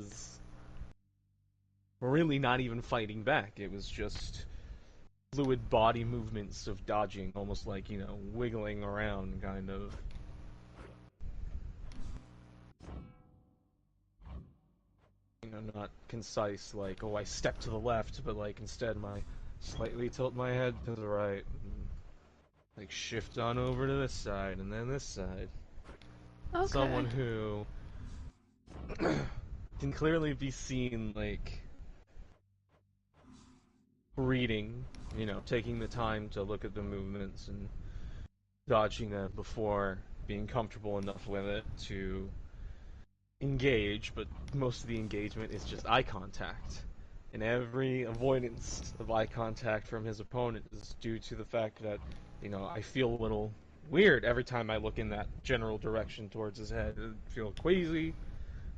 was really not even fighting back. It was just fluid body movements of dodging, almost like, wiggling around, kind of. Not concise, like, oh, I step to the left, but, like, instead slightly tilt my head to the right, and, like, shift on over to this side, and then this side. Okay. Someone who can clearly be seen, like, reading, taking the time to look at the movements and dodging them before being comfortable enough with it to engage, but most of the engagement is just eye contact. And every avoidance of eye contact from his opponent is due to the fact that, I feel a little weird every time I look in that general direction towards his head. I feel queasy,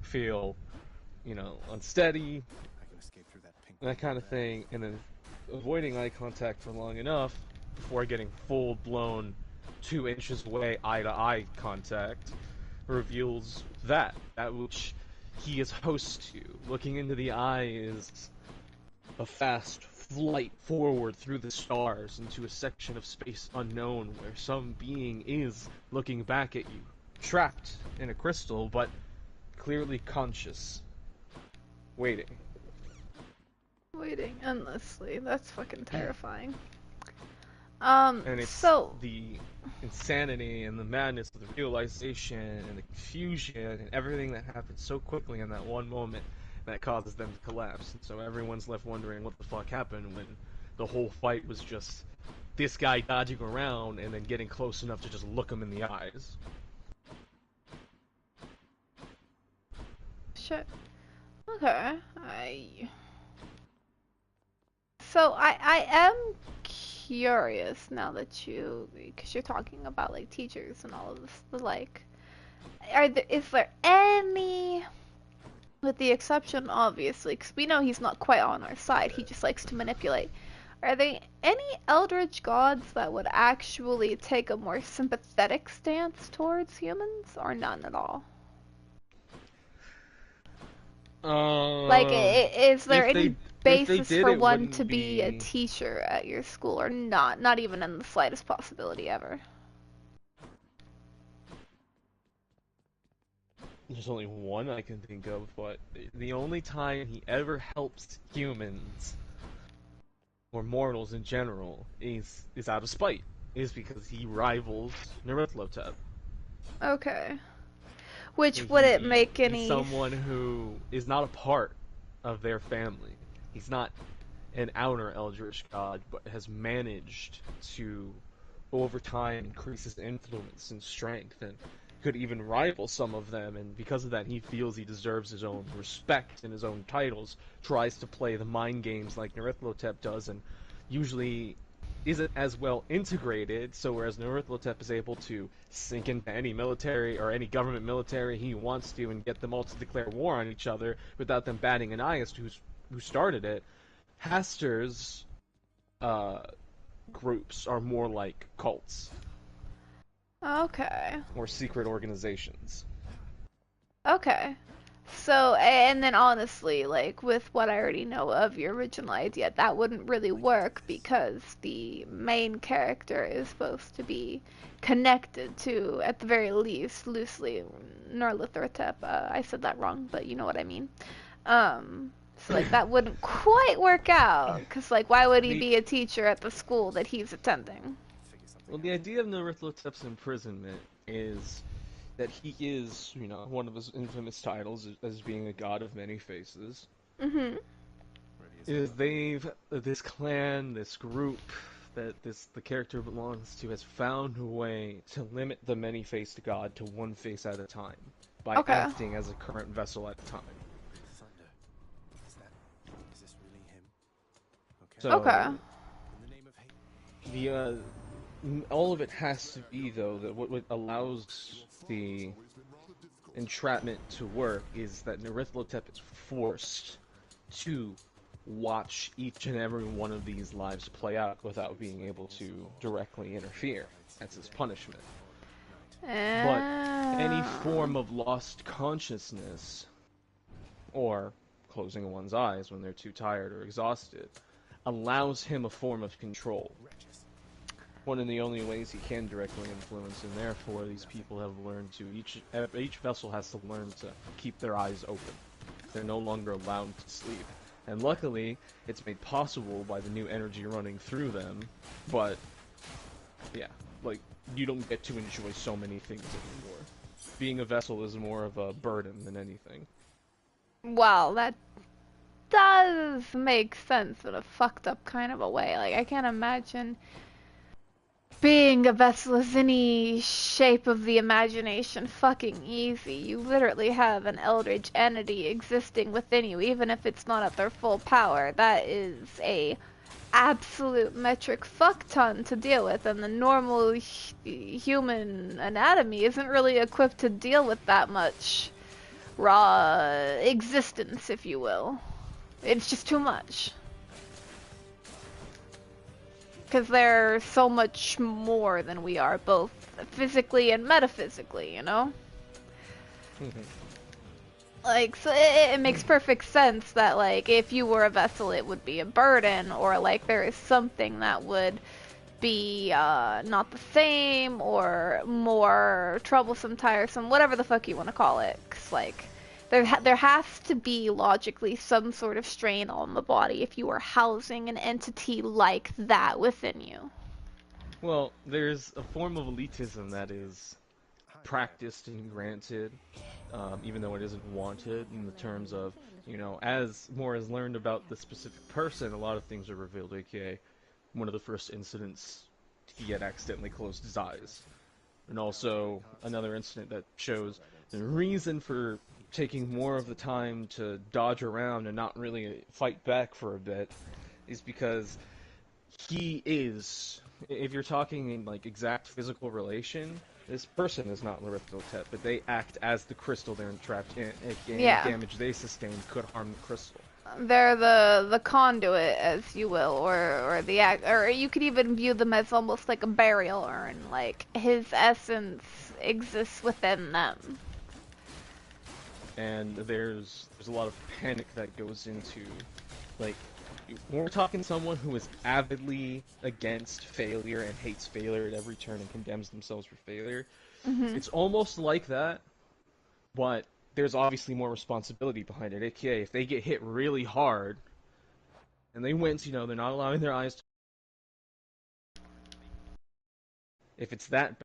feel, unsteady, that kind of thing, and then avoiding eye contact for long enough before getting full-blown 2 inches away eye-to-eye contact reveals that which he is host to. Looking into the eye is a fast flight forward through the stars into a section of space unknown where some being is looking back at you, trapped in a crystal, but clearly conscious, waiting. Waiting endlessly. That's fucking terrifying. And it's So the insanity and the madness of the realization and the confusion and everything that happens so quickly in that one moment that causes them to collapse. And so everyone's left wondering what the fuck happened when the whole fight was just this guy dodging around and then getting close enough to just look him in the eyes. shit. Okay. So I am curious now that because you're talking about like teachers and all of this, like, is there any, with the exception obviously, because we know he's not quite on our side, he just likes to manipulate. Are there any eldritch gods that would actually take a more sympathetic stance towards humans, or none at all? Like, is there any if they basis did, for it one to wouldn't be a be. teacher at your school, or not? Not even in the slightest possibility ever. There's only one I can think of, but the only time he ever helps humans or mortals in general is out of spite. Is because he rivals Nerithlotep. Okay. Which would it make He's any... someone who is not a part of their family. He's not an outer Eldritch god, but has managed to, over time, increase his influence and strength, and could even rival some of them. And because of that, he feels he deserves his own respect and his own titles. Tries to play the mind games like Nerithlotep does, and usually isn't as well integrated. So whereas Nerithlotep is able to sink into any military or any government military he wants to and get them all to declare war on each other without them batting an eye as to who started it, Haster's groups are more like cults Okay. or secret organizations. Okay. So, and then honestly, like, with what I already know of your original idea, that wouldn't really work because the main character is supposed to be connected to, at the very least, loosely, Nyarlathotep. I said that wrong, but you know what I mean. So, like, that wouldn't quite work out, because, like, why would he The be a teacher at the school that he's attending? well, the idea of Nerithlotep's imprisonment is that he is, one of his infamous titles as being a god of many faces. Mm-hmm. Is this clan, this group that the character belongs to has found a way to limit the many-faced god to one face at a time by Okay. acting as a current vessel at a time. Thunder. Is this really him? Okay. Okay. So In the name of hate. all of it has to be though that what allows the entrapment to work is that Nerithlotep is forced to watch each and every one of these lives play out without being able to directly interfere. That's his punishment. But any form of lost consciousness or closing one's eyes when they're too tired or exhausted, allows him a form of control. One of the only ways he can directly influence, and therefore these people have learned to, each vessel has to learn to keep their eyes open. They're no longer allowed to sleep. And luckily, it's made possible by the new energy running through them, but, yeah, like, you don't get to enjoy so many things anymore. Being a vessel is more of a burden than anything. Well, that does make sense in a fucked up kind of a way. Like, I can't imagine being a vessel is any shape of the imagination fucking easy. You literally have an eldritch entity existing within you, even if it's not at their full power. That is a absolute metric fuck ton to deal with, and the normal human anatomy isn't really equipped to deal with that much raw existence, if you will. It's just too much. Because they're so much more than we are, both physically and metaphysically, you know? Like, so it makes perfect sense that, like, if you were a vessel, it would be a burden, or, like, there is something that would be, not the same, or more troublesome, tiresome, whatever the fuck you want to call it. 'Cause, like, there has to be, logically, some sort of strain on the body if you are housing an entity like that within you. Well, there's a form of elitism that is practiced and granted, even though it isn't wanted, in the terms of, you know, as more is learned about the specific person, a lot of things are revealed, aka one of the first incidents, he had accidentally closed his eyes. And also, another incident that shows the reason for taking more of the time to dodge around and not really fight back for a bit is because he is, if you're talking in like exact physical relation, this person is not Larithotep, but they act as the crystal they're entrapped in. Any Yeah. damage they sustain could harm the crystal. They're the conduit, as you will, or you could even view them as almost like a burial urn. Like, his essence exists within them. And there's a lot of panic that goes into, like, when we're talking someone who is avidly against failure and hates failure at every turn and condemns themselves for failure, it's almost like that, but there's obviously more responsibility behind it. AKA, if they get hit really hard and they wince, you know, they're not allowing their eyes to... If it's that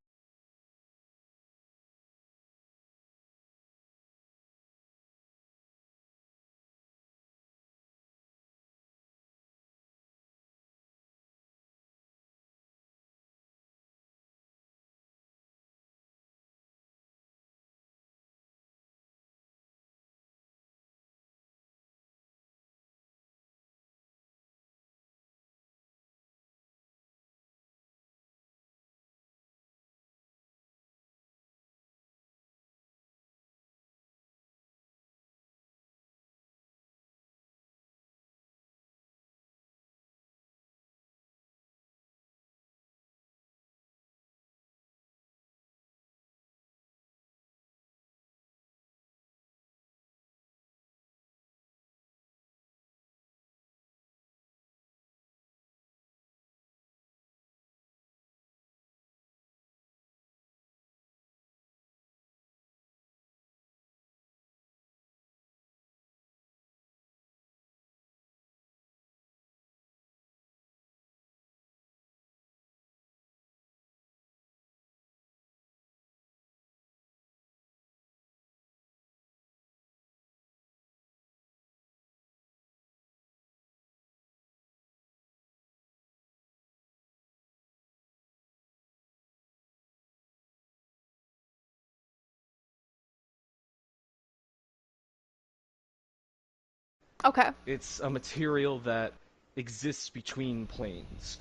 Okay. it's a material that exists between planes.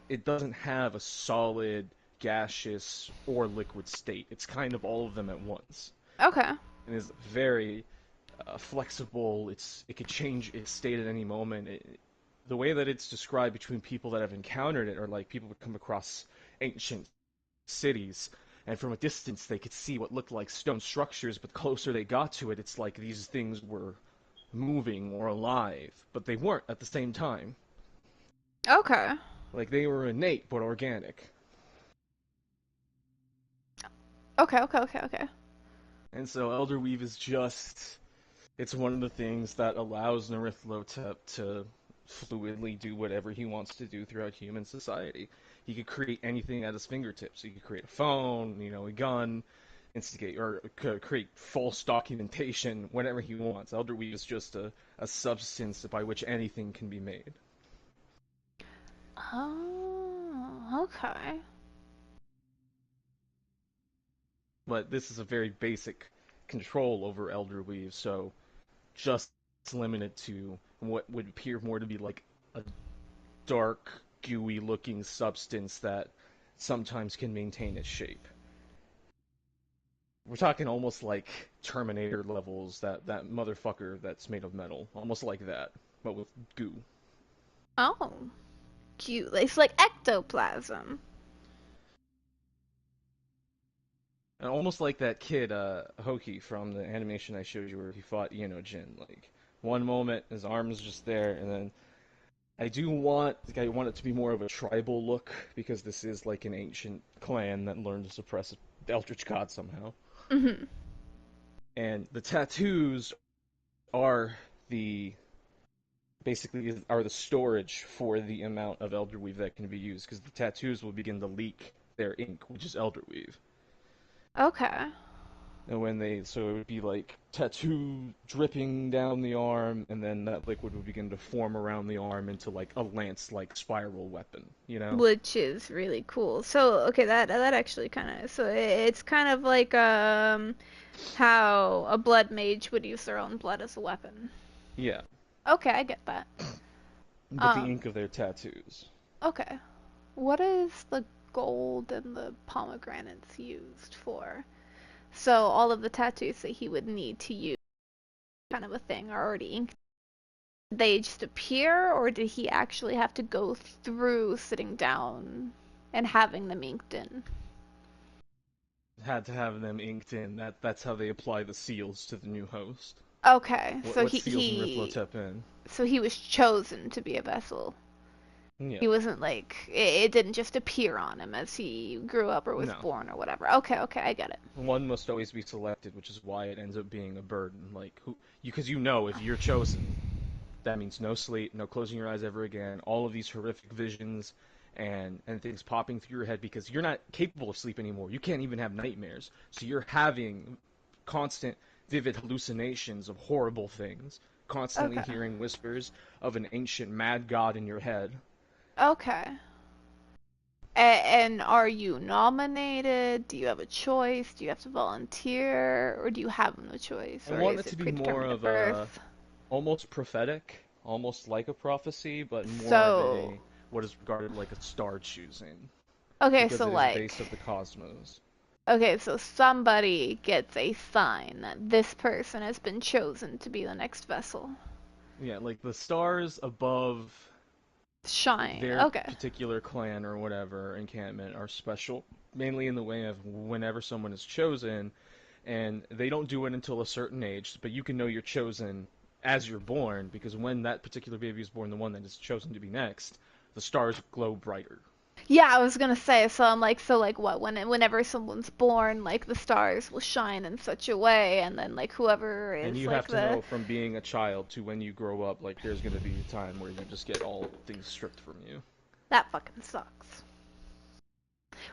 It doesn't have a solid, gaseous, or liquid state. It's kind of all of them at once. Okay. And is very flexible. It could change its state at any moment. The way that it's described between people that have encountered it are like people would come across ancient cities, and from a distance they could see what looked like stone structures, but the closer they got to it, it's like these things were moving or alive, but they weren't at the same time. Okay. Like, they were innate but organic. Okay. And so Elderweave is just... It's one of the things that allows Narithotep to fluidly do whatever he wants to do throughout human society. He could create anything at his fingertips. He could create a phone, a gun, instigate, or create false documentation, whatever he wants. Elderweave is just a substance by which anything can be made. Oh, okay. But this is a very basic control over Elderweave, so just limited to what would appear more to be like a dark, gooey-looking substance that sometimes can maintain its shape. We're talking almost like Terminator levels, that motherfucker that's made of metal. Almost like that, but with goo. Oh, cute. It's like ectoplasm. And almost like that kid, Hoki, from the animation I showed you where he fought Jin. Like, one moment, his arm's just there, and then I want it to be more of a tribal look, because this is like an ancient clan that learned to suppress the Eldritch God somehow. Mm-hmm. And the tattoos are basically are the storage for the amount of Elderweave that can be used, because the tattoos will begin to leak their ink, which is Elderweave. Okay. And so it would be like tattoo dripping down the arm, and then that liquid would begin to form around the arm into like a lance-like spiral weapon, Which is really cool. So, okay, that actually kind of, so it's kind of like how a blood mage would use their own blood as a weapon. Yeah. Okay, I get that. But the ink of their tattoos. Okay. What is the gold and the pomegranates used for? So all of the tattoos that he would need to use, kind of a thing, are already inked. Did they just appear, or did he actually have to go through sitting down and having them inked in? Had to have them inked in. That's how they apply the seals to the new host. Okay, so what seals Narithotep in? So he was chosen to be a vessel. Yeah. He wasn't like it didn't just appear on him as he grew up or was born or whatever. Okay, I get it. One must always be selected, which is why it ends up being a burden. Like because if you're chosen, that means no sleep, no closing your eyes ever again. All of these horrific visions and things popping through your head, because you're not capable of sleep anymore. You can't even have nightmares. So you're having constant, vivid hallucinations of horrible things, constantly hearing whispers of an ancient mad god in your head. Okay. And are you nominated? Do you have a choice? Do you have to volunteer? Or do you have no choice? I want it to be more of a almost prophetic, almost like a prophecy, but more of what is regarded like a star choosing. Okay, because so it is like the base of the cosmos. Okay, so somebody gets a sign that this person has been chosen to be the next vessel. Yeah, like the stars above shine. Their particular clan or whatever encampment are special, mainly in the way of whenever someone is chosen, and they don't do it until a certain age, but you can know you're chosen as you're born, because when that particular baby is born, the one that is chosen to be next, the stars glow brighter. Yeah, I was gonna say, so I'm like, what, whenever someone's born, like, the stars will shine in such a way, and then, like, whoever is, and you have to know from being a child to when you grow up, like, there's gonna be a time where you just get all things stripped from you. That fucking sucks.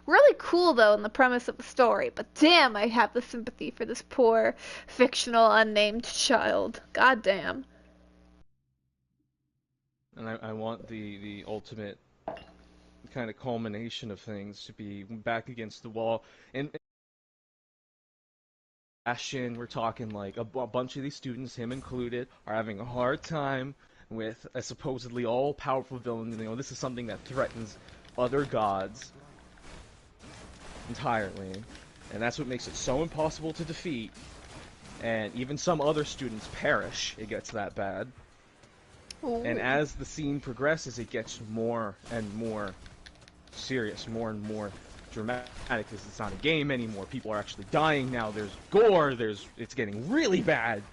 Really cool, though, in the premise of the story, but damn, I have the sympathy for this poor, fictional, unnamed child. God damn. And I want the ultimate kind of culmination of things to be back against the wall. And Bastion, we're talking like a bunch of these students, him included, are having a hard time with a supposedly all-powerful villain. This is something that threatens other gods entirely, and that's what makes it so impossible to defeat. And even some other students perish. It gets that bad. Ooh. And as the scene progresses, it gets more and more serious, more and more dramatic, because it's not a game anymore. People are actually dying now. There's gore. It's getting really bad.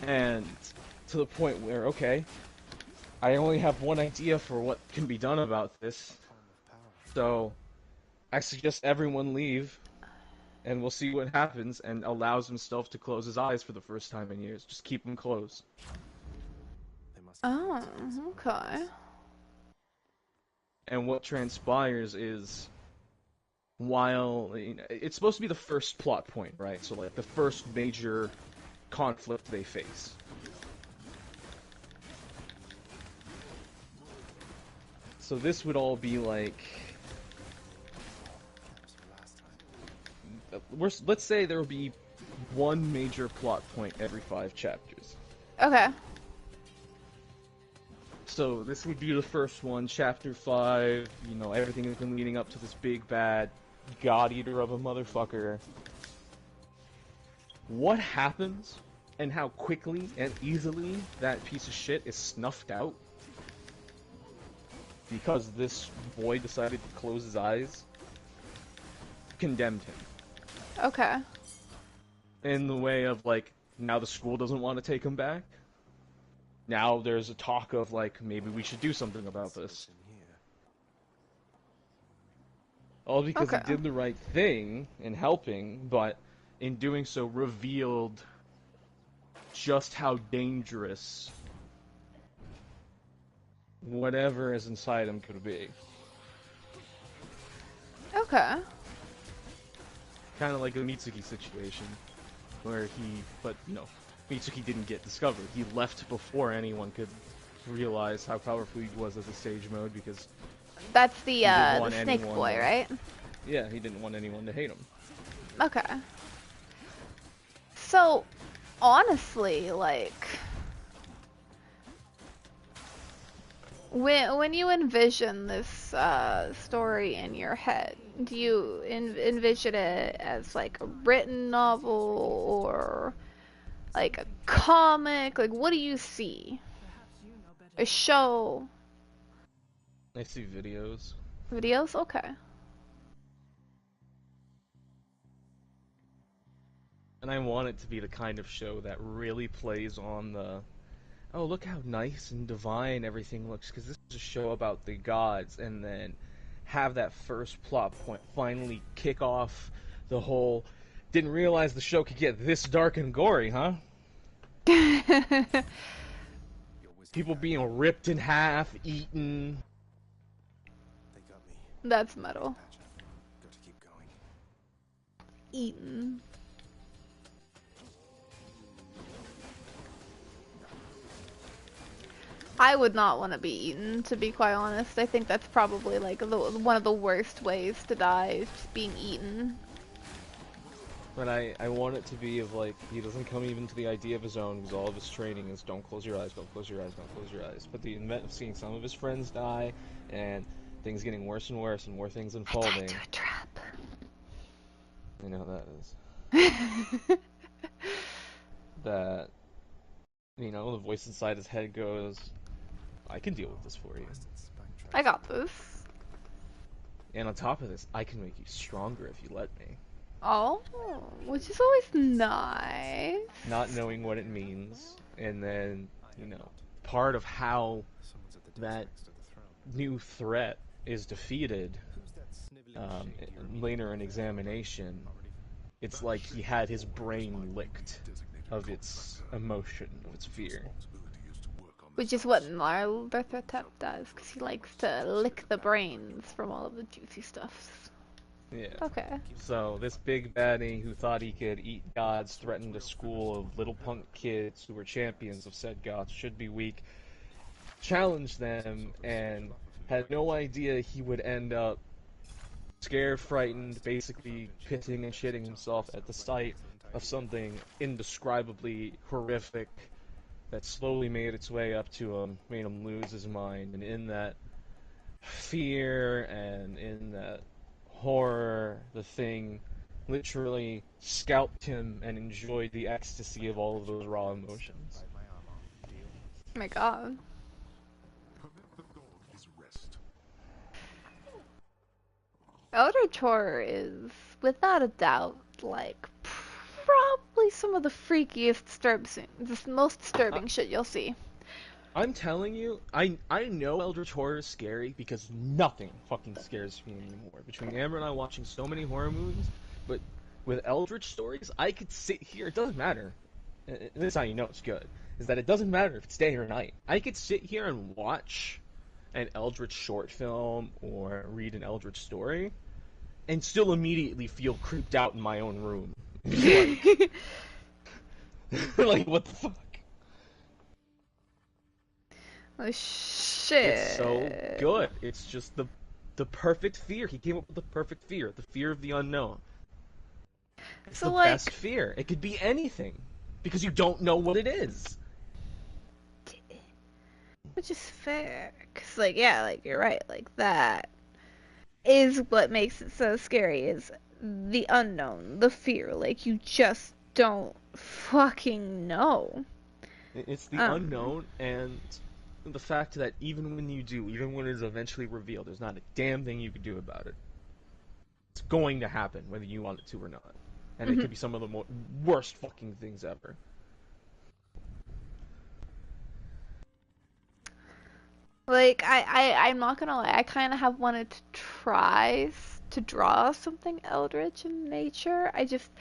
And to the point where, okay, I only have one idea for what can be done about this, Palm of power. so I suggest everyone leave, and we'll see what happens, and allows himself to close his eyes for the first time in years. Just keep them closed. They must have Oh, connected with someone okay. else. And what transpires is, while it's supposed to be the first plot point, right? So like the first major conflict they face. So this would all be like, Perhaps for last time. let's say there will be one major plot point every 5 chapters. Okay. So this would be the first one, chapter 5, everything has been leading up to this big bad god eater of a motherfucker. What happens and how quickly and easily that piece of shit is snuffed out because this boy decided to close his eyes, condemned him. Okay. In the way of, like, now the school doesn't want to take him back. Now there's a talk of, like, maybe we should do something about this. In here. All because Okay. he did the right thing in helping, but in doing so revealed just how dangerous whatever is inside him could be. Okay. Kind of like a Mitsuki situation, where Mitsuki didn't get discovered. He left before anyone could realize how powerful he was as a stage mode because, That's the didn't want snake anyone boy, to- right? yeah, he didn't want anyone to hate him. Okay. So, honestly, like, when you envision this story in your head, do you envision it as like a written novel or like a comic? Like, what do you see? A show? I see videos. Videos? Okay. And I want it to be the kind of show that really plays on the, oh, look how nice and divine everything looks, because this is a show about the gods, and then have that first plot point finally kick off the whole, didn't realize the show could get this dark and gory, huh? Your wisdom People back. being ripped in half, eaten. They got me. That's metal. Patch up. Got to keep going. Eaten. I would not want to be eaten, to be quite honest. I think that's probably like one of the worst ways to die, is just being eaten. But I want it to be of like, he doesn't come even to the idea of his own, because all of his training is don't close your eyes, don't close your eyes, don't close your eyes. But the event of seeing some of his friends die, and things getting worse and worse, and more things I unfolding, tied to a trap. you know that is. That, the voice inside his head goes, I can deal with this for you. Bastards, backtrack. I got this. And on top of this, I can make you stronger if you let me. Oh, which is always nice. Not knowing what it means, and then, part of how Someone's at the that doors next to the throne. new threat is defeated Who's that sniveling shade you're later in examination, it's like he had his brain licked of its emotion, of its fear. Which is what Nyarlathotep does, because he likes to lick the brains from all of the juicy stuff. Yeah. Okay. So this big baddie who thought he could eat gods threatened a school of little punk kids who were champions of said gods, should be weak, challenged them, and had no idea he would end up scared, frightened, basically pissing and shitting himself at the sight of something indescribably horrific that slowly made its way up to him, made him lose his mind, and in that fear and in that horror, the thing literally scalped him and enjoyed the ecstasy of all of those raw emotions. Bite my arm off. Deal? Oh my god. Elder Tor is, without a doubt, like, probably probably some of the freakiest, the most disturbing shit you'll see. I'm telling you, I know Eldritch Horror is scary because nothing fucking scares me anymore. Between Amber and I watching so many horror movies, but with Eldritch stories, I could sit here. It doesn't matter. And this is how you know it's good. Is that it doesn't matter if it's day or night. I could sit here and watch an Eldritch short film or read an Eldritch story, and still immediately feel creeped out in my own room. Like, like what the fuck? Oh shit. It's so good. It's just the perfect fear. He came up with the perfect fear. The fear of the unknown. It's So, the like- best fear. It could be anything. Because you don't know what it is. Which is fair. Cause like, yeah, like you're right. Like that is what makes it so scary is the unknown, the fear. Like you just don't fucking know. It's the unknown and the fact that even when you do, even when it's eventually revealed, there's not a damn thing you can do about it. It's going to happen, whether you want it to or not. And it could be some of the worst fucking things ever. Like I'm not gonna lie, I kind of have wanted to try to draw something eldritch in nature. I just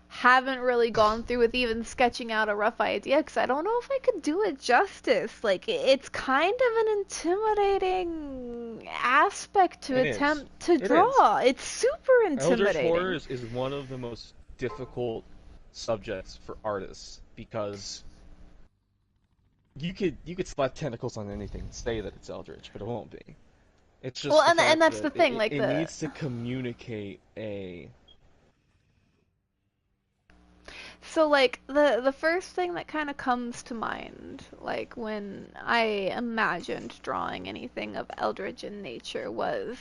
haven't really gone through with even sketching out a rough idea because I don't know if I could do it justice. Like it's kind of an intimidating aspect to It is. attempt to It draw. It's super intimidating. Eldritch Horror is one of the most difficult subjects for artists because you could slap tentacles on anything and say that it's Eldritch, but it won't be. It's just Well, the and fact that's that the thing, it, like it the needs to communicate a. So like the first thing that kind of comes to mind, like when I imagined drawing anything of eldritch in nature, was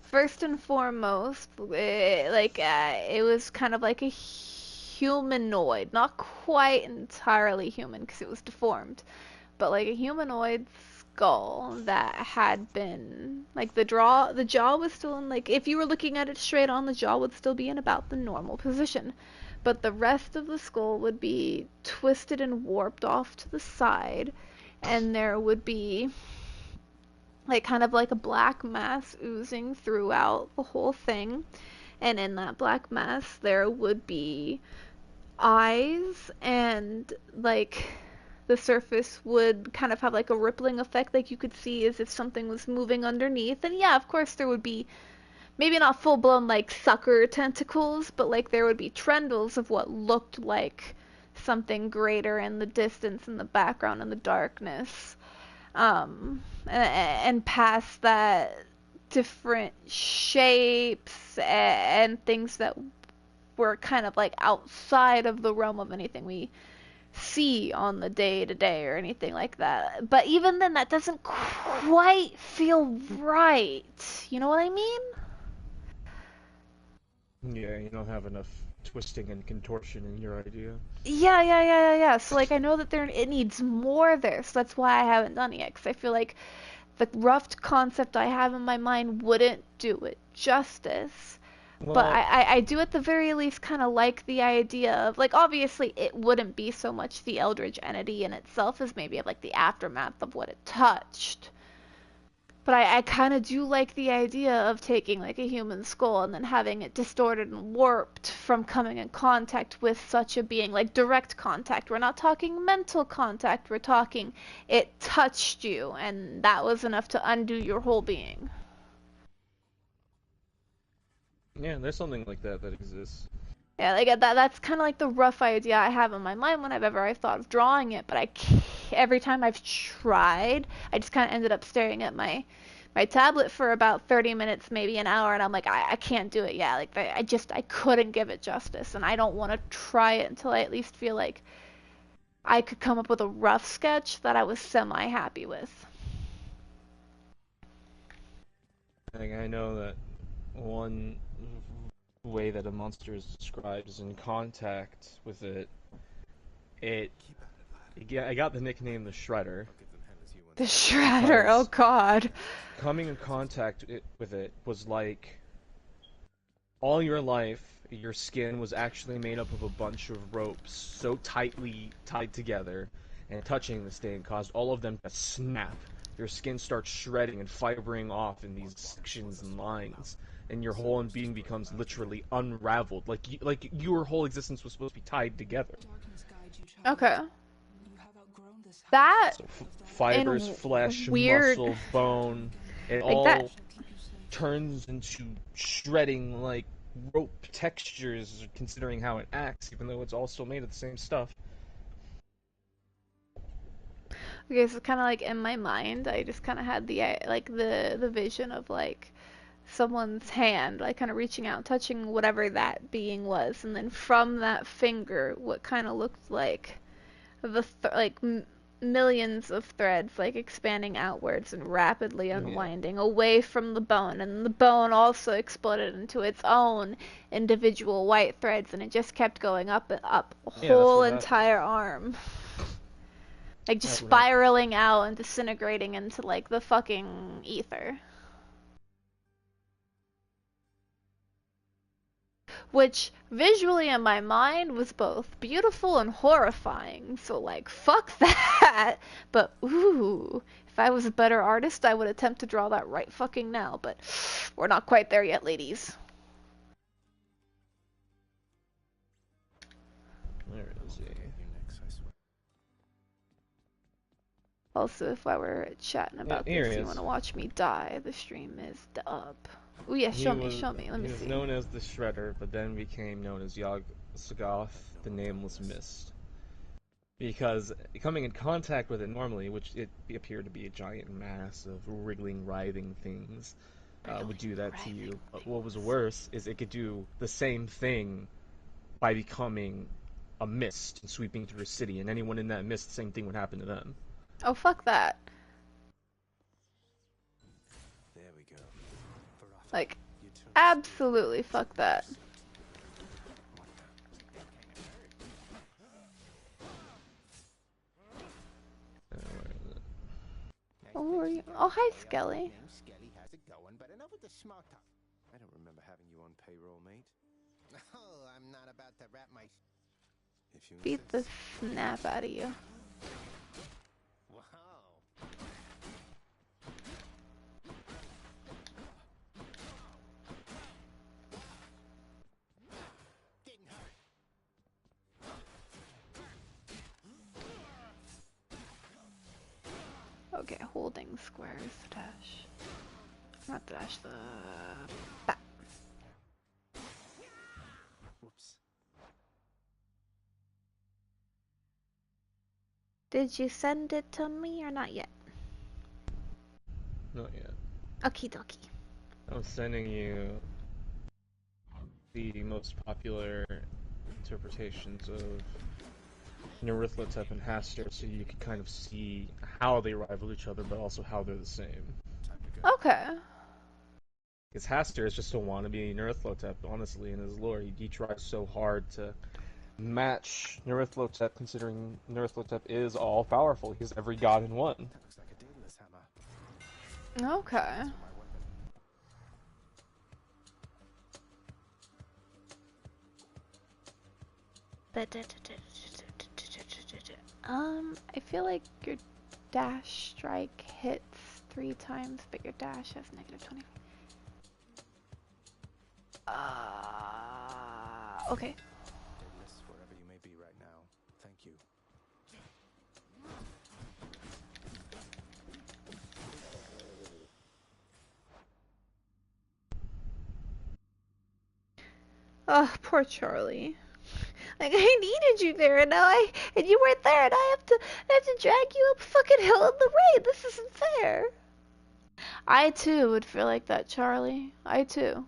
first and foremost, it was kind of like a humanoid, not quite entirely human because it was deformed, but like a humanoid skull that had been like the jaw was still in, like if you were looking at it straight on, the jaw would still be in about the normal position, but the rest of the skull would be twisted and warped off to the side, and there would be like kind of like a black mass oozing throughout the whole thing, and in that black mass there would be eyes, and like the surface would kind of have like a rippling effect, like you could see as if something was moving underneath. And yeah, of course there would be maybe not full-blown like sucker tentacles, but like there would be trendrils of what looked like something greater in the distance, in the background, in the darkness. And past that, different shapes and things that were kind of like outside of the realm of anything we see on the day to day or anything like that. But even then, that doesn't quite feel right. You know what I mean? Yeah, you don't have enough twisting and contortion in your idea. Yeah. So like I know that it needs more there, so that's why I haven't done it yet. Because I feel like the rough concept I have in my mind wouldn't do it justice. Well, But I do at the very least kind of like the idea of, like, obviously it wouldn't be so much the eldritch entity in itself as maybe of like the aftermath of what it touched. But I kind of do like the idea of taking like a human skull and then having it distorted and warped from coming in contact with such a being, like direct contact. We're not talking mental contact, we're talking it touched you and that was enough to undo your whole being. yeah, there's something like that exists. Yeah, like that's kind of like the rough idea I have in my mind whenever I've thought of drawing it, but every time I've tried, I just kind of ended up staring at my tablet for about 30 minutes, maybe an hour, and I'm like, I can't do it. Yeah, like I couldn't give it justice, and I don't want to try it until I at least feel like I could come up with a rough sketch that I was semi-happy with. I know that one way that a monster is described is in contact with it. I got the nickname the Shredder. The Shredder, oh god. Coming in contact with it was like all your life your skin was actually made up of a bunch of ropes so tightly tied together, and touching the stain caused all of them to snap. Your skin starts shredding and fibering off in these sections and lines, and your whole being becomes literally unraveled. Like your whole existence was supposed to be tied together. Okay. That So fibers, and flesh, weird, muscle, bone, it like that. all turns into shredding like rope textures, considering how it acts, even though it's all still made of the same stuff. Okay, so kind of like in my mind, I just kind of had the vision of like someone's hand, like kind of reaching out, touching whatever that being was, and then from that finger, what kind of looked like millions of threads, like expanding outwards and rapidly unwinding away from the bone, and the bone also exploded into its own individual white threads, and it just kept going up and up, a whole entire arm. Like just spiraling out and disintegrating into like the fucking ether. Which visually in my mind was both beautiful and horrifying. So like fuck that. But ooh, if I was a better artist, I would attempt to draw that right fucking now, but we're not quite there yet, ladies. Where is he? Also, if I were chatting about this, you want to watch me die, the stream is up. Oh yeah, show me, let me see. He was known as the Shredder, but then became known as Yog-Sothoth, the Nameless Mist. Because coming in contact with it normally, which it appeared to be a giant mass of wriggling, writhing things, would do that to you. But what was worse is it could do the same thing by becoming a mist and sweeping through a city, and anyone in that mist, the same thing would happen to them. Oh, fuck that. There we go. Like, absolutely fuck that. Oh, who are you? Oh, hi, Skelly. I don't remember having you on payroll, mate. Oh, I'm not about to wrap my... Beat the snap out of you. Wow. Didn't hurt. Okay, holding square is the dash. Not the dash, the... That. Whoops. Did you send it to me or not yet? Not yet. Okie dokie. I'm sending you the most popular interpretations of Nyarlathotep and Hastur, so you can kind of see how they rival each other, but also how they're the same. Okay. Because Hastur is just a wannabe Nyarlathotep, honestly, in his lore. He tries so hard to match Nyarlathotep, considering Nyarlathotep is all-powerful. He's every god in one. That looks like a Daedalus hammer. Okay. I feel like your dash strike hits 3 times, but your dash has negative 20. Okay. Daedalus, wherever you may be right now, thank you. Oh, poor Charlie. Like, I needed you there, and you weren't there, and I have to drag you up a fucking hill in the rain. This isn't fair. I too would feel like that, Charlie. I too.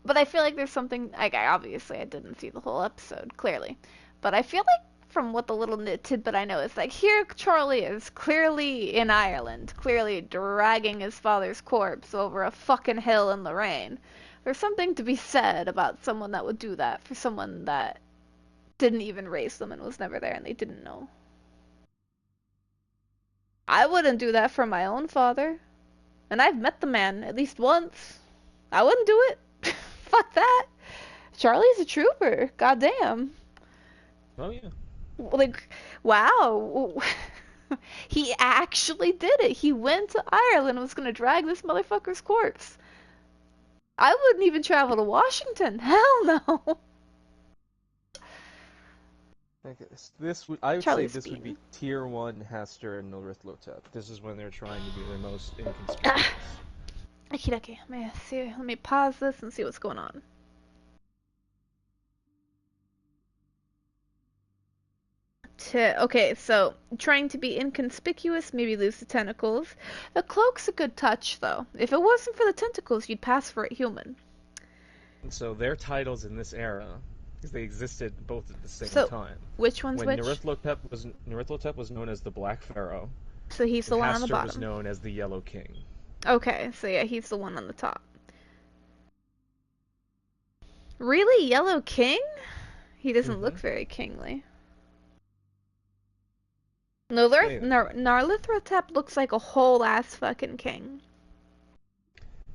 But I feel like there's something, like, obviously I didn't see the whole episode, clearly. But I feel like from what the little tidbit I know, it's like, here Charlie is clearly in Ireland, clearly dragging his father's corpse over a fucking hill in the rain. There's something to be said about someone that would do that for someone that didn't even raise them and was never there and they didn't know. I wouldn't do that for my own father. And I've met the man at least once. I wouldn't do it. Fuck that. Charlie's a trooper. Goddamn. Oh yeah. Like, wow. He actually did it. He went to Ireland and was gonna drag this motherfucker's corpse. I wouldn't even travel to Washington. Hell no. I would say Charlie's this would be beaten. tier 1 Haster and Norithlotet. This is when they're trying to be their most inconspicuous. Okie dokie. Let me pause this and see what's going on. Okay, so trying to be inconspicuous, maybe lose the tentacles. The cloak's a good touch, though. If it wasn't for the tentacles, you'd pass for a human. And so their titles in this era, because they existed both at the same So, time. which one's When which? Norithlotet was known as the Black Pharaoh, So he's the and one on the Hastur was bottom. known as the Yellow King. Okay, so yeah, he's the one on the top. Really? Yellow King? He doesn't look very kingly. No, Say that. Narlithrotep looks like a whole ass fucking king.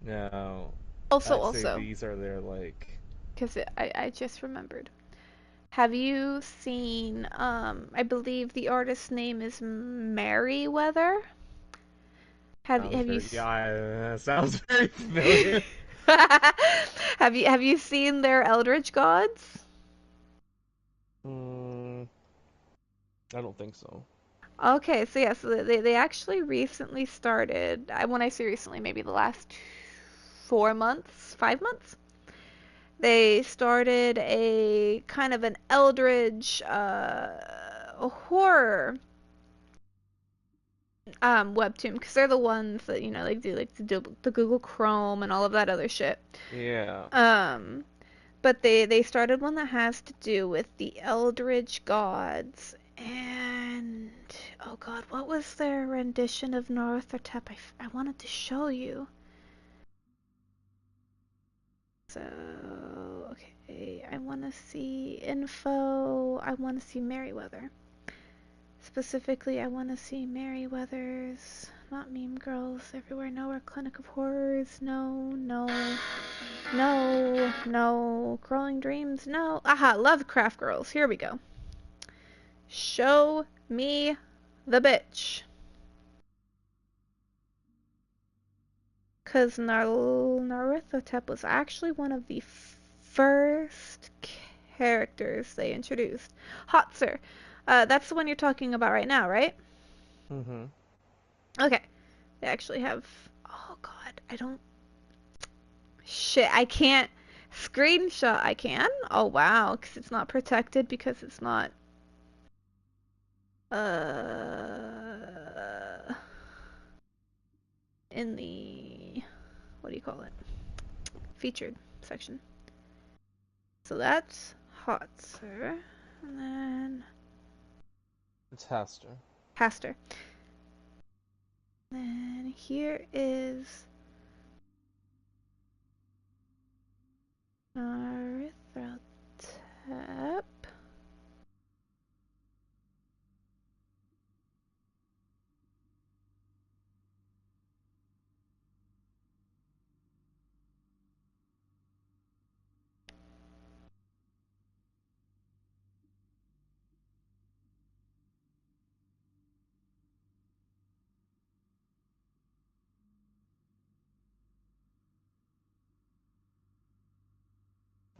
Now, Also, I'd say these are their like. because I just remembered. Have you seen, I believe the artist's name is Merryweather? Have you Sounds very familiar. have you seen their Eldritch gods? I don't think so. Okay, so yeah, so they actually recently started, when I say recently, maybe the last 4 months, 5 months, they started a kind of an eldritch horror webtoon, because they're the ones that, like do like the Google Chrome and all of that other shit. Yeah. But they started one that has to do with the eldritch gods, and oh god, what was their rendition of Northotep? I wanted to show you. So, okay, I want to see info. I want to see Merryweather. Specifically, I want to see Merryweather's, not Meme Girls Everywhere, Nowhere, Clinic of Horrors, no, no, no, no, Crawling Dreams, no. Aha, Lovecraft Girls, here we go. Show me the bitch. Because Narithotep was actually one of the first characters they introduced. Hotzer. That's the one you're talking about right now, right? Mm-hmm. Okay. They actually have... Oh, God. I don't... Shit, I can't... Screenshot, I can? Oh, wow. Because it's not protected because it's not... In the... What do you call it? Featured section. So that's Hotzer. And then... It's Haster. Haster. Then here is Narithotep.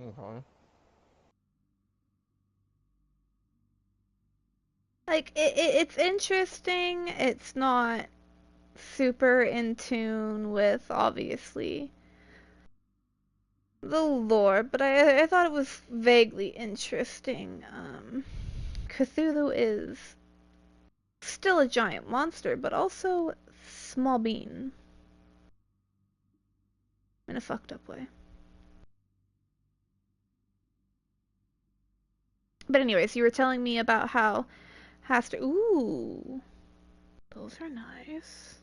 Okay. Like, it's interesting. It's not super in tune with, obviously, the lore, but I thought it was vaguely interesting. Cthulhu is still a giant monster, but also small bean. In a fucked up way. But anyways, you were telling me about how Haster... Ooh, those are nice.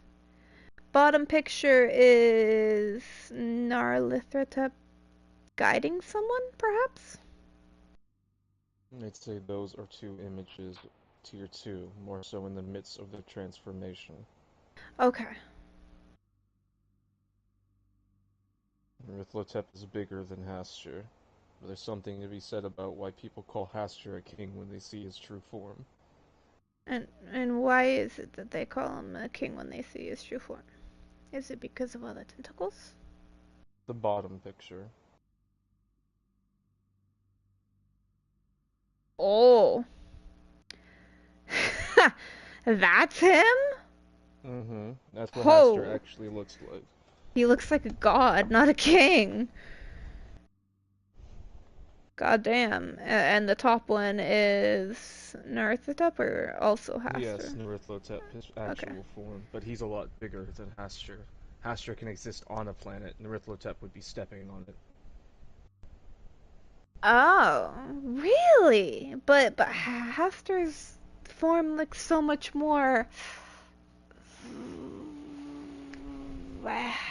Bottom picture is Narlithrotep guiding someone, perhaps? I'd say those are two images, tier 2, more so in the midst of the transformation. Okay. Nrithotep is bigger than Hastur, but there's something to be said about why people call Hastur a king when they see his true form. And why is it that they call him a king when they see his true form? Is it because of all the tentacles? The bottom picture. Oh. That's him? Mm-hmm. That's what Oh. Hastur actually looks like. He looks like a god, not a king. God damn. And the top one is Nrithotep or also Hastur? Yes, Nrithotep, his actual form, but he's a lot bigger than Hastur. Hastur can exist on a planet, Nrithotep would be stepping on it. Oh, really? But Hastur's form looks so much more.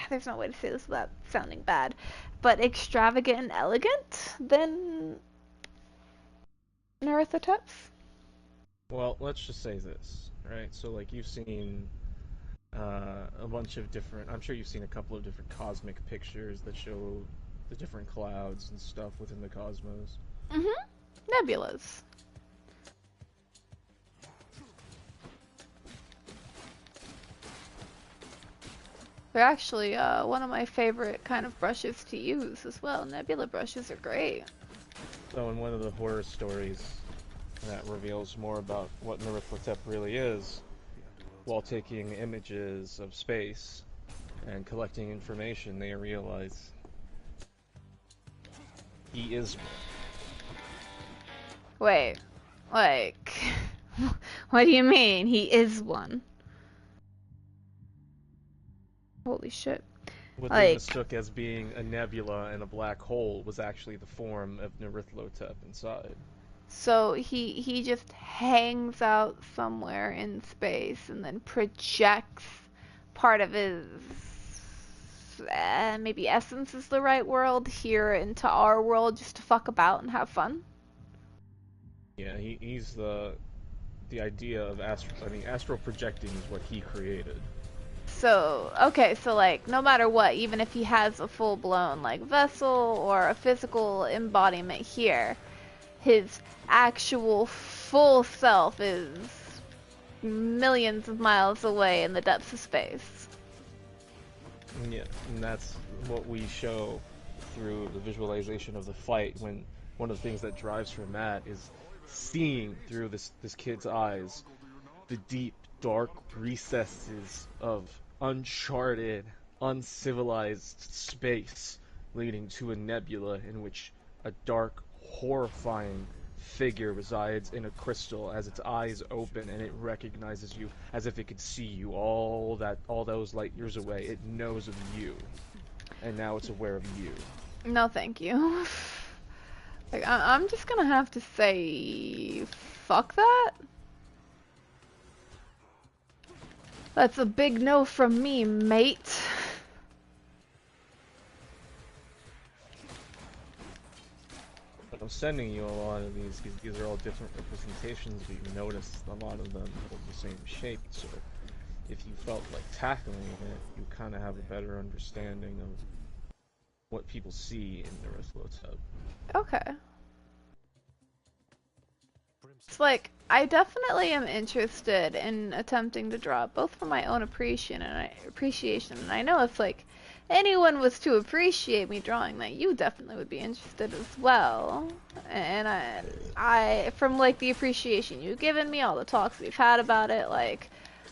There's no way to say this without sounding bad, but extravagant and elegant than Nrithotep's. Well, let's just say this, right? So, like, you've seen a bunch of different. I'm sure you've seen a couple of different cosmic pictures that show the different clouds and stuff within the cosmos. Nebulas. They're actually one of my favorite kind of brushes to use as well. Nebula brushes are great. So, in one of the horror stories that reveals more about what Nrithotep really is, while taking images of space and collecting information, they realize he is one. Wait, like, what do you mean? He is one. Holy shit. What Like, they mistook as being a nebula and a black hole was actually the form of Nrithotep inside. so he just hangs out somewhere in space and then projects part of his maybe essence is the right word here into our world just to fuck about and have fun. Yeah, he's the idea of astral projecting is what he created. So, okay, so like, no matter what, even if he has a full-blown, like, vessel or a physical embodiment here, his actual full self is millions of miles away in the depths of space. Yeah, and that's what we show through the visualization of the fight, when one of the things that drives her mad is seeing through this kid's eyes the deep, dark recesses of uncharted, uncivilized space leading to a nebula in which a dark, horrifying figure resides in a crystal as its eyes open and it recognizes you as if it could see you all those light years away. It knows of you, and now it's aware of you. No, thank you. Like, I'm just gonna have to say, fuck that. That's a big no from me, mate. But I'm sending you a lot of these because these are all different representations, but you notice a lot of them hold the same shape, so if you felt like tackling it, you kind of have a better understanding of what people see in Nrithotep. Okay. It's like, I definitely am interested in attempting to draw both for my own appreciation, and I know if like anyone was to appreciate me drawing that, you definitely would be interested as well. And I from like the appreciation you've given me, all the talks we've had about it, like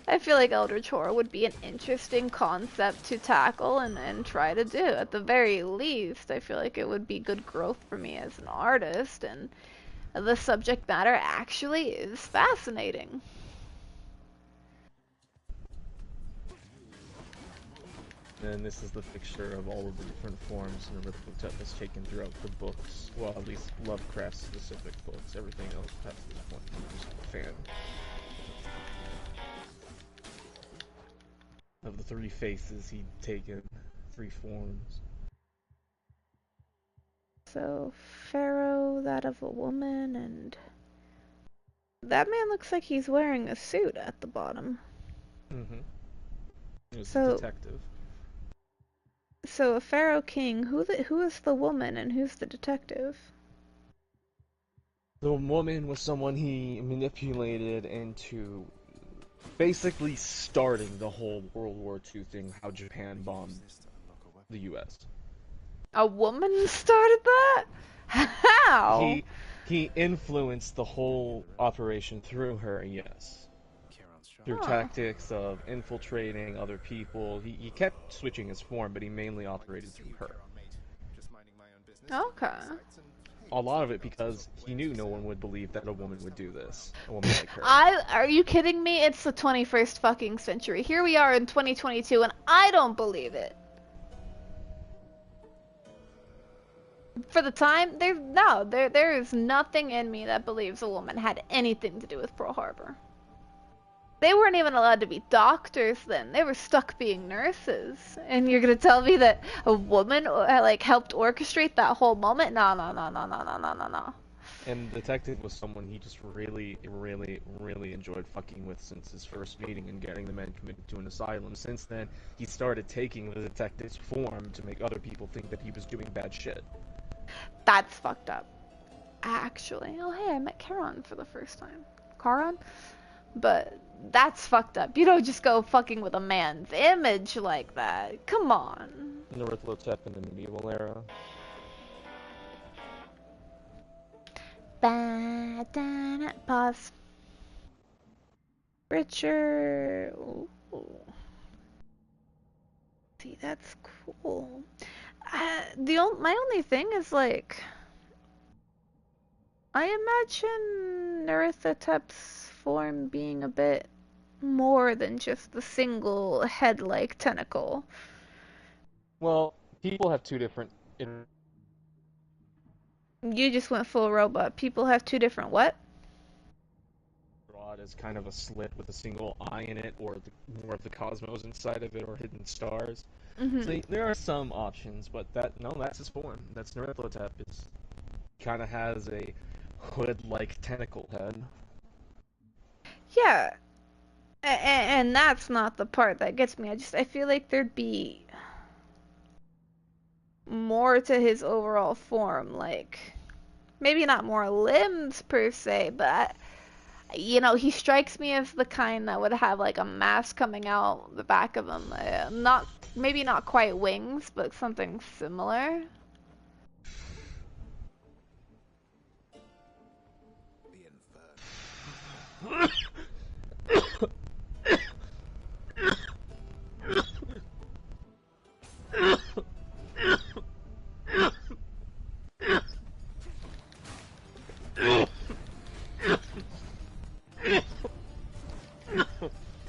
I feel like Eldritch Horror would be an interesting concept to tackle and try to do. At the very least, I feel like it would be good growth for me as an artist, and the subject matter actually is fascinating. And this is the picture of all of the different forms Nrithotep has taken throughout the books. Well, at least Lovecraft specific books. Everything else past this point is just a fan. Of the 3 faces he'd taken, 3 forms. So, Pharaoh, that of a woman, and that man looks like he's wearing a suit at the bottom. Mm-hmm. He was So- a detective. So a pharaoh king, who is the woman and who's the detective? The woman was someone he manipulated into basically starting the whole World War II thing, how Japan bombed the US. A woman started that? How? He influenced the whole operation through her, yes. Through Huh. tactics of infiltrating other people. He kept switching his form, but he mainly operated through her. Okay. A lot of it because he knew no one would believe that a woman would do this. A woman like her. Are you kidding me? It's the 21st fucking century. Here we are in 2022 and I don't believe it. For the time, there is nothing in me that believes a woman had anything to do with Pearl Harbor. They weren't even allowed to be doctors then. They were stuck being nurses. And you're gonna tell me that a woman like helped orchestrate that whole moment? No, no, no, no, no, no, no, no, no. And the detective was someone he just really, really, really enjoyed fucking with since his first meeting and getting the man committed to an asylum. Since then, he started taking the detective's form to make other people think that he was doing bad shit. That's fucked up. Actually, oh hey, I met Charon for the first time. Charon? But that's fucked up. You don't just go fucking with a man's image like that. Come on. Nyarlathotep in the medieval era. Pause. Richard. Ooh. See, that's cool. My only thing is like, I imagine Nyarlathotep's form being a bit more than just the single head-like tentacle. Well, people have two different. You just went full robot. People have two different what? Rod as kind of a slit with a single eye in it, or more of the cosmos inside of it, or hidden stars. So there are some options, but that's his form. That's Nyarlathotep. It's kind of has a hood-like tentacle head. Yeah, and that's not the part that gets me. I feel like there'd be more to his overall form, like maybe not more limbs per se, but you know, he strikes me as the kind that would have like a mask coming out the back of him. Not maybe not quite wings, but something similar.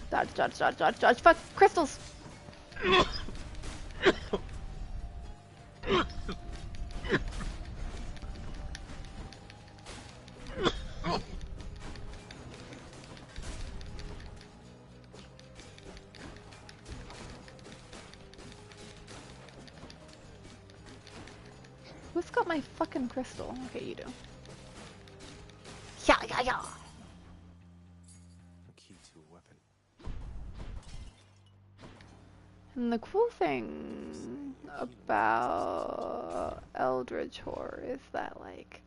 Dodge, dodge, dodge, dodge, dodge. Fuck, crystals! Who's got my fucking crystal? Okay, you do. Yeah, yeah, yeah. A key to a weapon. And the cool thing about Eldritch Horror is that, like,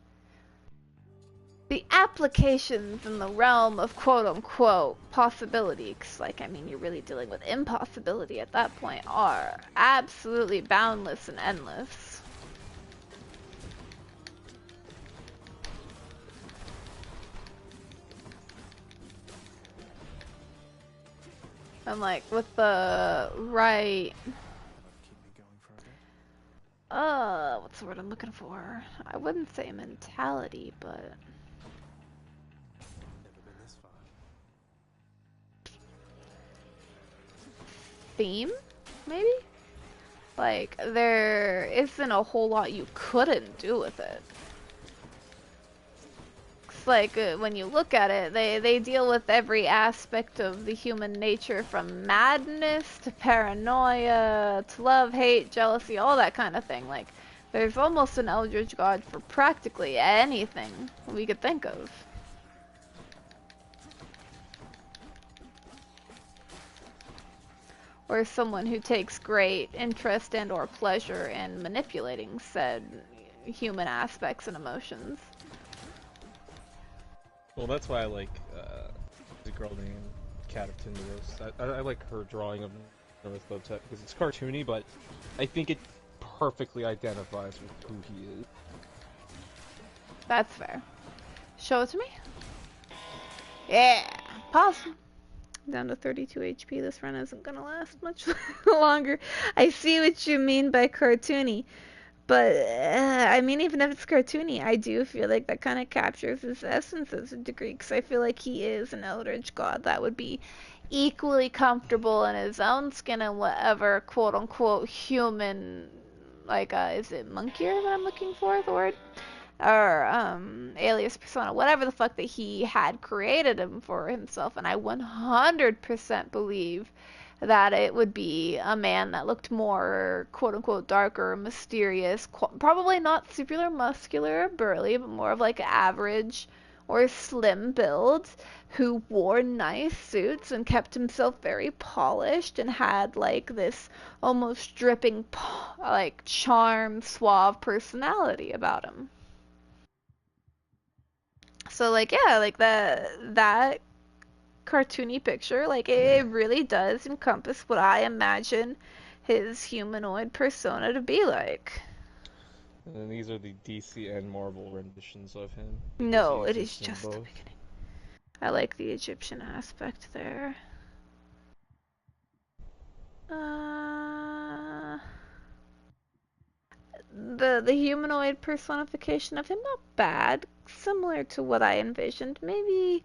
the applications in the realm of quote-unquote possibility, 'cause, like, I mean, you're really dealing with impossibility at that point, are absolutely boundless and endless. And, like, with the right... Keep me going for a bit. what's the word I'm looking for? I wouldn't say mentality, but... Never been this far. theme, maybe? Like, there isn't a whole lot you couldn't do with it. It's like, when you look at it, they deal with every aspect of the human nature, from madness to paranoia to love, hate, jealousy, all that kind of thing. Like, there's almost an Eldritch God for practically anything we could think of. or someone who takes great interest and or pleasure in manipulating said human aspects and emotions. Well, that's why I like the girl named Cat of Tindaros. I like her drawing of Nyarlathotep because it's cartoony, but I think it perfectly identifies with who he is. That's fair. Show it to me. Yeah. Pause. Down to 32 HP. This run isn't gonna last much longer. I see what you mean by cartoony. But, I mean, even if it's cartoony, I do feel like that kind of captures his essence to a degree, because I feel like he is an Eldritch god that would be equally comfortable in his own skin and whatever quote-unquote human, like, is it monkier that I'm looking for, the word? Or, alias persona, whatever the fuck that he had created him for himself, and I 100% believe that it would be a man that looked more quote-unquote darker, mysterious, probably not super muscular or burly, but more of like average or slim build, who wore nice suits and kept himself very polished and had like this almost dripping like charm, suave personality about him. So like yeah, like that cartoony picture, like it really does encompass what I imagine his humanoid persona to be like. And then these are the DC and Marvel renditions of him. No, it is exists in just the both. beginning. I like the Egyptian aspect there. The humanoid personification of him, not bad. Similar to what I envisioned. Maybe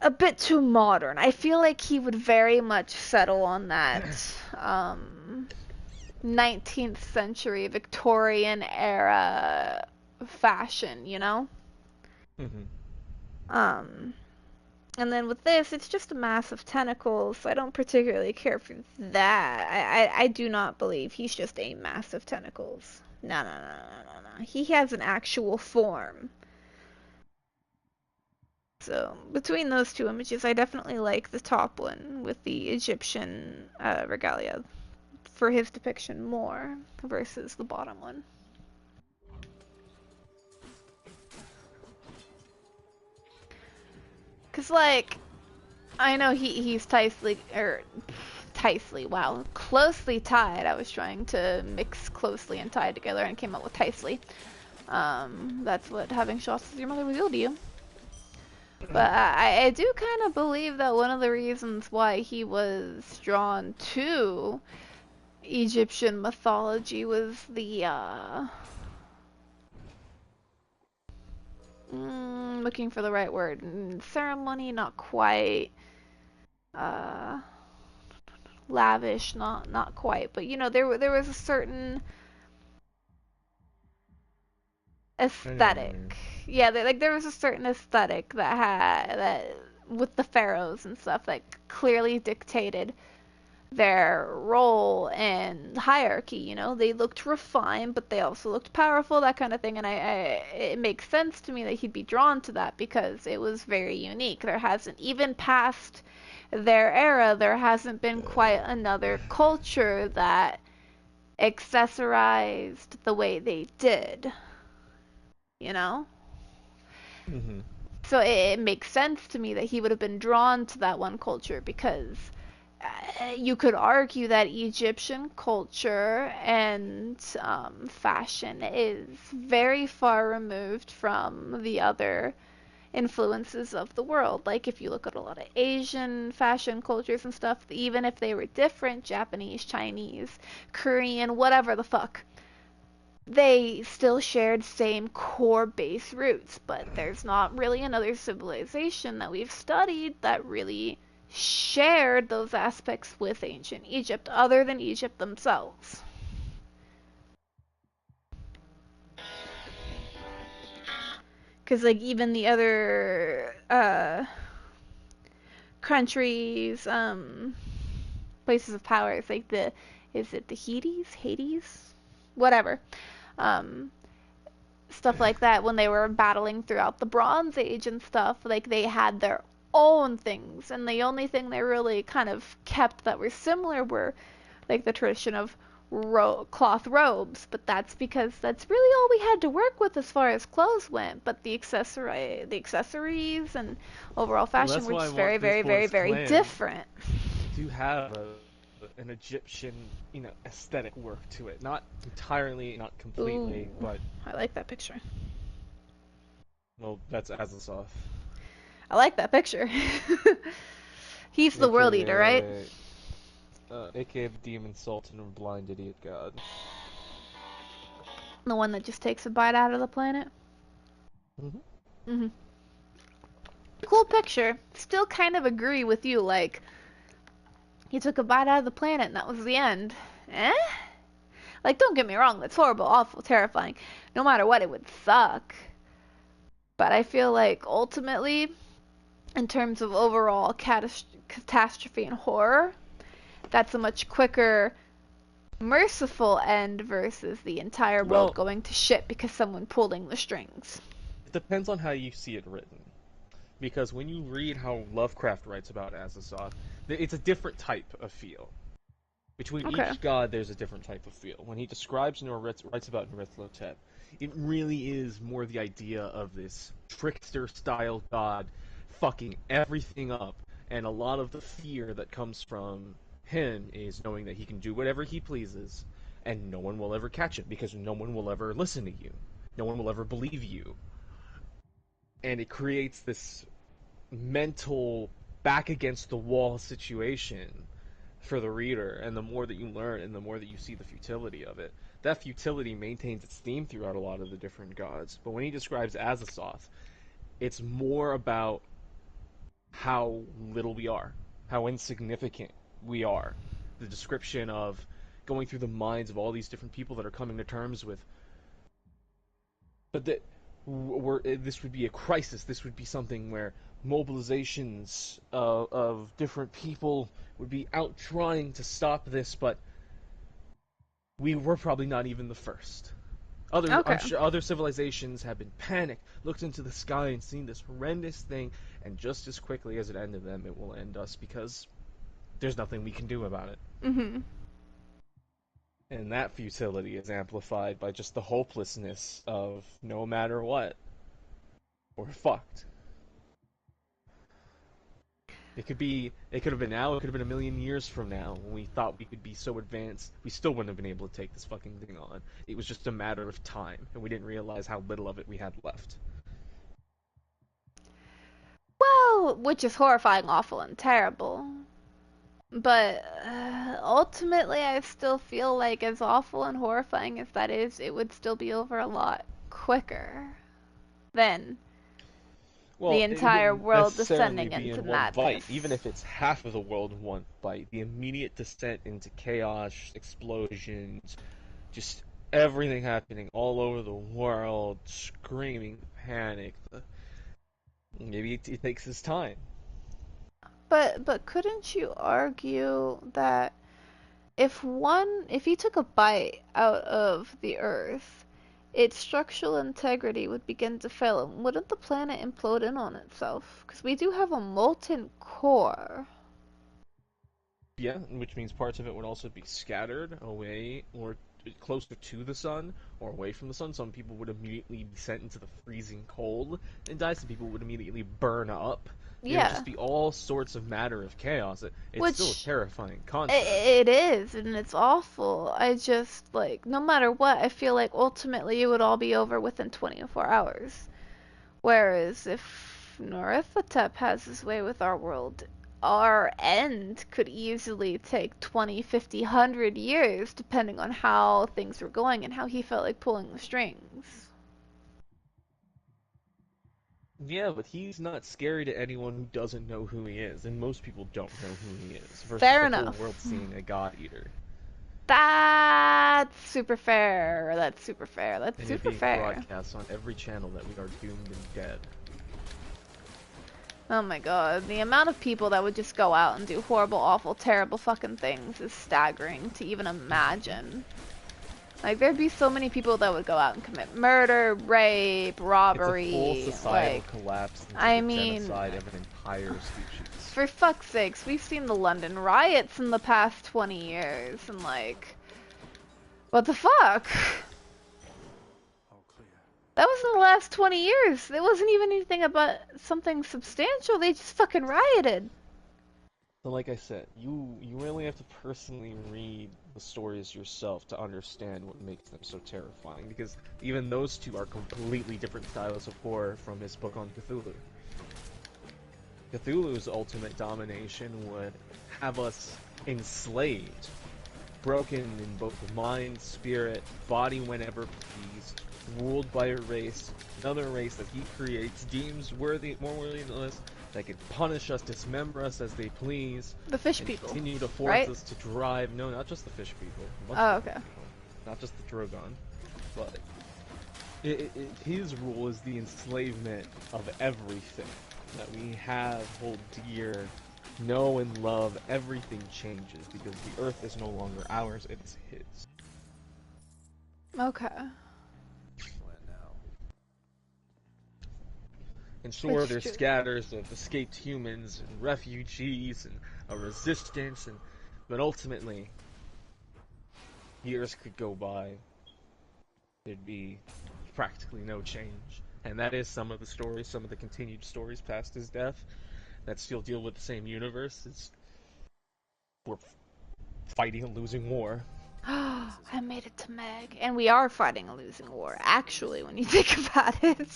a bit too modern. I feel like he would very much settle on that 19th century Victorian era fashion, you know? And then with this, it's just a mass of tentacles. I don't particularly care for that. I do not believe he's just a mass of tentacles. No, no, no, no, no, no. He has an actual form. So, between those two images, I definitely like the top one with the Egyptian regalia for his depiction more versus the bottom one. Cause like, I know he's tightly closely tied. I was trying to mix closely and tied together and came up with tightly. That's what having shots with your mother revealed to you. But I do kind of believe that one of the reasons why he was drawn to Egyptian mythology was the looking for the right word. Ceremony, not quite. Lavish, not quite. But you know, there was a certain aesthetic. Yeah, there was a certain aesthetic that with the pharaohs and stuff that clearly dictated their role and hierarchy. You know, they looked refined, but they also looked powerful, that kind of thing. And it makes sense to me that he'd be drawn to that because it was very unique. There hasn't, even past their era, there hasn't been quite another culture that accessorized the way they did. You know? So it makes sense to me that he would have been drawn to that one culture because you could argue that Egyptian culture and fashion is very far removed from the other influences of the world. Like if you look at a lot of Asian fashion cultures and stuff, even if they were different, Japanese, Chinese, Korean, whatever the fuck, they still shared same core base roots. But there's not really another civilization that we've studied that really shared those aspects with ancient Egypt other than Egypt themselves. Because like even the other countries, places of power, it's like is it the Hades, whatever, stuff like that. When they were battling throughout the Bronze Age and stuff, like they had their own things, and the only thing they really kind of kept that were similar were like the tradition of cloth robes, but that's because that's really all we had to work with as far as clothes went. But the accessories and overall Well, fashion that's were why I just want very, this very, very, Forest very clan different. to have an Egyptian, aesthetic work to it. Not entirely, not completely, Ooh, but I like that picture. well, that's Azazoth. I like that picture. He's the world eater, right? AKA the Demon Sultan or Blind Idiot God. The one that just takes a bite out of the planet. Mm-hmm. Cool picture. Still kind of agree with you, like, he took a bite out of the planet and that was the end. Eh? Like, don't get me wrong, that's horrible, awful, terrifying. No matter what, it would suck. But I feel like, ultimately, in terms of overall catastrophe and horror, that's a much quicker, merciful end versus the entire world going to shit because someone pulling the strings. It depends on how you see it written. Because when you read how Lovecraft writes about Azazoth, it's a different type of feel. Between each god, there's a different type of feel. When he describes and writes about Nyarlathotep, it really is more the idea of this trickster-style god fucking everything up, and a lot of the fear that comes from him is knowing that he can do whatever he pleases, and no one will ever catch him, because no one will ever listen to you. No one will ever believe you. And it creates this mental back-against-the-wall situation for the reader, and the more that you learn and the more that you see the futility of it, that futility maintains its theme throughout a lot of the different gods. But when he describes Azazoth, it's more about how little we are, how insignificant we are. The description of going through the minds of all these different people that are coming to terms with, but that this would be a crisis. This would be something where mobilizations of different people would be out trying to stop this, but we were probably not even the first. I'm sure other civilizations have been panicked, looked into the sky and seen this horrendous thing, and just as quickly as it ended them, it will end us because there's nothing we can do about it. Mm-hmm. And that futility is amplified by just the hopelessness of no matter what, we're fucked. It could have been now, it could have been a million years from now, when we thought we could be so advanced, we still wouldn't have been able to take this fucking thing on. It was just a matter of time, and we didn't realize how little of it we had left. Well, which is horrifying, awful, and terrible. But ultimately, I still feel like as awful and horrifying as that is, it would still be over a lot quicker than the entire world descending into madness. Even if it's half of the world in one bite, the immediate descent into chaos, explosions, just everything happening all over the world, screaming, panic. Maybe it takes his time. But couldn't you argue that if he took a bite out of the Earth, its structural integrity would begin to fail, and wouldn't the planet implode in on itself? Because we do have a molten core. Yeah, which means parts of it would also be scattered away or closer to the sun or away from the sun. Some people would immediately be sent into the freezing cold and die. Some people would immediately burn up. There would just be all sorts of matter of chaos. It's still a terrifying concept. It is, and it's awful. I just, like, no matter what, I feel like ultimately it would all be over within 24 hours. Whereas if Nyarlathotep has his way with our world, our end could easily take 20, 50, 100 years, depending on how things were going and how he felt like pulling the strings. Yeah, but he's not scary to anyone who doesn't know who he is, and most people don't know who he is. Versus Fair the enough. whole world seeing a god eater. That's super fair. That's super fair. That's and super it being fair. broadcast on every channel that we are doomed and dead. Oh my god, the amount of people that would just go out and do horrible, awful, terrible fucking things is staggering to even imagine. Like, there'd be so many people that would go out and commit murder, rape, robbery. It's a full societal like, collapse into I the mean, genocide of an entire species. for fuck's sakes, we've seen the London riots in the past 20 years, and like, what the fuck? All clear. That was in the last 20 years. It wasn't even anything about something substantial. They just fucking rioted. So like I said, you really have to personally read the stories yourself to understand what makes them so terrifying, because even those two are completely different styles of horror from his book on Cthulhu. Cthulhu's ultimate domination would have us enslaved, broken in both mind, spirit, body whenever pleased, ruled by a race, another race that he creates, deems more worthy than us, that can punish us, dismember us as they please. The fish and people. Continue to force right? us to drive. No, not just the fish people. Oh, okay. People. Not just the Drogon. But his rule is the enslavement of everything that we have, hold dear, know and love. Everything changes because the earth is no longer ours, it's his. Okay. What now? And sure, That's there's true. scatters of escaped humans and refugees and a resistance, but ultimately, years could go by. There'd be practically no change. And that is some of the stories, some of the continued stories past his death that still deal with the same universe. We're fighting a losing war. I made it to Meg, and we are fighting a losing war, actually, when you think about it.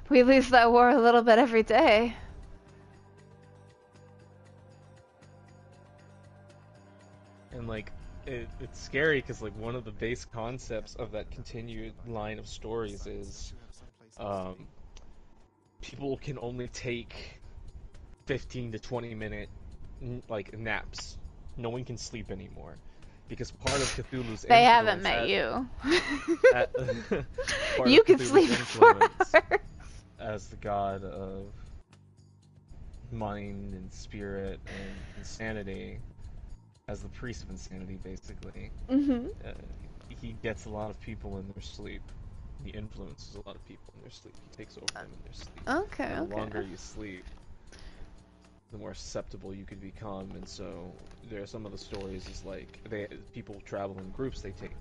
We lose that war a little bit every day. And like, it's scary because like one of the base concepts of that continued line of stories is people can only take 15 to 20 minute like naps. No one can sleep anymore because part of Cthulhu's They haven't influence met you. part You of can Cthulhu's sleep influence forever. as the god of mind and spirit and insanity, as the priest of insanity, basically. Mm-hmm. He gets a lot of people in their sleep. He influences a lot of people in their sleep. He takes over them in their sleep. Okay, And the longer okay. you sleep, the more susceptible you could become. And so there are some of the stories is like people travel in groups. They take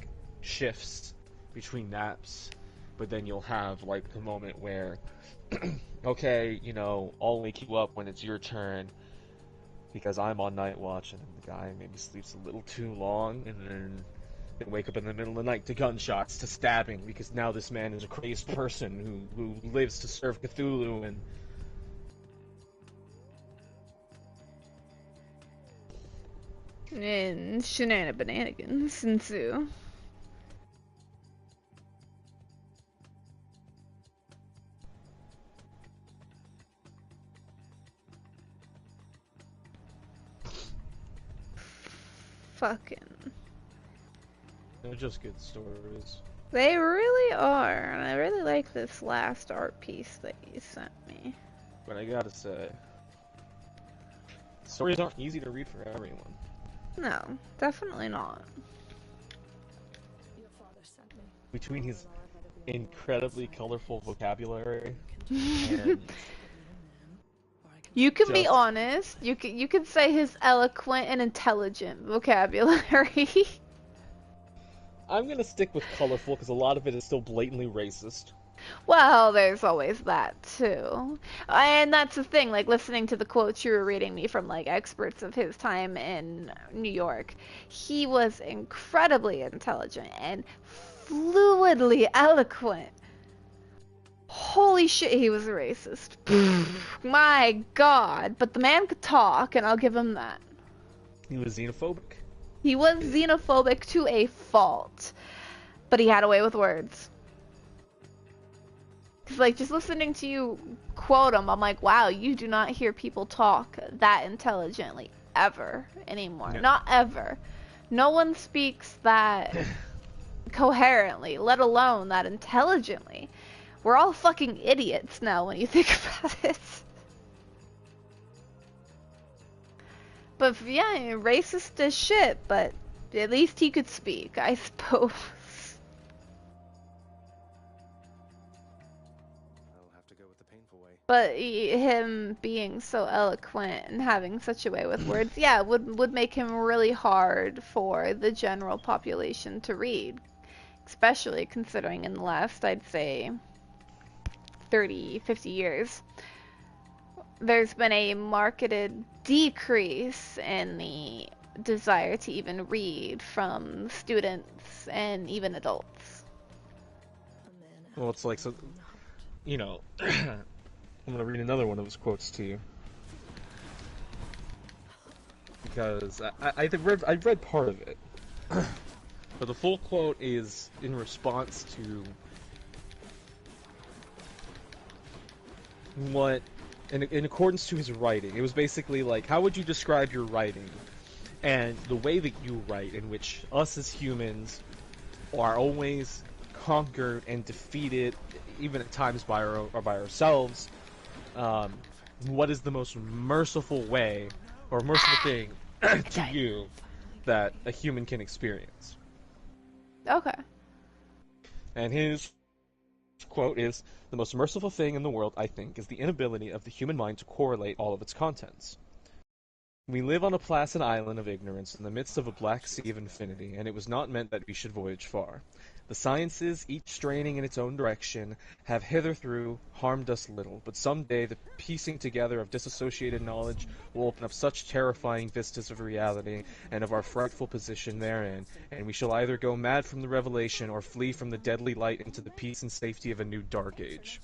shifts between naps, but then you'll have like the moment where, okay, I'll wake you up when it's your turn because I'm on night watch, and the guy maybe sleeps a little too long, and then they wake up in the middle of the night to gunshots, to stabbing, because now this man is a crazed person who lives to serve Cthulhu, and And shenanigans ensue. Fucking. they're just good stories. They really are, and I really like this last art piece that you sent me. But I gotta say, stories aren't easy to read for everyone. No, definitely not. Between his incredibly colorful vocabulary and You can be Just- honest. You could say his eloquent and intelligent vocabulary. I'm gonna stick with colorful because a lot of it is still blatantly racist. Well, there's always that too. And that's the thing, like listening to the quotes you were reading me from like experts of his time in New York. He was incredibly intelligent and fluidly eloquent. Holy shit, he was a racist. My god, but the man could talk, and I'll give him that. He was xenophobic. He was xenophobic to a fault, but he had a way with words. Cause like just listening to you quote him, I'm like, wow, you do not hear people talk that intelligently ever anymore. No. Not ever. No one speaks that coherently, let alone that intelligently. We're all fucking idiots now when you think about it. But yeah, racist as shit, but At least he could speak, I suppose. I'll have to go with the painful way. But him being so eloquent and having such a way with words, yeah, would make him really hard for the general population to read. Especially considering in the last, I'd say, 30, 50 years, there's been a marketed decrease in the desire to even read from students and even adults. Well, it's like, so, you know, I'm gonna read another one of his quotes to you. Because I've read part of it. But the full quote is in response to what, in accordance to his writing. It was basically like, how would you describe your writing? And the way that you write, in which us as humans are always conquered and defeated, even at times by ourselves. What is the most merciful way, or merciful thing to you that a human can experience? Okay. And his quote is, "The most merciful thing in the world, I think, is the inability of the human mind to correlate all of its contents. We live on a placid island of ignorance in the midst of a black sea of infinity, and it was not meant that we should voyage far. The sciences, each straining in its own direction, have hitherto harmed us little, but some day the piecing together of disassociated knowledge will open up such terrifying vistas of reality and of our frightful position therein, and we shall either go mad from the revelation or flee from the deadly light into the peace and safety of a new dark age."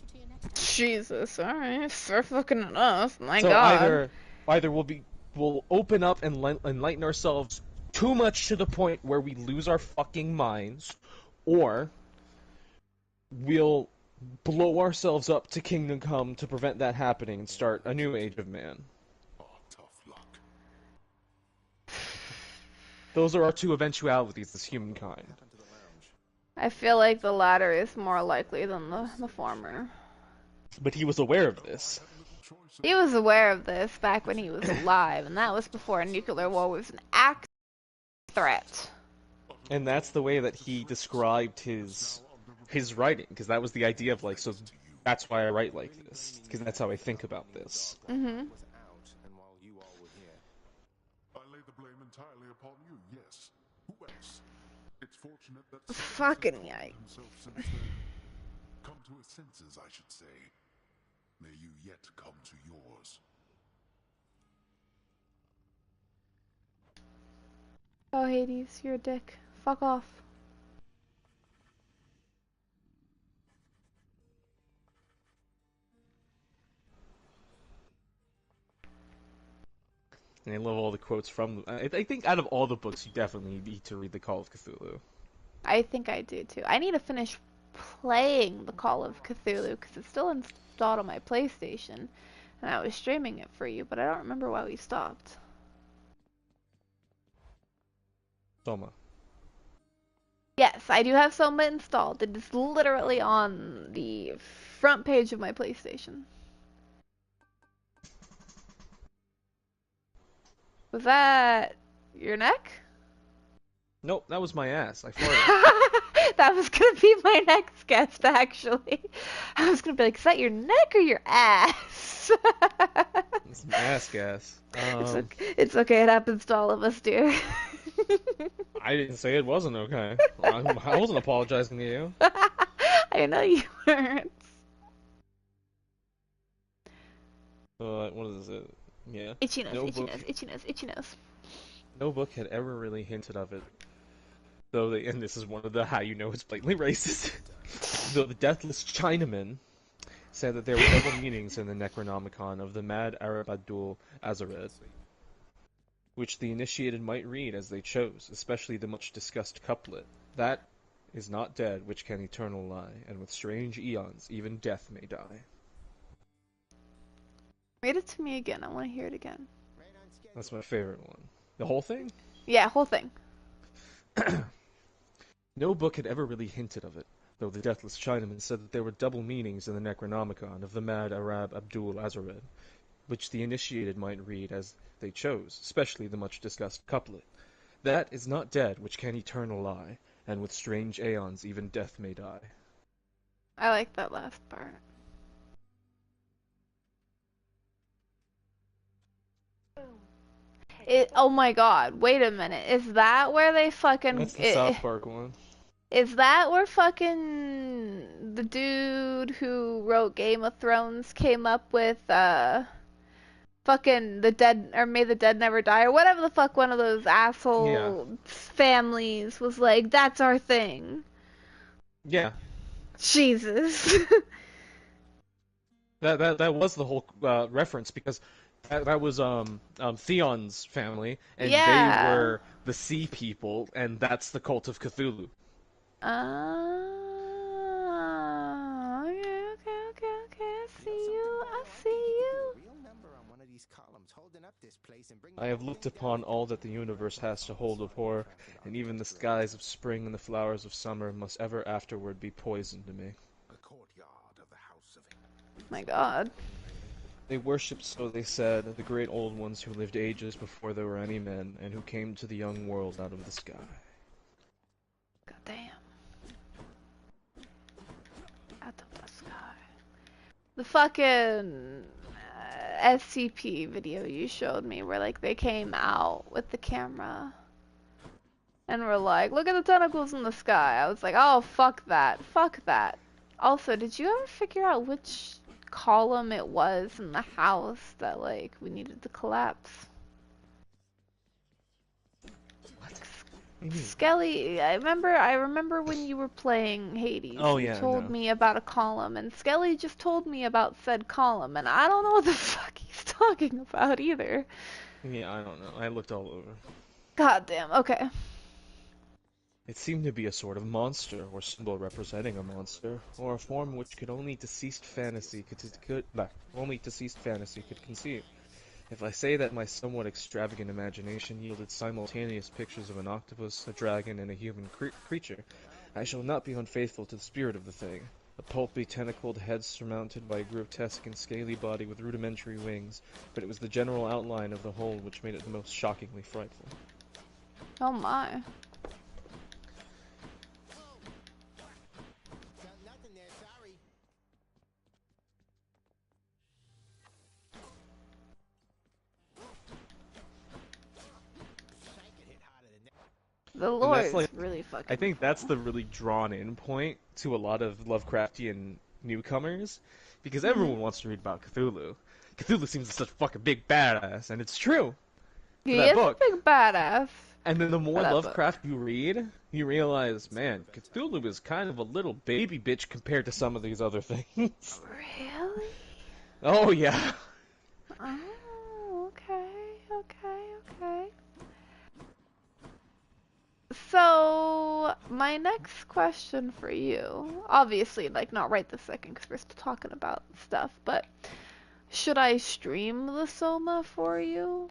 Jesus, alright, fair fucking enough. My So god. either we'll open up and enlighten ourselves too much to the point where we lose our fucking minds, or we'll blow ourselves up to Kingdom Come to prevent that happening and start a new age of man. Tough luck. Those are our two eventualities as humankind. Into the lounge. I feel like the latter is more likely than the former. But he was aware of this. He was aware of this back when he was alive, and that was before nuclear war was an active threat. And that's the way that he described his writing, because that was the idea of, like, so that's why I write like this, because that's how I think about this. Mm-hmm. Was out, and while you all were here. I lay the blame entirely upon you, yes. Who else? It's fortunate that Fucking yikes. himself since then. Come to his senses, I should say. May you yet come to yours. Oh, Hades, you're a dick. Fuck off. And I love all the quotes from. I think out of all the books, you definitely need to read the Call of Cthulhu. I think I do too. I need to finish playing the Call of Cthulhu because it's still installed on my PlayStation, and I was streaming it for you, but I don't remember why we stopped. Soma. Yes, I do have Soma installed. It is literally on the front page of my PlayStation. Was that your neck? Nope, that was my ass. I farted. That was gonna be my next guess, actually. I was gonna be like, is that your neck or your ass? It's my ass gas. It's okay, it happens to all of us, dear. I didn't say it wasn't okay. I wasn't apologizing to you. I know you weren't. What is it? Yeah. Itchy nose, No itchy book. nose, itchy nose, itchy nose. No book had ever really hinted of it. Though, and this is one of the how you know it's blatantly racist. Though the Deathless Chinaman said that there were double meanings in the Necronomicon of the mad Arab Abdul Azared, which the initiated might read as they chose, especially the much discussed couplet, "That is not dead which can eternal lie, and with strange eons even death may die." Read it to me again, I want to hear it again. Right on schedule. That's my favorite one. The whole thing? Yeah, whole thing. No book had ever really hinted of it, though the Deathless Chinaman said that there were double meanings in the Necronomicon of the mad Arab Abdul Azared, which the initiated might read as they chose, especially the much discussed couplet, That is not dead which can eternal lie, and with strange aeons even death may die. I like that last part. Oh my god, wait a minute. Is that where they fucking... That's the South Park one. Is that where fucking the dude who wrote Game of Thrones came up with, fucking the dead, or May the Dead Never Die, or whatever the fuck one of those asshole families was like, that's our thing. Yeah. Jesus. That was the whole reference, because that was Theon's family, and Yeah. they were the Sea People, and that's the cult of Cthulhu. Okay, I see you, I see you. Real number on one of these columns holding up this place and bringing I have looked upon all that the universe has to hold of horror, and even the skies of spring and the flowers of summer must ever afterward be poison to me. The courtyard of the House of My god. They worshipped, so they said, the great old ones who lived ages before there were any men, and who came to the young world out of the sky. God damn. Out of the sky. The fucking SCP video you showed me where like they came out with the camera and were like, look at the tentacles in the sky. I was like, oh, fuck that. Fuck that. Also, did you ever figure out which column it was in the house that like we needed to collapse? Skelly, I remember when you were playing Hades. Oh, you yeah, told no. me about a column, and Skelly just told me about said column, and I don't know what the fuck he's talking about either. Yeah, I don't know. I looked all over. God damn. Okay. It seemed to be a sort of monster, or symbol representing a monster, or a form which could only deceased fantasy could conceive. If I say that my somewhat extravagant imagination yielded simultaneous pictures of an octopus, a dragon, and a human creature, I shall not be unfaithful to the spirit of the thing. A pulpy, tentacled head surmounted by a grotesque and scaly body with rudimentary wings, but it was the general outline of the whole which made it the most shockingly frightful. Oh my. Nothing there, sorry. The lore is like- really fucking. I think that's the really drawn-in point to a lot of Lovecraftian newcomers, because everyone wants to read about Cthulhu. Cthulhu seems such a fucking big badass, and it's true. He that is book. a big badass. And then the more that book. Lovecraft you read, you realize, man, Cthulhu is kind of a little baby bitch compared to some of these other things. Really? Oh, yeah. Oh, okay. So, my next question for you, obviously, like, not right this second because we're still talking about stuff, but should I stream the Soma for you,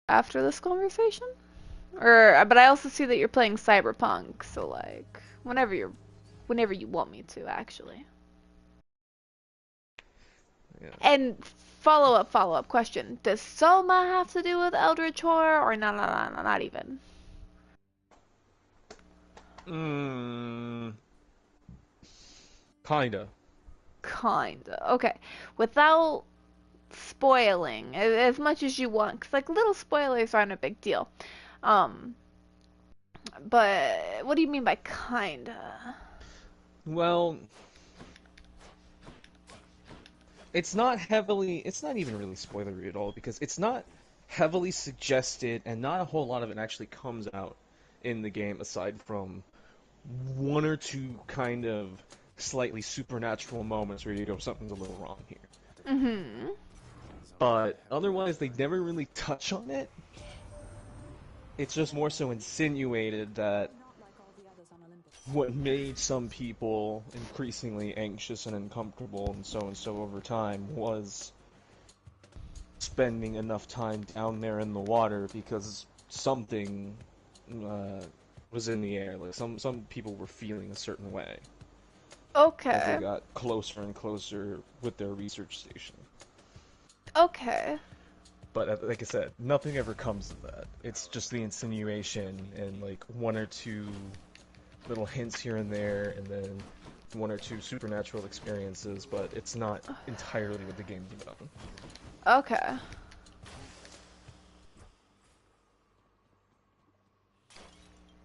after this conversation? But I also see that you're playing Cyberpunk, so, like, whenever you want me to, actually. Yeah. And follow-up question. Does Soma have to do with Eldritch Horror, or not even? Kinda. Kinda. Okay. Without spoiling, as much as you want, because, like, little spoilers aren't a big deal. But what do you mean by kinda? Well, it's not even really spoilery at all, because it's not heavily suggested, and not a whole lot of it actually comes out in the game, aside from one or two kind of slightly supernatural moments where you go, something's a little wrong here. Mm-hmm. But otherwise, they never really touch on it. It's just more so insinuated that what made some people increasingly anxious and uncomfortable and so over time was spending enough time down there in the water, because something was in the air. Like some people were feeling a certain way as Okay. they got closer and closer with their research station. Okay. But like I said, nothing ever comes of that. It's just the insinuation and like one or two little hints here and there, and then one or two supernatural experiences, but it's not entirely what the game's about. Okay.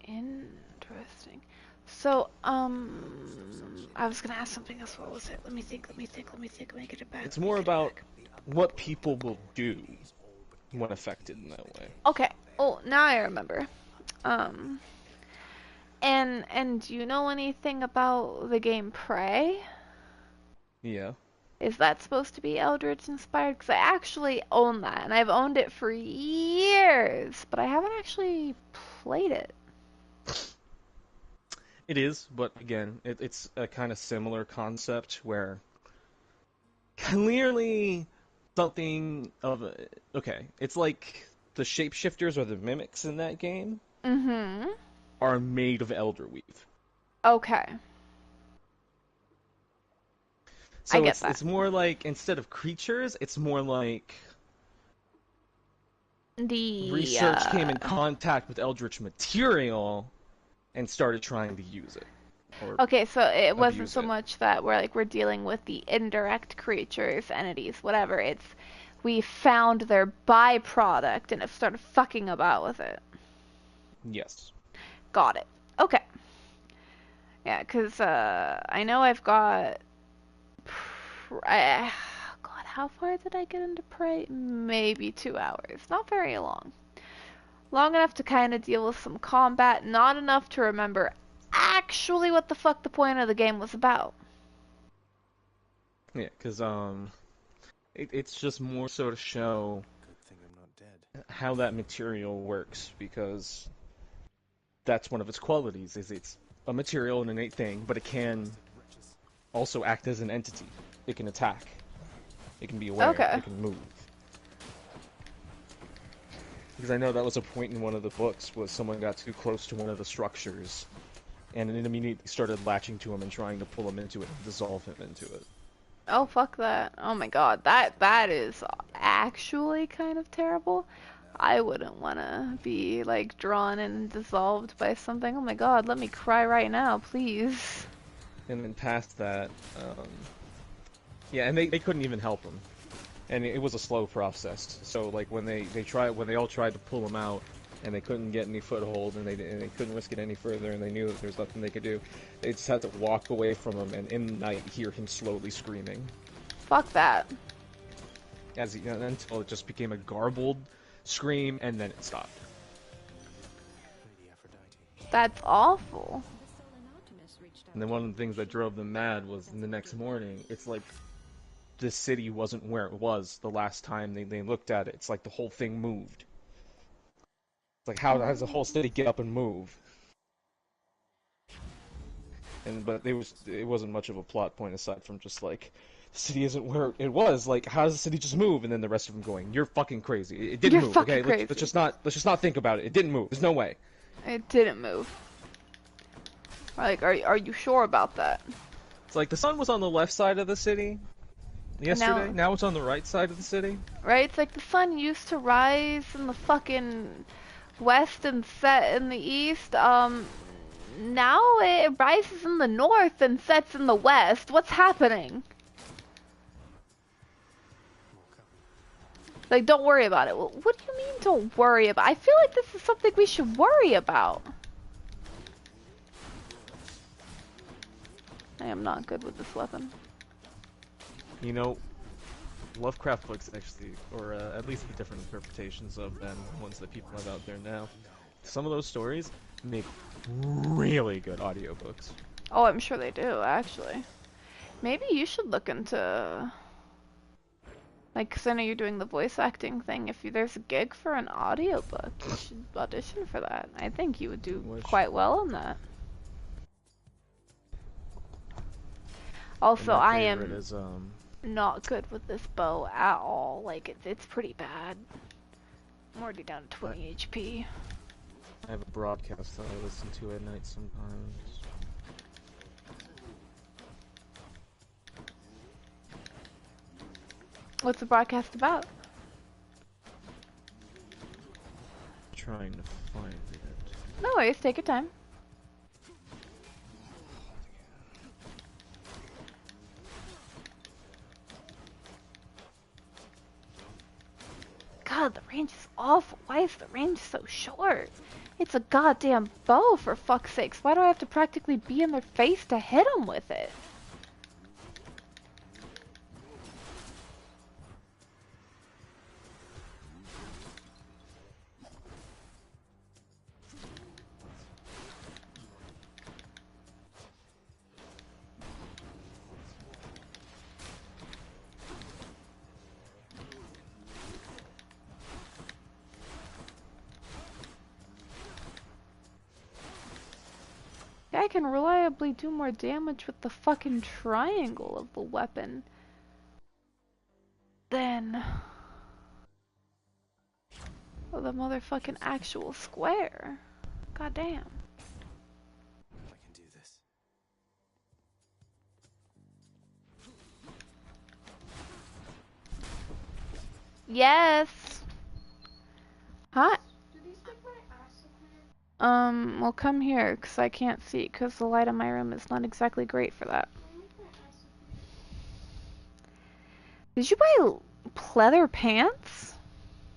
Interesting. So, I was gonna ask something else. What was it? Let me think. Let me get it back. It's more about what people will do when affected in that way. Okay. Oh, now I remember. And do you know anything about the game Prey? Yeah. Is that supposed to be Eldritch inspired? Because I actually own that, and I've owned it for years, but I haven't actually played it. It is, but again, it's a kind of similar concept where clearly something of a... Okay, it's like the shapeshifters or the mimics in that game Mm-hmm. are made of Elderweave. Okay. So I get it's, that. it's more like, instead of creatures, it's more like The research came in contact with Eldritch material and started trying to use it. Or Okay, so it wasn't abuse so it. much that we're dealing with the indirect creatures, entities, whatever. It's we found their byproduct and it started fucking about with it. Yes. Got it. Okay. Yeah, 'cause I know I've got God, how far did I get into Prey? Maybe 2 hours. Not very long. Long enough to kind of deal with some combat, not enough to remember actually what the fuck the point of the game was about. Yeah, because it's just more so to show Good thing I'm not dead. how that material works, because that's one of its qualities, is it's a material, an innate thing, but it can also act as an entity. It can attack. It can be aware. Okay. It can move. Because I know that was a point in one of the books, was someone got too close to one of the structures, and it immediately started latching to him and trying to pull him into it and dissolve him into it. Oh, fuck that. Oh my god, that is actually kind of terrible. I wouldn't want to be, like, drawn and dissolved by something. Oh my god, let me cry right now, please. And then past that, yeah, and they couldn't even help him. And it was a slow process. So like when they all tried to pull him out, and they couldn't get any foothold, and they couldn't risk it any further, and they knew that there's nothing they could do, they just had to walk away from him, and in the night hear him slowly screaming, Fuck that. as until it just became a garbled scream, and then it stopped. Lady Aphrodite. That's awful. And then one of the things that drove them mad was in the next morning, it's like the city wasn't where it was the last time they looked at it. It's like the whole thing moved. It's like, how does the whole city get up and move? But it wasn't much of a plot point aside from just like, the city isn't where it was. Like, how does the city just move? And then the rest of them going, "You're fucking crazy. It didn't You're move. fucking Okay, crazy. let's just not think about it. It didn't move. There's no way." It didn't move. Like, are you sure about that? It's like the sun was on the left side of the city yesterday. Now it's on the right side of the city. Right? It's like the sun used to rise in the fucking west and set in the east. Now it rises in the north and sets in the west. What's happening? Like, don't worry about it. What do you mean don't worry about? I feel like this is something we should worry about. I am not good with this weapon. You know, Lovecraft books actually, or at least the different interpretations of them, ones that people have out there now, some of those stories make really good audiobooks. Oh, I'm sure they do, actually. Maybe you should look into... Like, 'cause I know you're doing the voice acting thing. If there's a gig for an audiobook, you should audition for that. I think you would do quite well on that. Also, And my I favorite am is, not good with this bow at all. Like, it's pretty bad. I'm already down to 20 HP. I have a broadcast that I listen to at night sometimes. What's the broadcast about? trying to find it. No worries, take your time. God, the range is awful. Why is the range so short? It's a goddamn bow, for fuck's sakes. Why do I have to practically be in their face to hit them with it? I can reliably do more damage with the fucking triangle of the weapon than the motherfucking actual square. God damn. I can do this. Yes. Huh? Do these make my ass look weird? Well, come here, because I can't see, because the light in my room is not exactly great for that. Do they make my ass look weird? Did you buy pleather pants?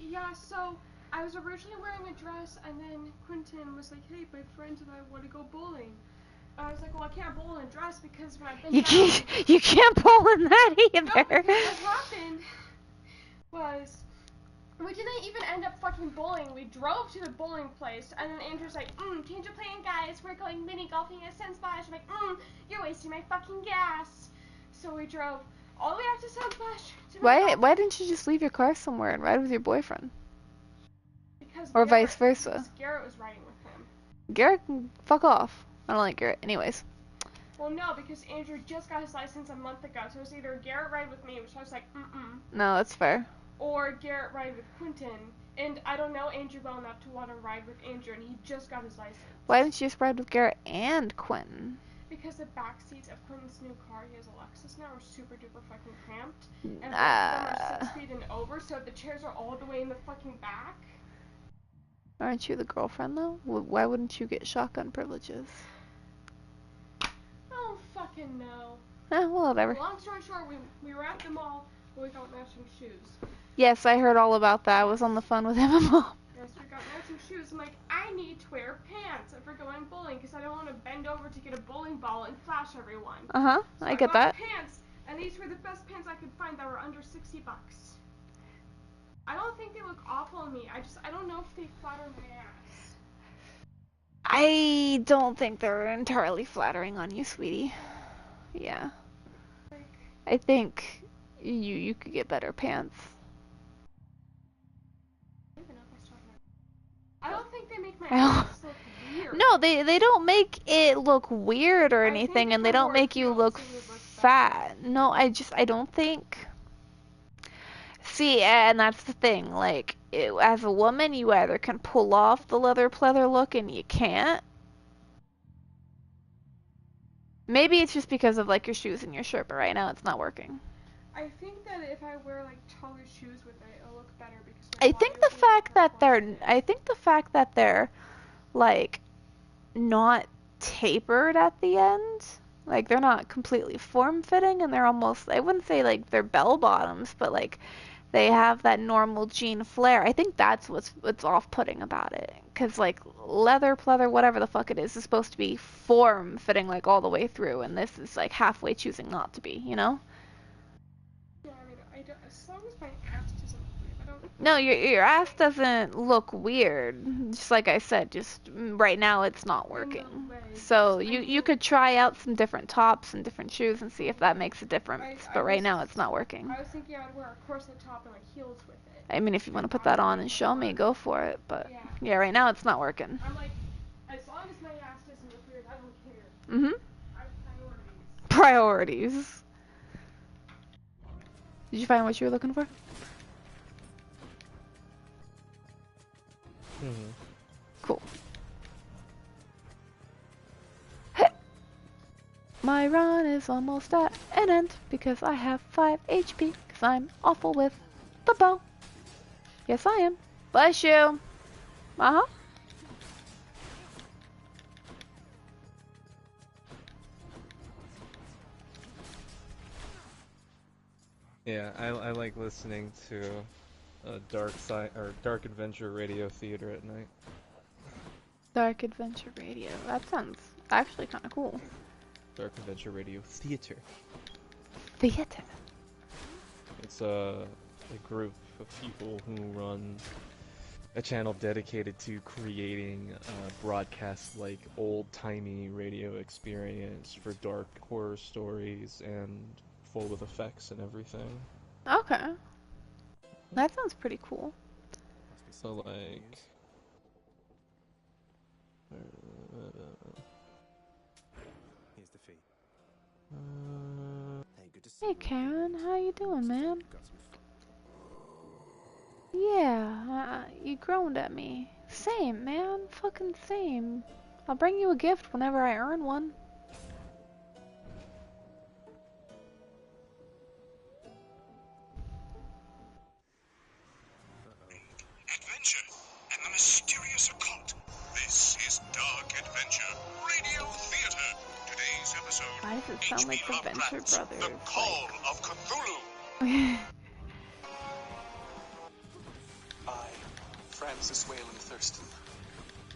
Yeah, so I was originally wearing a dress, and then Quentin was like, "Hey, my friends and I want to go bowling." I was like, "Well, I can't bowl in a dress because when I've been You down, can't pull in that no, either. because what happened was we didn't even end up fucking bowling. We drove to the bowling place, and then Andrew's like, change of plan, guys. We're going mini golfing at Sunsplash." I'm like, you're wasting my fucking gas. So we drove all the way out to Sunsplash. To Why didn't you just leave your car somewhere and ride with your boyfriend? Because Or Garrett- vice versa. because Garrett was riding with him. Garrett can fuck off. I don't like Garrett. Anyways. Well, no, because Andrew just got his license a month ago, so it was either Garrett ride with me, which I was like, No, that's fair. or Garrett ride with Quentin. And I don't know Andrew well enough to want to ride with Andrew, and he just got his license. Why didn't you just ride with Garrett and Quentin? Because the back seats of Quentin's new car, he has a Lexus now, are super duper fucking cramped. And both of them are 6 feet and over, so the chairs are all the way in the fucking back. Aren't you the girlfriend though? Why wouldn't you get shotgun privileges? I don't fucking know. Well, whatever. Long story short, we were at the mall, and we got matching shoes. Yes, I heard all about that. I was on the phone with him and Mom. Yes, we got matching shoes. I'm like, I need to wear pants if we're going bowling, because I don't want to bend over to get a bowling ball and flash everyone. Uh-huh, So I get got that. Pants, and these were the best pants I could find that were under $60. I don't think they look awful on me. I don't know if they flatter my ass. I don't think they're entirely flattering on you, sweetie. Yeah. Like, I think you could get better pants. I don't even know if I still have my... I don't think they make my Ow. ass look weird. No, they don't make it look weird or I think anything, if and they I don't wore make you heels, look it would look fat. No, I don't think. See, and that's the thing. Like, as a woman, you either can pull off the leather pleather look and you can't. Maybe it's just because of like your shoes and your shirt, but right now it's not working. I think that if I wear like taller shoes with it, it'll look better because my I think body the will be fact more that they're, flexible. I think the fact that they're like not tapered at the end, like they're not completely form-fitting, and they're almost, I wouldn't say like they're bell bottoms, but like they have that normal jean flare. I think that's what's off-putting about it, because like leather, pleather, whatever the fuck it is supposed to be form-fitting like all the way through, and this is like halfway choosing not to be, you know? Yeah, I mean, as long as my ass doesn't look weird, I don't. No, your ass doesn't look weird. Just like I said, just right now it's not working. legs. So I you do- could try out some different tops and different shoes and see if that makes a difference. I But right was- now it's not working. I was thinking I'd wear a corset top and like heels with it. I mean, if you want to put that on and show me, go for it. But Yeah. yeah, right now it's not working. I'm like, as long as my ass doesn't look weird, I don't care. Mhm. I have priorities. Priorities. Did you find what you were looking for? Mhm. Cool. My run is almost at an end because I have 5 HP because I'm awful with the bow. Yes, I am. Bless you. Uh-huh. Yeah, I like listening to Dark Adventure Radio Theater at night. Dark Adventure Radio. That sounds actually kind of cool. Dark Adventure Radio Theater. Theater. It's a group of people who run a channel dedicated to creating broadcast-like old-timey radio experience for dark horror stories and full with effects and everything. Okay. That sounds pretty cool. So like, Here's the fee. Hey, good to see Hey you. Karen, how you doing, man? Got some Yeah, you groaned at me. Same, man. Fucking same. I'll bring you a gift whenever I earn one. Adventure and the mysterious occult. This is Dark Adventure Radio Theater. Today's episode. Why does it sound like the H.P. Venture Lovecraft's Brothers? The Call of Cthulhu. I, Francis Wayland Thurston,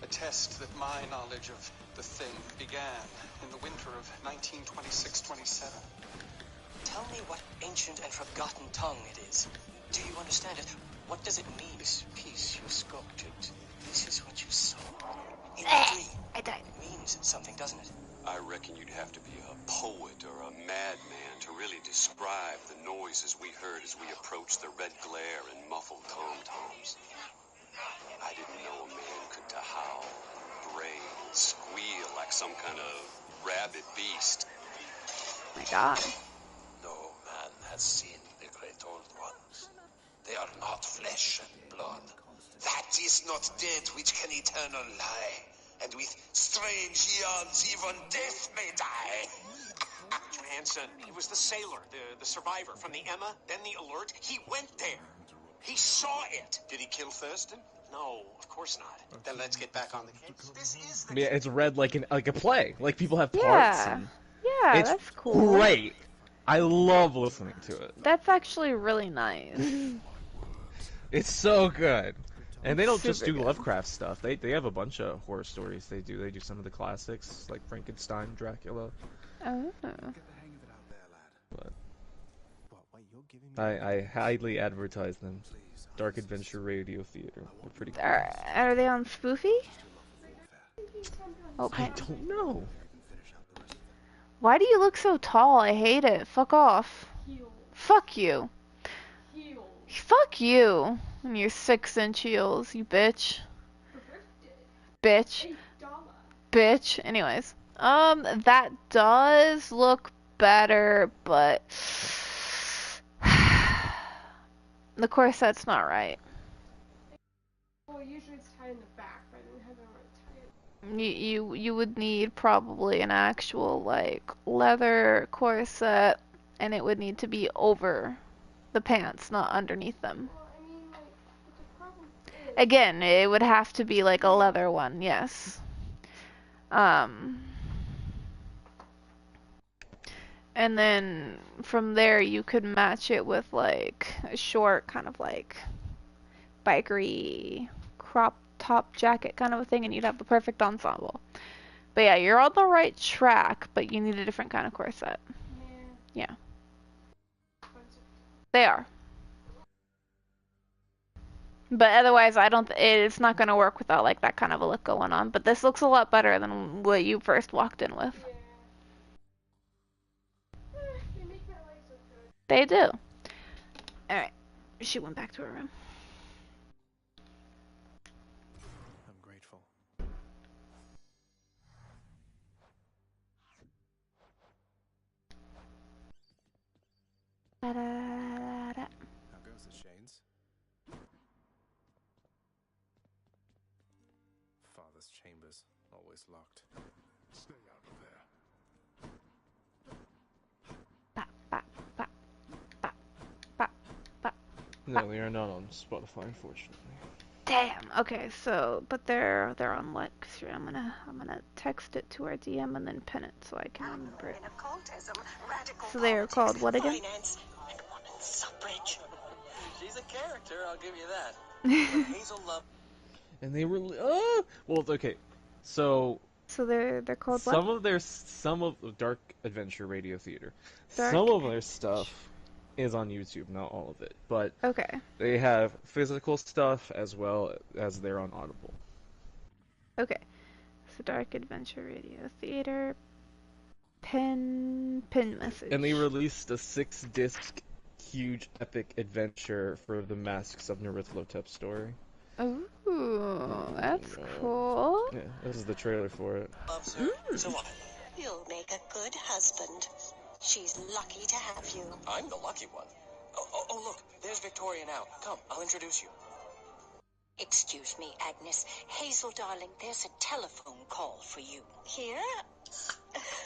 attest that my knowledge of the thing began in the winter of 1926-27. Tell me what ancient and forgotten tongue it is. Do you understand it? What does it mean? This piece you sculpted, This is what you saw in Eh, the dream. I died. It means something, doesn't it? I reckon you'd have to be a poet or a madman to really describe the noises we heard as we approached the red glare and muffled tom-toms. I didn't know a man could to howl, bray, and squeal like some kind of rabid beast. My God. No man has seen the great old ones. They are not flesh and blood. That is not dead which can eternal lie. And with strange eons, even death may die. Johansson, he was the sailor, the survivor from the Emma, then the Alert. He went there. He saw it. did he kill Thurston? No, of course not. Then let's get back on the case. This is the Yeah, it's read like a play. Like people have parts. Yeah. And Yeah, it's that's cool. great. I love listening to it. That's actually really nice. It's so good. And they don't just Super do good. Lovecraft stuff. They have a bunch of horror stories. They do some of the classics like Frankenstein, Dracula. Oh. Get the hang of it out there, lad. But What, wait, you're giving me... I highly advertise them. Please, Dark Adventure Radio Theater. They're pretty cool. Are they on Spoofy? I Okay. don't know. Why do you look so tall? I hate it. Fuck off. Heal. Fuck you. Heal. Fuck you. And your 6-inch heels, you bitch. Bitch. $8. Bitch. Anyways. That does look better, but the corset's not right. Well, usually it's tied in the back, but I didn't have it where to tie it. You would need probably an actual like leather corset, and it would need to be over the pants, not underneath them. Well, I mean, like, but the problem is... Again, it would have to be like a leather one, yes. And then from there you could match it with like a short kind of like bikery crop top jacket kind of a thing, and you'd have the perfect ensemble. But yeah, you're on the right track, but you need a different kind of corset. Yeah. Yeah. They are. But otherwise, I don't. It's not gonna work without like that kind of a look going on. But this looks a lot better than what you first walked in with. Yeah. They make my legs look good. They do. All right. She went back to her room. I'm grateful. Da-da-da-da. How goes it, Shanes? Father's chambers, always locked. Stay out of there. Ba, ba, ba, ba, ba, ba. No, we are not on Spotify, unfortunately. Damn. Okay, so but they're on what? 'Cause here, I'm gonna text it to our DM and then pin it so I can remember it. So they are called what again? Finance and women's suffrage. She's a character, I'll give you that. Hazel Love. And they were well, okay. So So they're called what? some of Dark Adventure Radio Theater. Dark Some of their stuff is on YouTube, not all of it, but Okay. they have physical stuff as well as they're on Audible. Okay. So Dark Adventure Radio Theater. Pin message. And they released a 6-disc huge epic adventure for the Masks of Nyarlathotep story. Ooh, that's cool. Yeah, this is the trailer for it. Loves her. So what? You'll make a good husband. She's lucky to have you. I'm the lucky one. Oh, look, there's Victoria now. Come, I'll introduce you. Excuse me, Agnes. Hazel, darling, there's a telephone call for you. Here?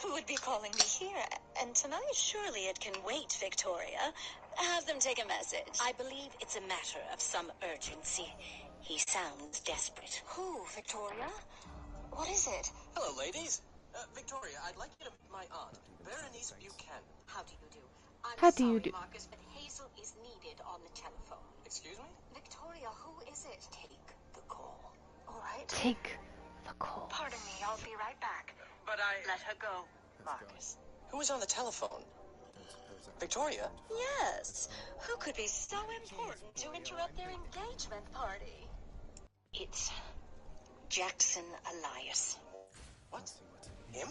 Who would be calling me here? And tonight? Surely it can wait, Victoria. Have them take a message. I believe it's a matter of some urgency. He sounds desperate. Who, Victoria? What is it? Hello, ladies. Victoria, I'd like you to meet my aunt, Berenice Buchanan. How do you do? I'm How do sorry, you do? Marcus, but Hazel is needed on the telephone. Excuse me? Victoria, who is it? Take the call. All right. Take the call. Pardon me, I'll be right back. But Let her go, Marcus. Who was on the telephone? Victoria? Yes. Who could be so important to interrupt their engagement party? It's Jackson Elias. What? Him?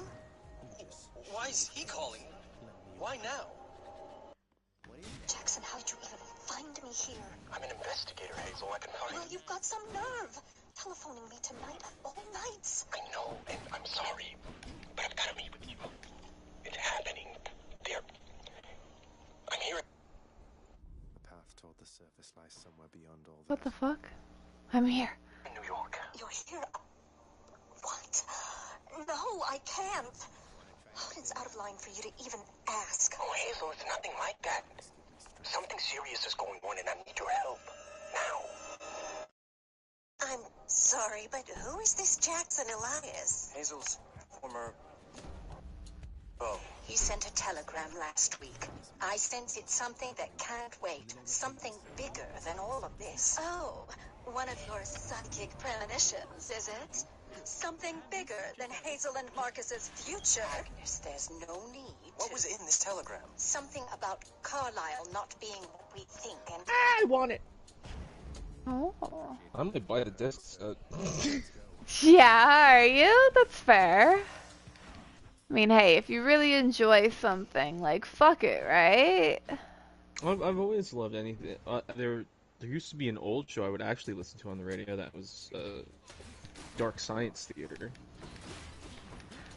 Why is he calling? Why now? Jackson, how did you even find me here? I'm an investigator, Hazel. I can find... Well, you've got some nerve. Telephoning me tonight of all nights. I know, and I'm sorry. But I've got to meet with you. It's happening. I'm here. The path toward the surface lies somewhere beyond all What the fuck? I'm here. In New York. You're here? What? No, I can't. Oh, it's out of line for you to even ask. Oh, Hazel, it's nothing like that. Something serious is going on, and I need your help. Now. I'm sorry, but who is this Jackson Elias? Hazel's former... Oh. He sent a telegram last week. I sense it's something that can't wait. Something bigger than all of this. Oh, one of your psychic premonitions, is it? Something bigger than Hazel and Marcus's future. Agnes, there's no need. What was in this telegram? Something about Carlisle not being what we think and... I want it! Oh. I'm gonna buy the disc set. Yeah, are you? That's fair. I mean, hey, if you really enjoy something, like, fuck it, right? I've always loved anything. There used to be an old show I would actually listen to on the radio that was Dark Science Theater.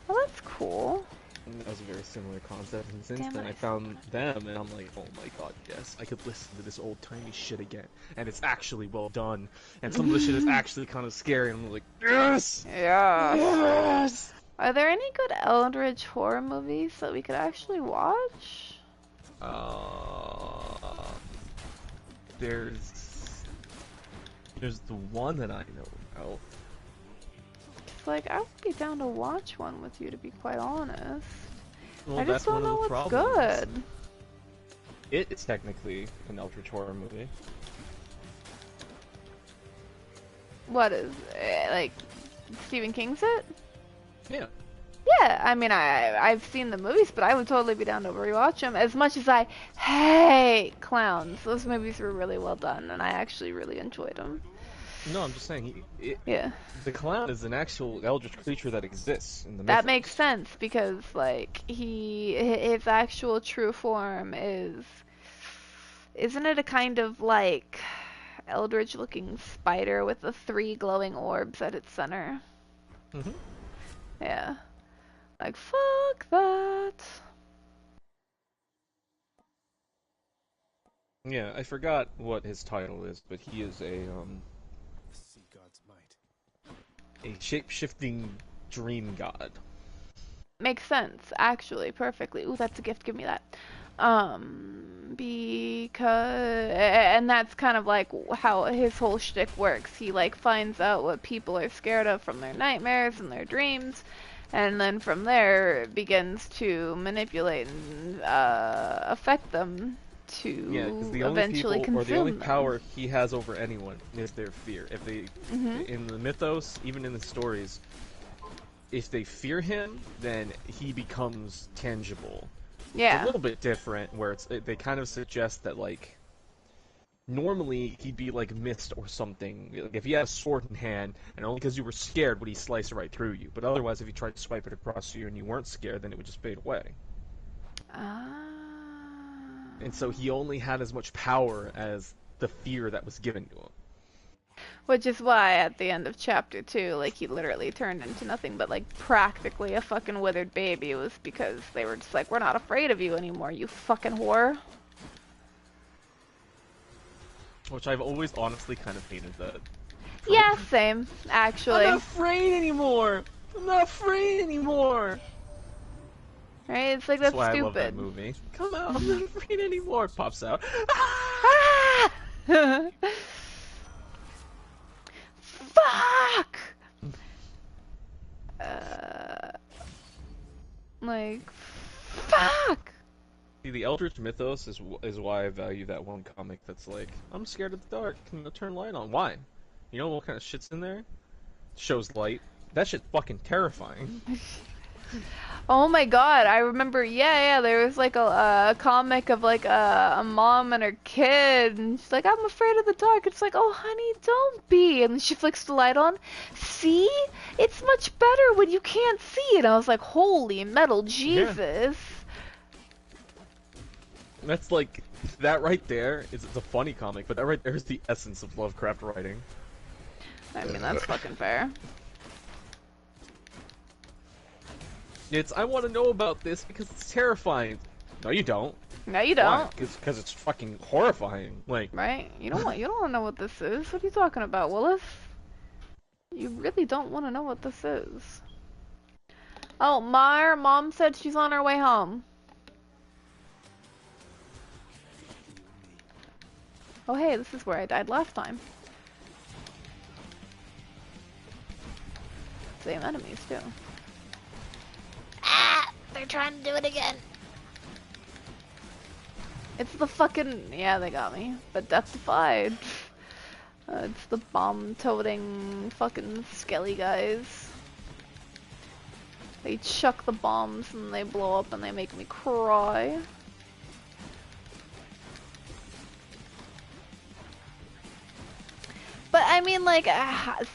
Well, that's cool. And that was a very similar concept, and since Damn then it. I found them, and I'm like, oh my god, yes, I could listen to this old-timey shit again, and it's actually well done, and some of the shit is actually kind of scary, and I'm like, yes! Yeah. Yes! Are there any good Eldritch horror movies that we could actually watch? There's the one that I know about. It's like, I would be down to watch one with you, to be quite honest. Well, I that's just don't one know of the what's problems. good. It's technically an Eldritch horror movie. What is like Stephen King's it? Yeah. Yeah, I mean, I've seen the movies, but I would totally be down to rewatch them. As much as I hate clowns, those movies were really well done, and I actually really enjoyed them. No, I'm just saying, Yeah. the clown is an actual eldritch creature that exists in the That mythos. makes sense, because, like, his actual true form isn't it a kind of, like, eldritch-looking spider with the 3 glowing orbs at its center? Mm-hmm. Yeah. Like, fuck that. Yeah, I forgot what his title is, but he is a sea god's might. a shape-shifting dream god. Makes sense, actually, perfectly. Ooh, that's a gift, give me that. because, and that's kind of like how his whole shtick works. He like finds out what people are scared of from their nightmares and their dreams, and then from there begins to manipulate and affect them to eventually consume the only them. power he has over anyone is their fear. If they, in the mythos, even in the stories, if they fear him, then he becomes tangible. Yeah. It's a little bit different, where they kind of suggest that, like, normally he'd be like mist or something. Like, if he had a sword in hand, and only because you were scared would he slice right through you. But otherwise, if you tried to swipe it across you and you weren't scared, then it would just fade away. And so he only had as much power as the fear that was given to him. Which is why at the end of chapter 2, like, he literally turned into nothing but, like, practically a fucking withered baby. It was because they were just like, we're not afraid of you anymore, you fucking whore. Which I've always honestly kind of hated that. Yeah, same, actually. I'm not afraid anymore! I'm not afraid anymore! Right? It's like, that's why stupid. I love that movie. Come out, I'm not afraid anymore! Pops out. Ah! Fuck! Like, fuck! See, the Eldritch Mythos is why I value that one comic that's like, I'm scared of the dark, can I turn light on? Why? You know what kind of shit's in there? Shows light. That shit's fucking terrifying. Oh my god, I remember, yeah, there was like a comic of like a mom and her kid, and she's like, I'm afraid of the dark. It's like, oh honey, don't be. And she flicks the light on. See? It's much better when you can't see it. I was like, holy metal Jesus. Yeah. That's like, that right there, it's a funny comic, but that right there is the essence of Lovecraft writing. I mean, that's fucking fair. I want to know about this because it's terrifying. No, you don't. No, you don't. Because it's fucking horrifying. Like, right? You don't want to know what this is. What are you talking about, Willis? You really don't want to know what this is. Oh, Mom said she's on her way home. Oh, hey, this is where I died last time. Same enemies, too. Ah! They're trying to do it again. It's the fucking... Yeah, they got me. But Death Defied. It's the bomb-toting fucking skelly guys. They chuck the bombs and they blow up and they make me cry. But I mean, like,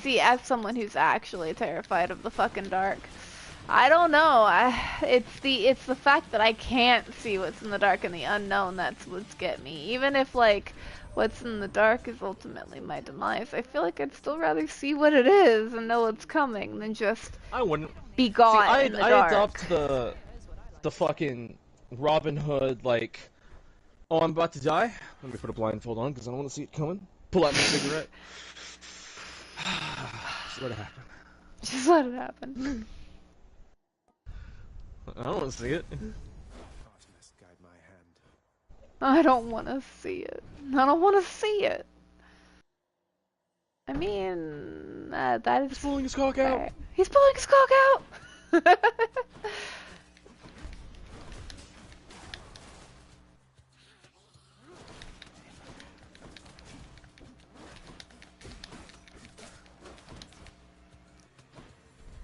see, as someone who's actually terrified of the fucking dark, I don't know. It's the fact that I can't see what's in the dark and the unknown that's what's get me. Even if like what's in the dark is ultimately my demise, I feel like I'd still rather see what it is and know what's coming than just be gone in the dark. I adopt the fucking Robin Hood, like, oh, I'm about to die. Let me put a blindfold on because I don't want to see it coming. Pull out my cigarette. Just let it happen. Just let it happen. I don't want to see it. I don't want to see it. I don't want to see it. I mean, that is... He's pulling his cock out. He's pulling his cock out!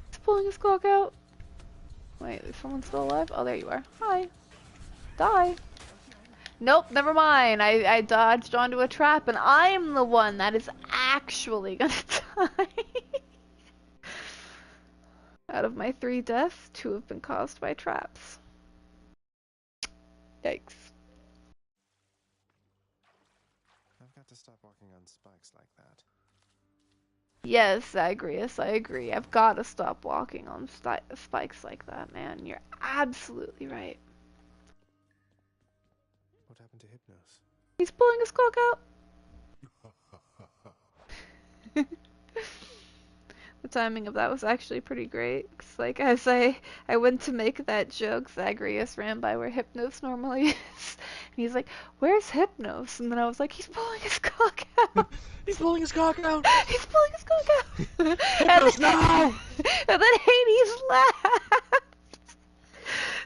He's pulling his cock out. Wait, is someone still alive? Oh, there you are. Hi. Die. Nope, never mind. I dodged onto a trap and I'm the one that is actually gonna die. Out of my 3 deaths, 2 have been caused by traps. Yikes. I've got to stop walking on spikes like that. Yes, Zagreus, I agree. I've gotta stop walking on spikes like that, man. You're absolutely right. What happened to Hypnos? He's pulling his cock out. timing of that was actually pretty great. 'Cause, like, as I went to make that joke, Zagreus ran by where Hypnos normally is. And he's like, "Where's Hypnos?" And then I was like, "He's pulling his cock out." He's pulling his cock out! He's pulling his cock out! Hypnos, no! And then Hades laughed!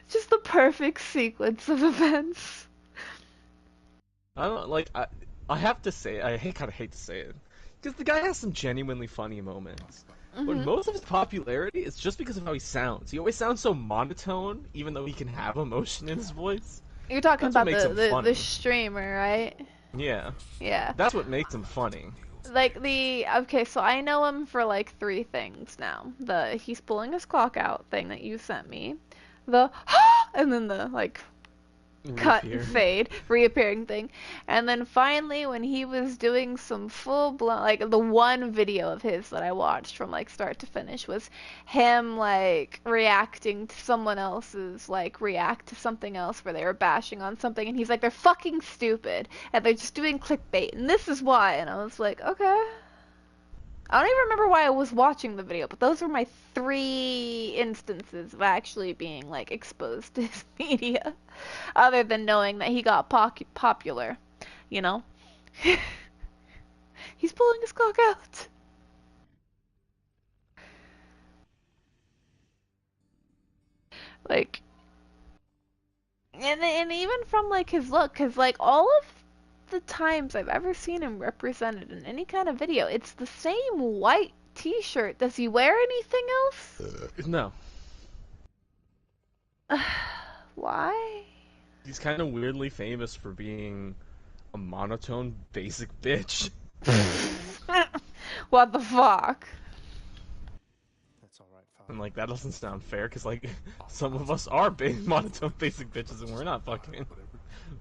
Just the perfect sequence of events. I don't, like, I have to say, kind of hate to say it, because the guy has some genuinely funny moments. But most of his popularity is just because of how he sounds. He always sounds so monotone, even though he can have emotion in his voice. You're talking That's what about makes him the funny. streamer, right? Yeah. Yeah. That's what makes him funny. Like okay, so I know him for like 3 things now. The he's pulling his clock out thing that you sent me. The and then the like cut and fade, reappearing thing. And then finally when he was doing some full blown, like the one video of his that I watched from like start to finish was him like reacting to someone else's like react to something else where they were bashing on something and he's like, they're fucking stupid and they're just doing clickbait and this is why. And I was like, okay. I don't even remember why I was watching the video, but those were my 3 instances of actually being like exposed to his media, other than knowing that he got popular, you know? He's pulling his cock out. Like, and even from like his look, cause like all of the times I've ever seen him represented in any kind of video, it's the same white t-shirt. Does he wear anything else? No. Why? He's kind of weirdly famous for being a monotone, basic bitch. What the fuck? That's all right, Father. And like, that doesn't sound fair, because like, some of us are monotone, basic bitches, and we're not fucking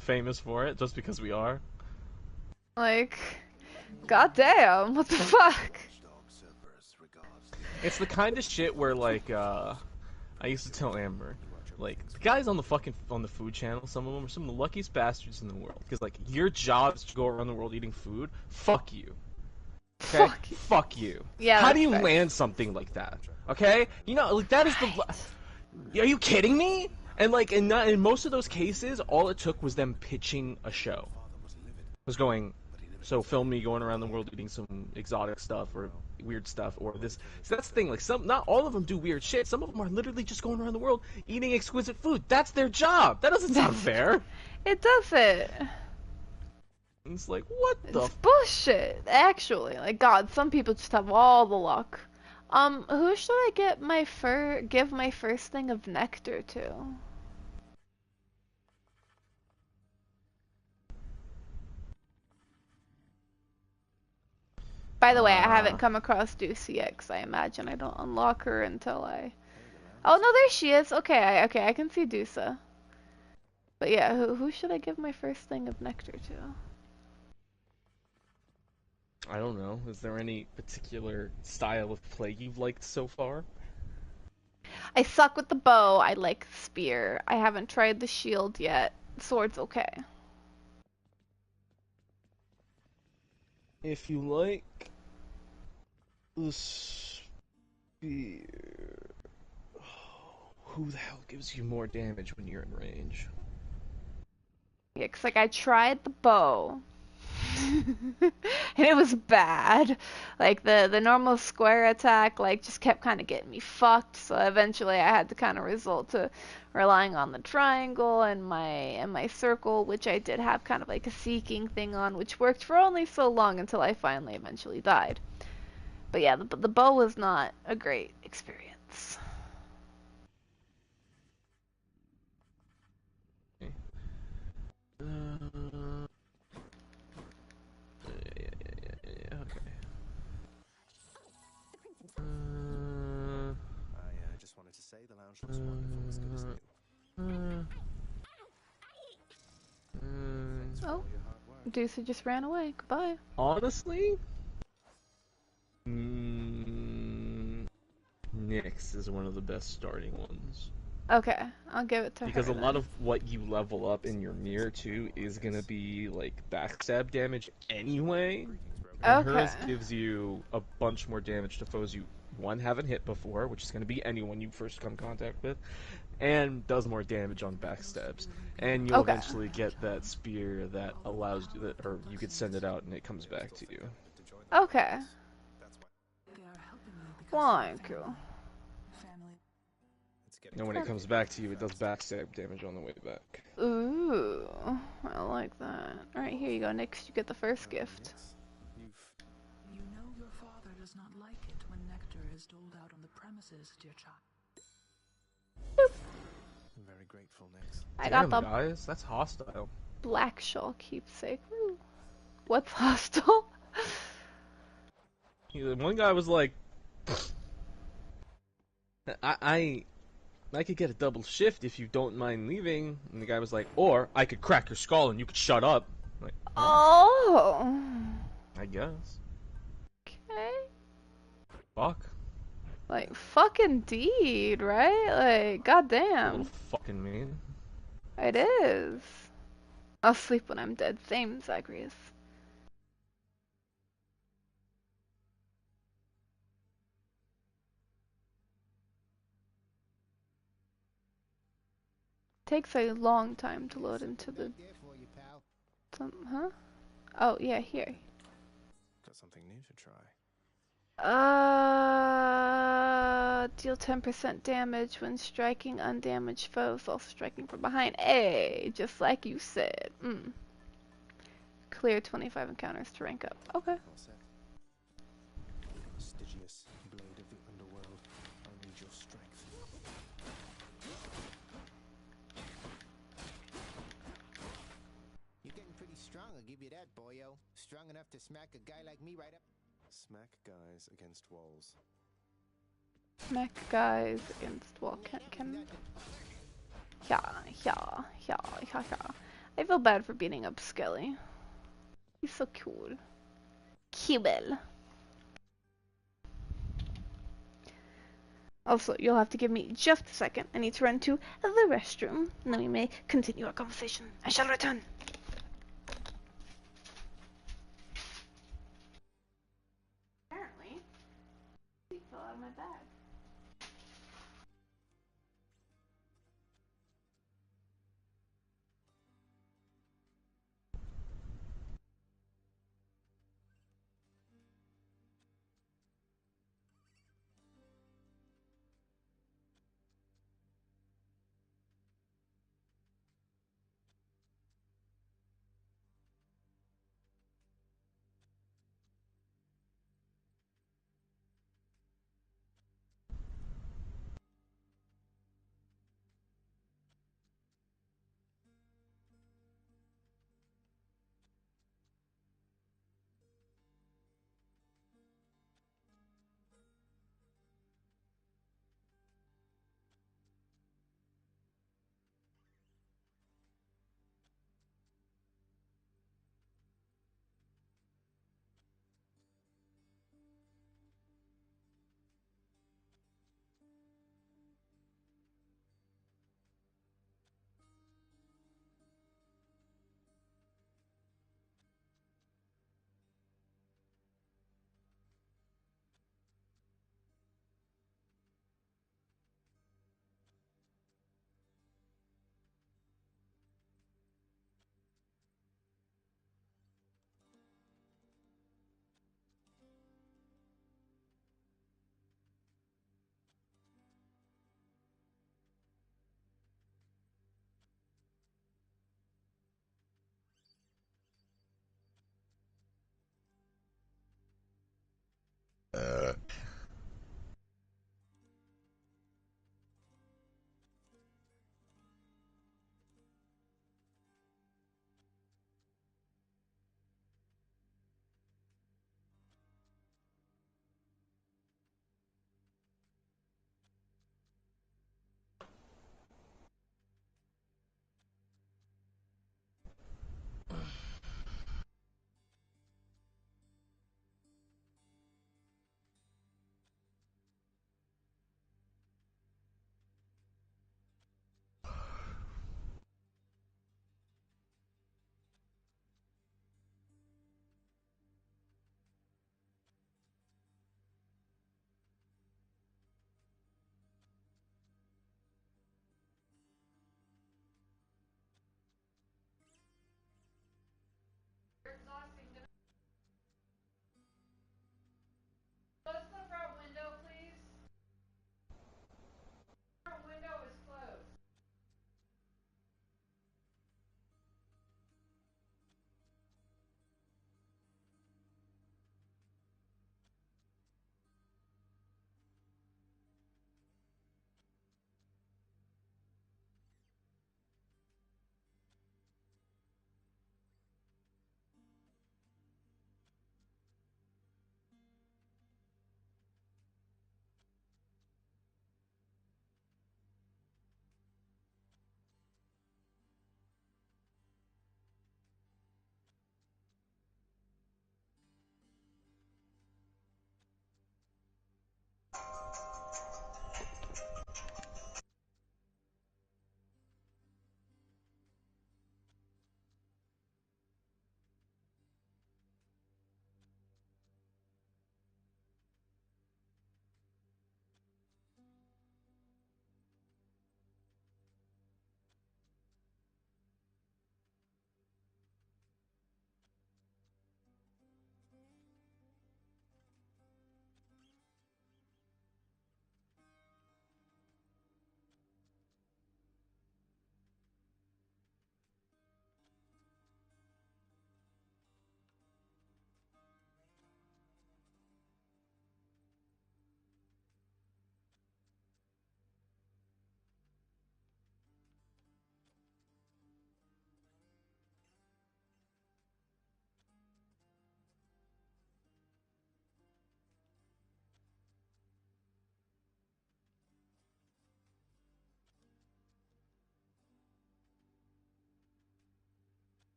famous for it, just because we are. Like, goddamn, what the fuck? It's the kind of shit where, like, I used to tell Amber, like, the guys on the food channel, some of them are some of the luckiest bastards in the world. Because, like, your job is to go around the world eating food. Fuck you. Okay? Fuck you. Yeah. How do you land something like that? Okay? You know, like, that is the... Are you kidding me? And, like, in most of those cases, all it took was them pitching a show. Was going... So film me going around the world eating some exotic stuff or weird stuff or this. So that's the thing. Like not all of them do weird shit. Some of them are literally just going around the world eating exquisite food. That's their job. That doesn't sound fair. It doesn't. It's like what the? It's bullshit. Actually, like God, some people just have all the luck. Who should I get give my first thing of nectar to? By the way, I haven't come across Ducey yet, because I imagine I don't unlock her until I... Oh, no, there she is! Okay, I can see Dusa. But yeah, who should I give my first thing of nectar to? I don't know. Is there any particular style of play you've liked so far? I suck with the bow. I like the spear. I haven't tried the shield yet. Sword's okay. If you like the spear, who the hell gives you more damage when you're in range? Yeah, 'cause like I tried the bow, and it was bad. Like the normal square attack like just kept kind of getting me fucked. So eventually I had to kind of resort to relying on the triangle and my circle, which I did have kind of like a seeking thing on, which worked for only so long until I finally eventually died. But yeah, the bow was not a great experience. I just wanted to say the lounge looks wonderful, as good as new. Oh, Dusa just ran away. Goodbye. Honestly, Nyx is one of the best starting ones. Okay, I'll give it to her. Because a lot of what you level up in your mirror too is gonna be like backstab damage anyway. And hers gives you a bunch more damage to foes you one, haven't hit before, which is going to be anyone you first come in contact with, and does more damage on backstabs. And you'll Okay. eventually get that spear that allows you that, or you could send it out and it comes back to you. Okay. They are helping you because Thank you you. family. And when it comes back to you, it does backstab damage on the way back. Ooh, I like that. Alright, here you go, Nix. You get the first gift. You know your father does not like it when nectar is doled out on the premises, dear child. I'm very grateful, Nix. I Damn, got the guys, that's hostile. black shawl keepsake. Woo. What's hostile? One guy was like, I could get a double shift if you don't mind leaving. And the guy was like, or I could crack your skull and you could shut up. I'm like, Oh. I guess. Okay. Fuck. Like, fucking deed, right? Like, A little goddamn. fucking mean. It is. I'll sleep when I'm dead. Same, Zagreus. Takes a long time to load into the... Huh? Oh, yeah, here. Got something new to try. Deal 10% damage when striking undamaged foes while striking from behind. Hey, just like you said. Clear 25 encounters to rank up. Okay. All set. Prestigious blade of the underworld. I need your strength. You're getting pretty strong, I'll give you that, boyo. Strong enough to smack a guy like me right up. Smack guys against walls. Smack guys against wall. Can... Yeah. I feel bad for beating up Skelly. He's so cool. Kibble. Also, you'll have to give me just a second. I need to run to the restroom, and then we may continue our conversation. I shall return. Apparently, it fell out of my bag.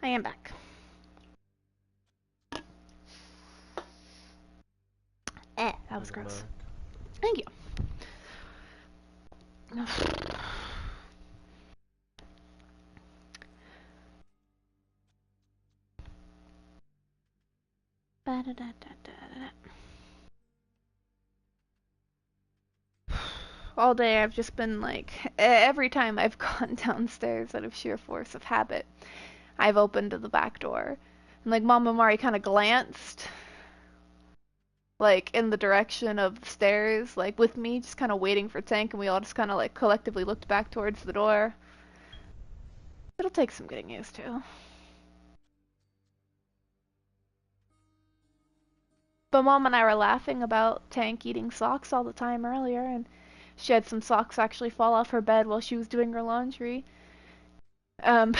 I am back. That was gross. Thank you. All day I've just been like, every time I've gone downstairs out of sheer force of habit, I've opened the back door. And like Mama Mari kind of glanced like in the direction of the stairs, like with me, just kind of waiting for Tank, and we all just kind of like collectively looked back towards the door. It'll take some getting used to. But Mom and I were laughing about Tank eating socks all the time earlier, and she had some socks actually fall off her bed while she was doing her laundry. And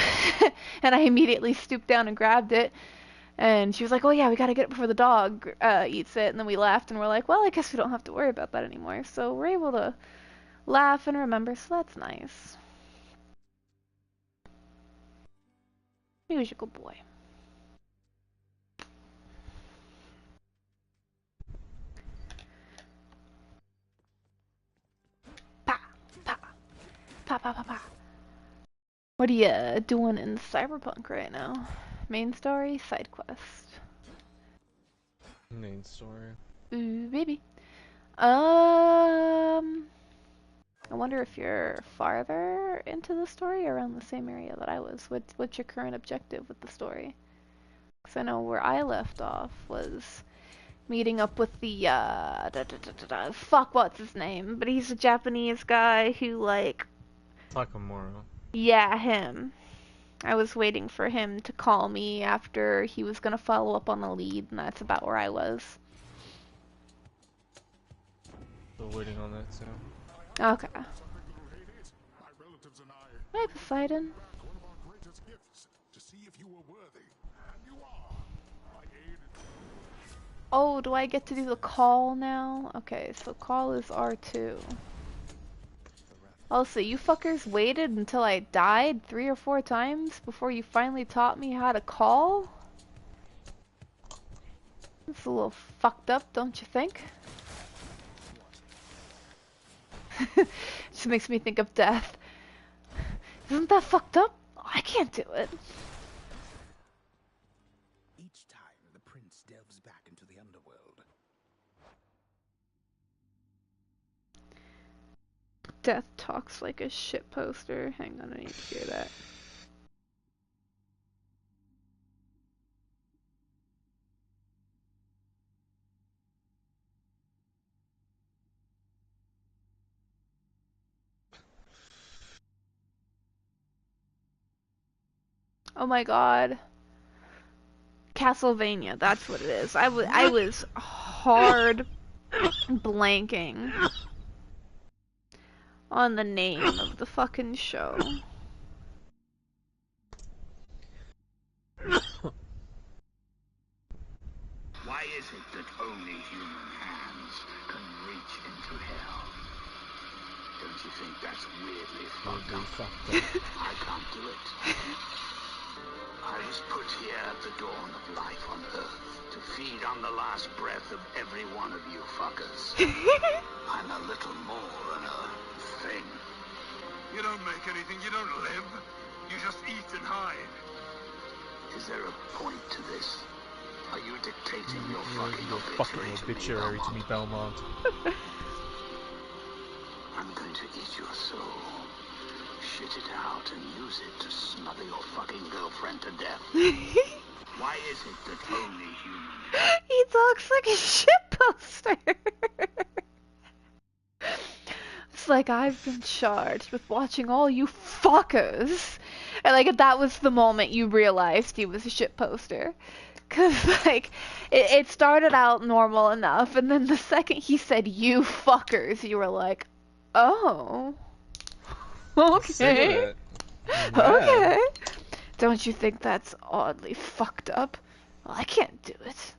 I immediately stooped down and grabbed it. And she was like, oh yeah, we gotta get it before the dog eats it. And then we laughed and we're like, well, I guess we don't have to worry about that anymore. So we're able to laugh and remember, so that's nice. Musical boy. Pa, pa, pa, pa, pa, pa. What are you doing in Cyberpunk right now? Main story, side quest. Main story. Ooh, baby. I wonder if you're farther into the story or around the same area that I was. What's your current objective with the story? Because I know where I left off was meeting up with the, fuck, what's his name? But he's a Japanese guy who, like... Takamura. Yeah, him. I was waiting for him to call me after he was gonna follow up on the lead, and that's about where I was. Still waiting on that too. Okay. Hi, Poseidon. Oh, do I get to do the call now? Okay, so call is R2. Also, you fuckers waited until I died 3 or 4 times before you finally taught me how to call? It's a little fucked up, don't you think? Just makes me think of death. Isn't that fucked up? I can't do it. Each time the prince delves back into the underworld. Death talks like a shit poster. Hang on, I need to hear that. Oh my god. Castlevania, that's what it is. I was hard blanking on the name of the fucking show. Why is it that only human hands can reach into hell? Don't you think that's weirdly fucked up? I can't do it. I was put here at the dawn of life on Earth to feed on the last breath of every one of you fuckers. I'm a little more than a thing. You don't make anything, you don't live. You just eat and hide. Is there a point to this? Are you dictating your fucking obituary to me, Belmont? I'm going to eat your soul. Shit it out and use it to smother your fucking girlfriend to death. Why is it that only humans... He talks like a shit poster. It's like, I've been charged with watching all you fuckers. And like, that was the moment you realized he was a shit poster. Cause like, it started out normal enough, and then the second he said you fuckers, you were like, oh. Okay. Okay. Don't you think that's oddly fucked up? Well, I can't do it.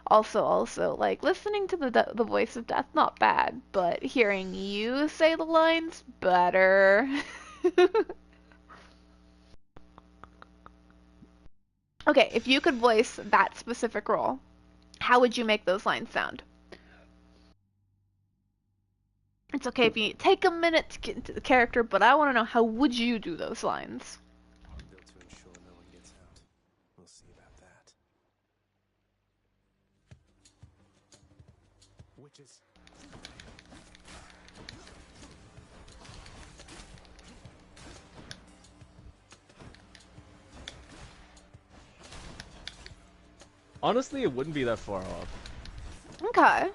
Also, like, listening to the voice of death, not bad, but hearing you say the lines, better. Okay, if you could voice that specific role, how would you make those lines sound? It's okay if you take a minute to get into the character, but I want to know, how would you do those lines? Built to ensure no one gets out. We'll see about that. Witches. Honestly, it wouldn't be that far off. Okay.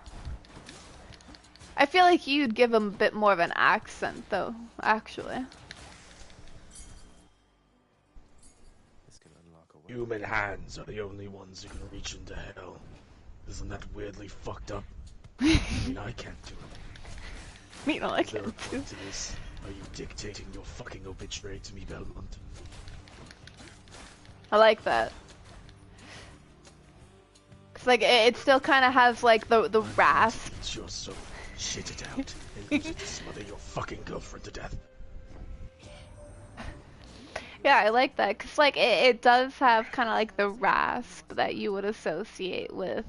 I feel like you'd give him a bit more of an accent, though, actually. This can unlock a way. Human hands are the only ones who can reach into hell. Isn't that weirdly fucked up? I mean, I can't do it. Me, no, I Is there a can't do point to this? Are you dictating your fucking obituary to me, Belmont? I like that. Cause like it still kind of has like the rasp. It's your soul. Shit it out and use it to smother your fucking girlfriend to death. Yeah, I like that. Cause like it does have kind of like the rasp that you would associate with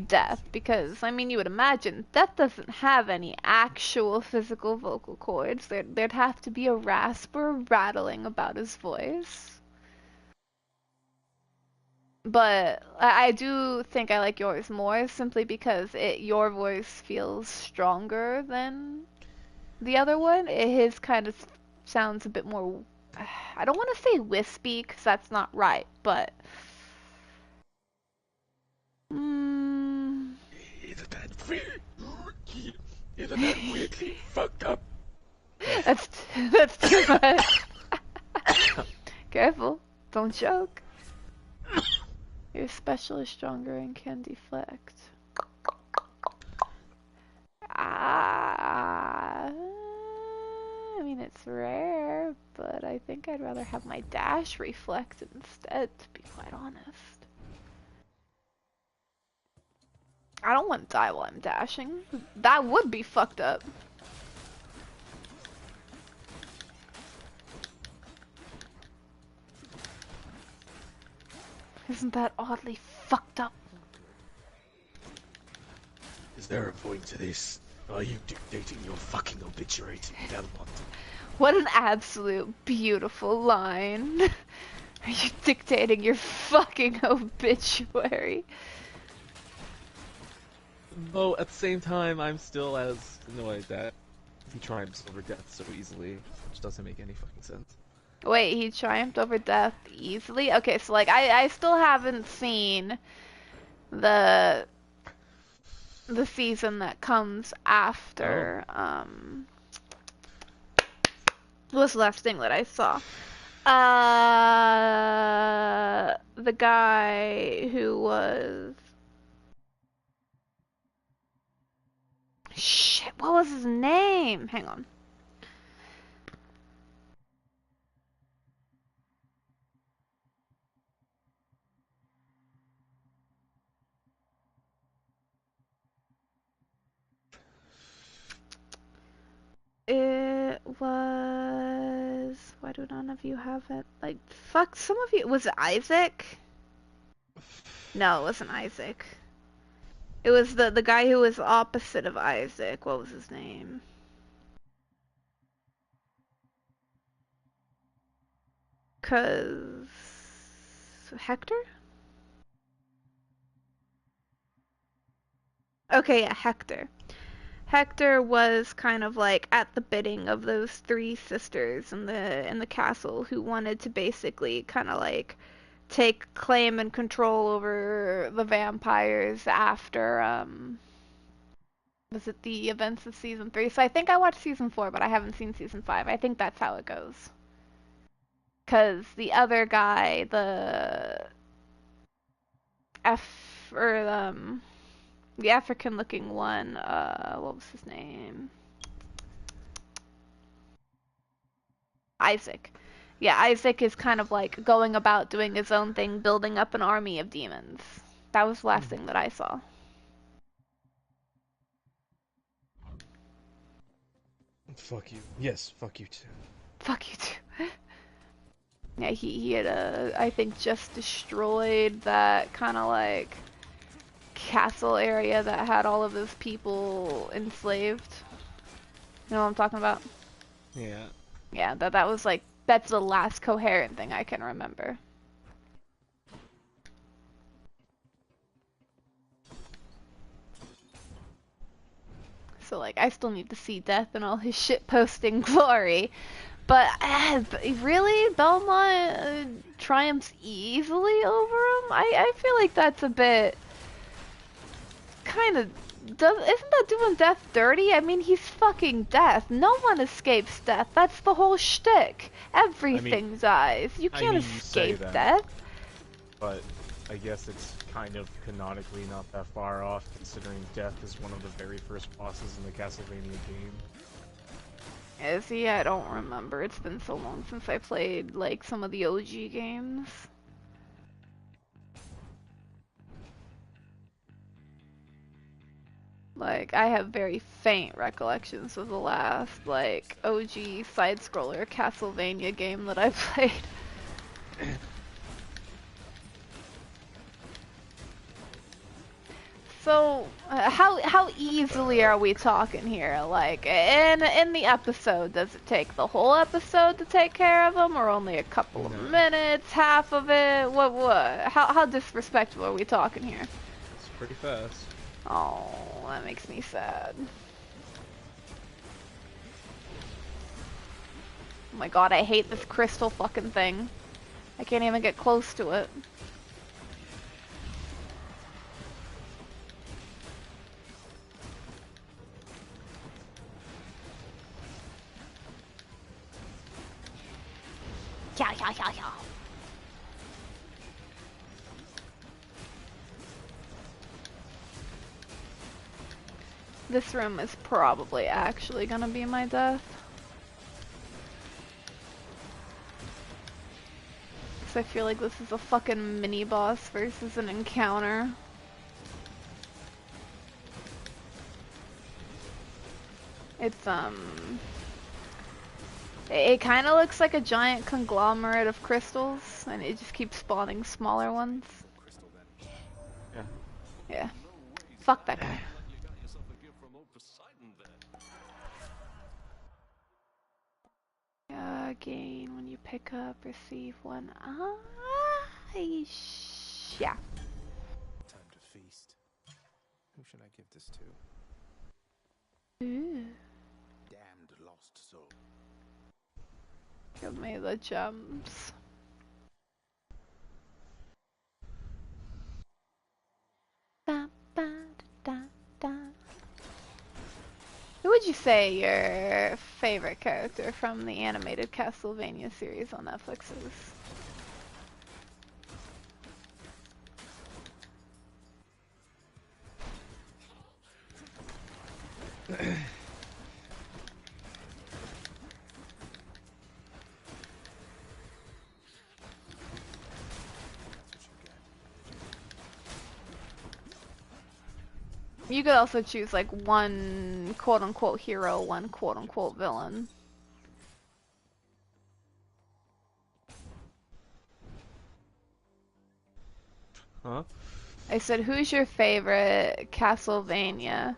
death. Because I mean, you would imagine death doesn't have any actual physical vocal cords. There'd have to be a rasp or a rattling about his voice. But I do think I like yours more simply because your voice feels stronger than the other one. His kind of sounds a bit more, I don't want to say wispy because that's not right, but Either that weirdly fucked up. that's too much. Careful, don't choke. Your special is stronger and can deflect. I mean, it's rare, but I think I'd rather have my dash reflect instead, to be quite honest. I don't want to die while I'm dashing. That would be fucked up. Isn't that oddly fucked up? Is there a point to this? Are you dictating your fucking obituary to me, Belmont? What an absolute beautiful line. Are you dictating your fucking obituary? Though at the same time, I'm still as annoyed that he triumphs over death so easily, which doesn't make any fucking sense. Wait, he triumphed over death easily? Okay, so like I still haven't seen the season that comes after what was the last thing that I saw? The guy who was shit, what was his name? Hang on. It was... Why do none of you have it? Like, fuck, some of you... Was it Isaac? No, it wasn't Isaac. It was the guy who was opposite of Isaac. What was his name? Hector? Okay, yeah, Hector. Hector was kind of like at the bidding of those three sisters in the castle who wanted to basically kind of like take claim and control over the vampires after was it the events of season 3? So I think I watched season 4, but I haven't seen season 5. I think that's how it goes. Cause the other guy, the African-looking one, what was his name? Isaac. Yeah, Isaac is kind of like going about doing his own thing, building up an army of demons. That was the last thing that I saw. Fuck you. Yes, fuck you too. Fuck you too. Yeah, he had I think just destroyed that kind of like castle area that had all of his people enslaved. You know what I'm talking about? Yeah. Yeah, that was like, that's the last coherent thing I can remember. So like, I still need to see Death and all his shit-posting glory. But really, Belmont triumphs easily over him? I feel like that's a bit kind of isn't that doing Death dirty? I mean, he's fucking Death. No one escapes Death. That's the whole shtick. Everything dies. You can't escape Death. But I guess it's kind of canonically not that far off, considering Death is one of the very first bosses in the Castlevania game. Is he? I don't remember. It's been so long since I played, like, some of the OG games. Like, I have very faint recollections of the last, like, OG side-scroller Castlevania game that I played. So, how easily are we talking here? Like, in the episode, does it take the whole episode to take care of them, or only a couple of minutes, half of it? How disrespectful are we talking here? It's pretty fast. Oh, that makes me sad. Oh my god, I hate this crystal fucking thing. I can't even get close to it. Yeah. This room is probably actually gonna be my death. Because I feel like this is a fucking mini-boss versus an encounter. It's, it kind of looks like a giant conglomerate of crystals, and it just keeps spawning smaller ones. Yeah. Yeah. Fuck that guy. Gain when you pick up, receive one. Yeah. Time to feast. Who should I give this to? Ooh. Damned lost soul. Give me the gems. Da, ba, da, da. Who would you say your favorite character from the animated Castlevania series on Netflix is? You could also choose like one quote-unquote hero, one quote-unquote villain. Huh? I said, who's your favorite Castlevania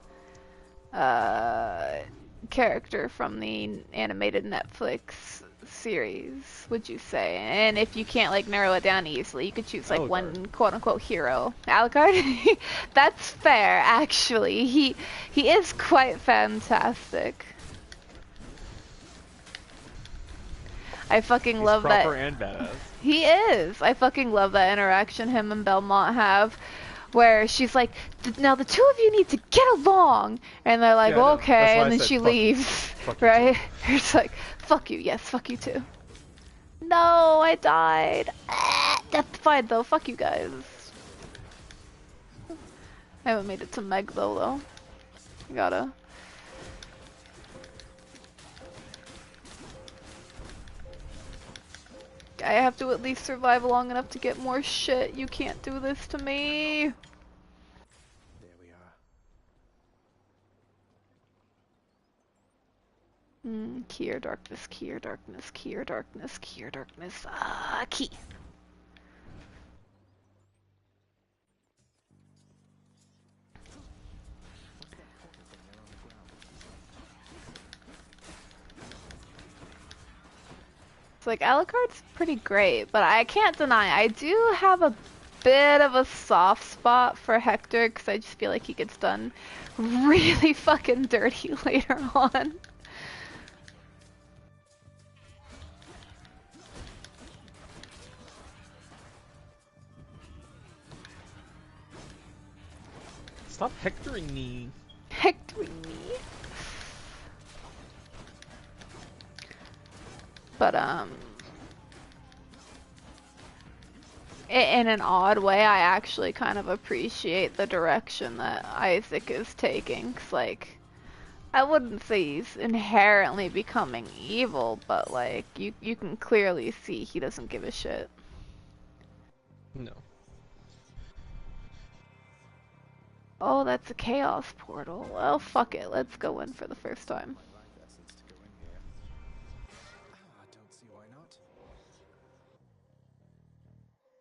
character from the animated Netflix series, would you say? And if you can't like narrow it down easily, you could choose like one quote-unquote hero. Alucard? That's fair, actually. He is quite fantastic. I fucking love that. He's proper and badass. He is. I fucking love that interaction him and Belmont have, where she's like, now the two of you need to get along, and they're like, yeah, okay, and then she leaves, right? It's like, fuck you, yes, fuck you too. No, I died. That's fine though, fuck you guys. I haven't made it to Meg though. I gotta. I have to at least survive long enough to get more shit. You can't do this to me. There we are. Key or darkness, key or darkness, key or darkness, key or darkness. Ah, key. It's like Alucard's pretty great, but I can't deny I do have a bit of a soft spot for Hector because I just feel like he gets done really fucking dirty later on. Stop hectoring me. Hectoring me. But, in an odd way, I actually kind of appreciate the direction that Isaac is taking. 'Cause, like, I wouldn't say he's inherently becoming evil, but, like, you can clearly see he doesn't give a shit. No. Oh, that's a chaos portal. Well, fuck it. Let's go in for the first time.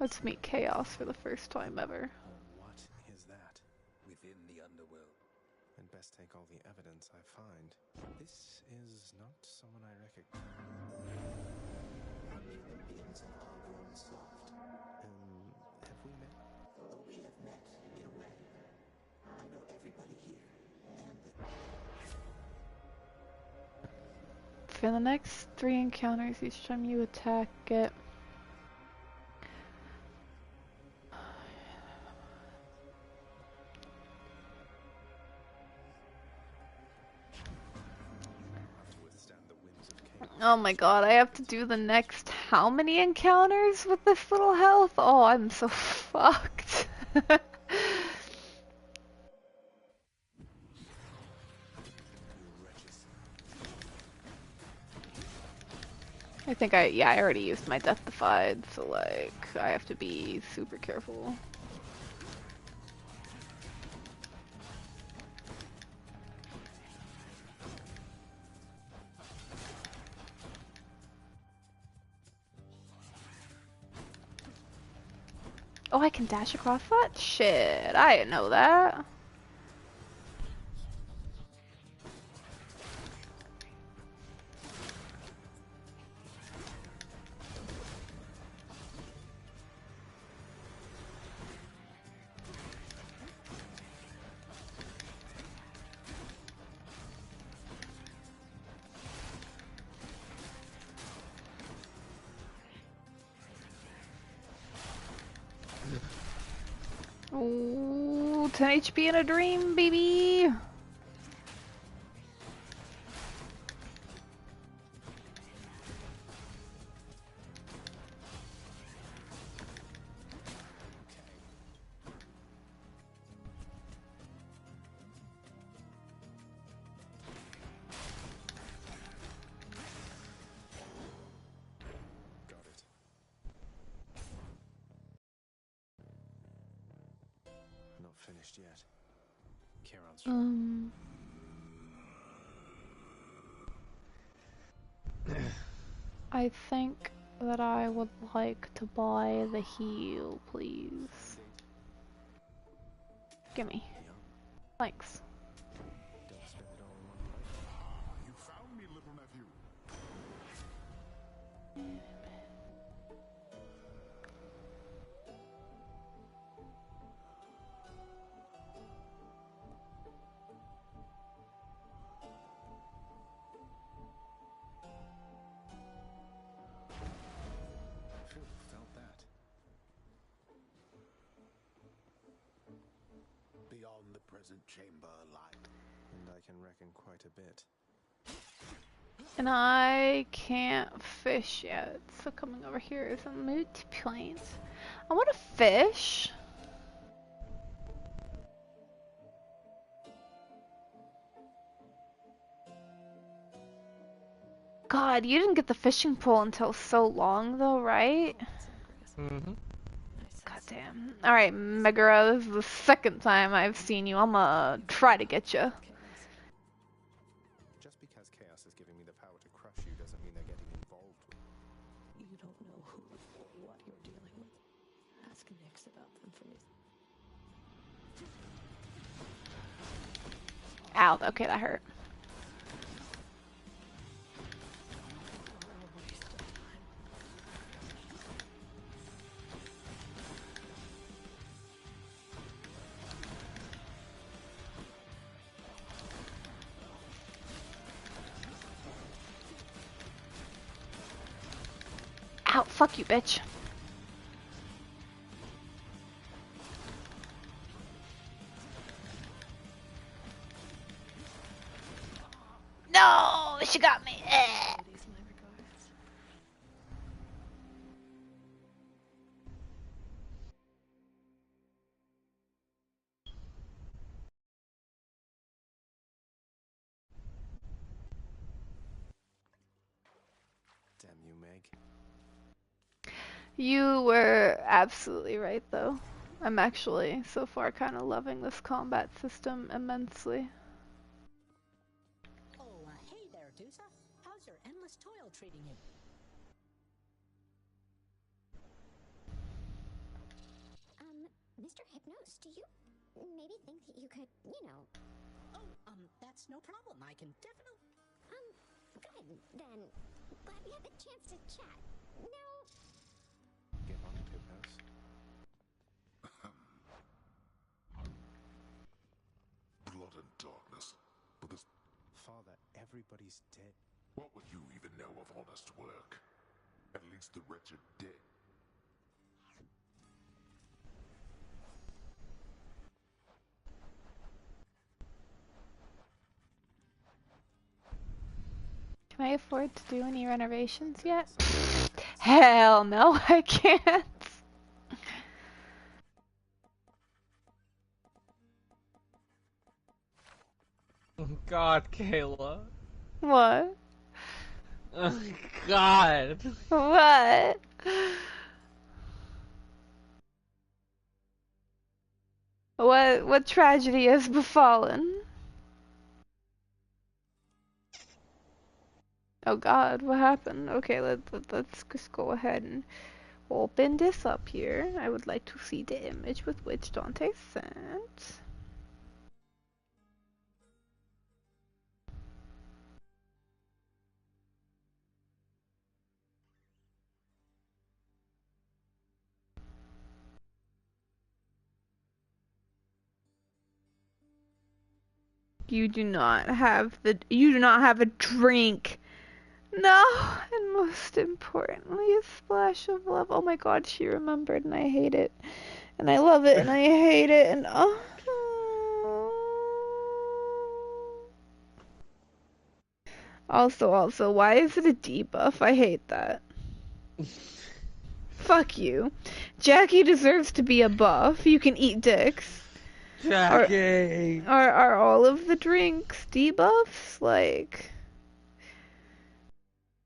Let's meet Chaos for the first time ever. What is that? Within the underworld. I'd best take all the evidence I find. This is not someone I recognize. Have we met? Although we have met in a way. I know everybody here. For the next 3 encounters, each time you attack it. Oh my god, I have to do the next how many encounters with this little health? Oh, I'm so fucked. I think I already used my Death Defied, so like, I have to be super careful. Oh, I can dash across that? Shit, I didn't know that. Ooh, 10 HP in a dream, baby! Finished yet. Charon's I think that I would like to buy the heal, please. Gimme. Thanks. You found me, little nephew. Felt that. Beyond the present chamber light. And I can reckon quite a bit. And I can't fish yet, so coming over here is a moot point. I want to fish. God, you didn't get the fishing pole until so long though, right? Mm-hmm. Goddamn. Alright, Megara, this is the second time I've seen you. I'm gonna try to get you. Just because Chaos is giving me the Ow, okay, that hurt. Ow, fuck you, bitch. No, she got me. Damn you, Meg. You were absolutely right, though. I'm actually, so far, kind of loving this combat system immensely. Oh, hey there, Dusa. How's your endless toil treating you? Mr. Hypnos, do you maybe think that you could, you know... Oh, that's no problem. I can definitely... Good, then. Glad we had the chance to chat. Now... Get on it, Hypnos. Blood and darkness. But this... Father, everybody's dead. What would you even know of honest work? At least the wretched dead. Can I afford to do any renovations yet? Hell no, I can't. God, Kayla. What? Oh, God. What? What tragedy has befallen? Oh God, what happened? Okay, let's just go ahead and open this up here. I would like to see the image with which Dante sent. You do not have a drink. No, and most importantly, a splash of love. Oh my God, she remembered, and I hate it, and I love it, and I hate it, and oh. Also, why is it a debuff? I hate that. Fuck you. Jackie deserves to be a buff. You can eat dicks. Jackie! Are all of the drinks debuffs? Like...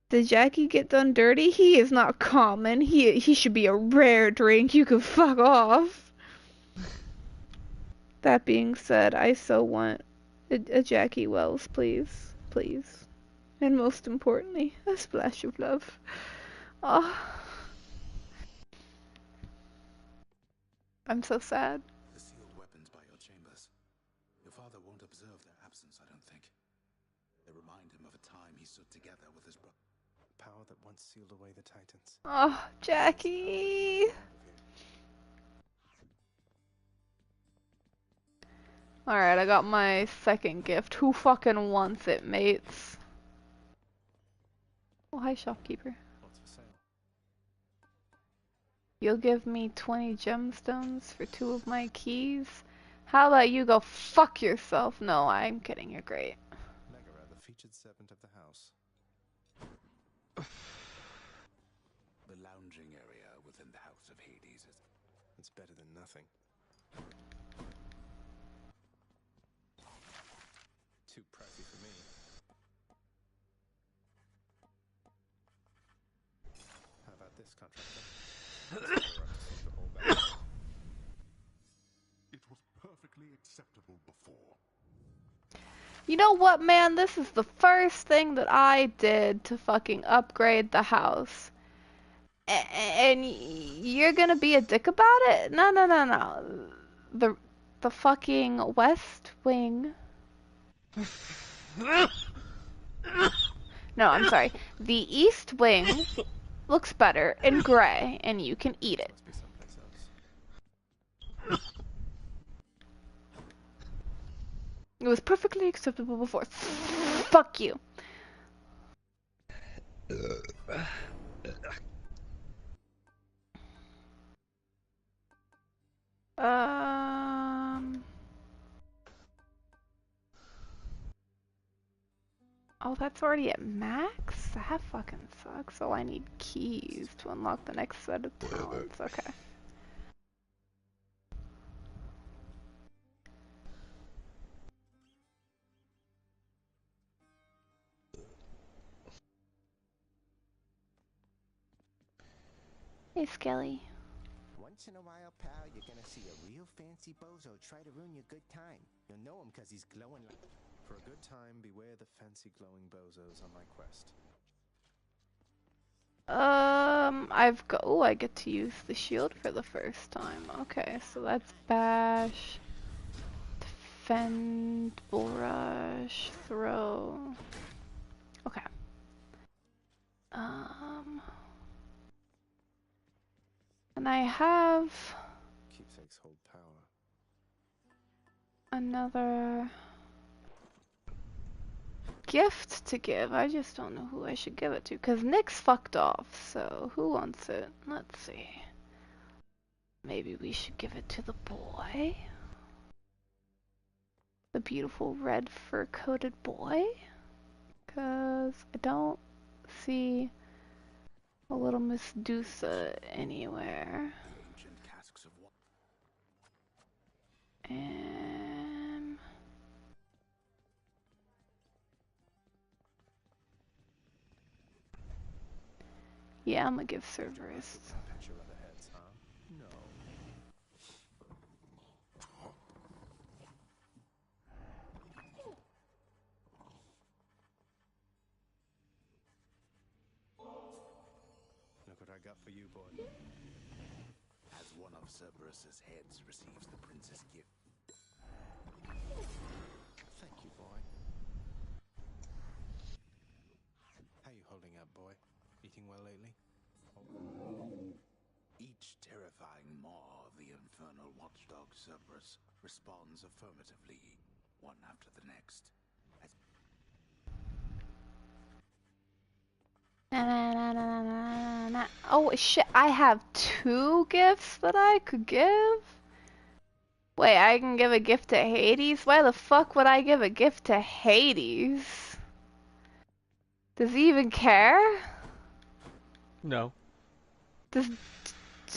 Did Jackie get done dirty? He is not common. He should be a rare drink. You can fuck off. That being said, I so want a Jackie Wells, please. Please. And most importantly, a splash of love. Oh. I'm so sad. The sealed weapons by your chambers. Your father won't observe their absence, I don't think. They remind him of a time he stood together with his brother. Power that once sealed away the Titans. Oh, Jackie. Alright, I got my second gift. Who fucking wants it, mates? Oh, hi, shopkeeper. What's for sale? You'll give me 20 gemstones for 2 of my keys? How about you go fuck yourself? No, I'm kidding, you're great. Megara, the featured servant of the house. The lounging area within the House of Hades is... It's better than nothing. Too pricey for me. How about this, contractor? It was perfectly acceptable before. You know what, man? This is the first thing that I did to fucking upgrade the house. And you're gonna be a dick about it? No. The fucking West Wing No, I'm sorry. The east wing looks better in gray, and you can eat it. Must be someplace else. It was perfectly acceptable before. Fuck you. Oh, that's already at max? That fucking sucks. Oh, I need keys to unlock the next set of talents. Okay. Hey, Skelly. Once in a while, pal, you're gonna see a real fancy bozo try to ruin your good time. You'll know him because he's glowing like... For a good time, beware the fancy glowing bozos on my quest. I've got. Oh, I get to use the shield for the first time. Okay, so that's bash, defend, bull rush, throw. Okay. And I have Keepsakes hold power. another gift to give. I just don't know who I should give it to, because Nick's fucked off, so who wants it? Let's see. Maybe we should give it to the boy. The beautiful red fur-coated boy. Because I don't see a little Miss Dusa anywhere. And... yeah, I'm gonna give Cerberus. Pat your other heads, huh? No. Look what I got for you, boy. As one of Cerberus's heads receives the prince's gift. Thank you, boy. How you holding up, boy? Eating well lately? Each terrifying maw of the infernal watchdog Cerberus responds affirmatively, one after the next. Oh shit, I have 2 gifts that I could give? Wait, I can give a gift to Hades? Why the fuck would I give a gift to Hades? Does he even care? No. Does,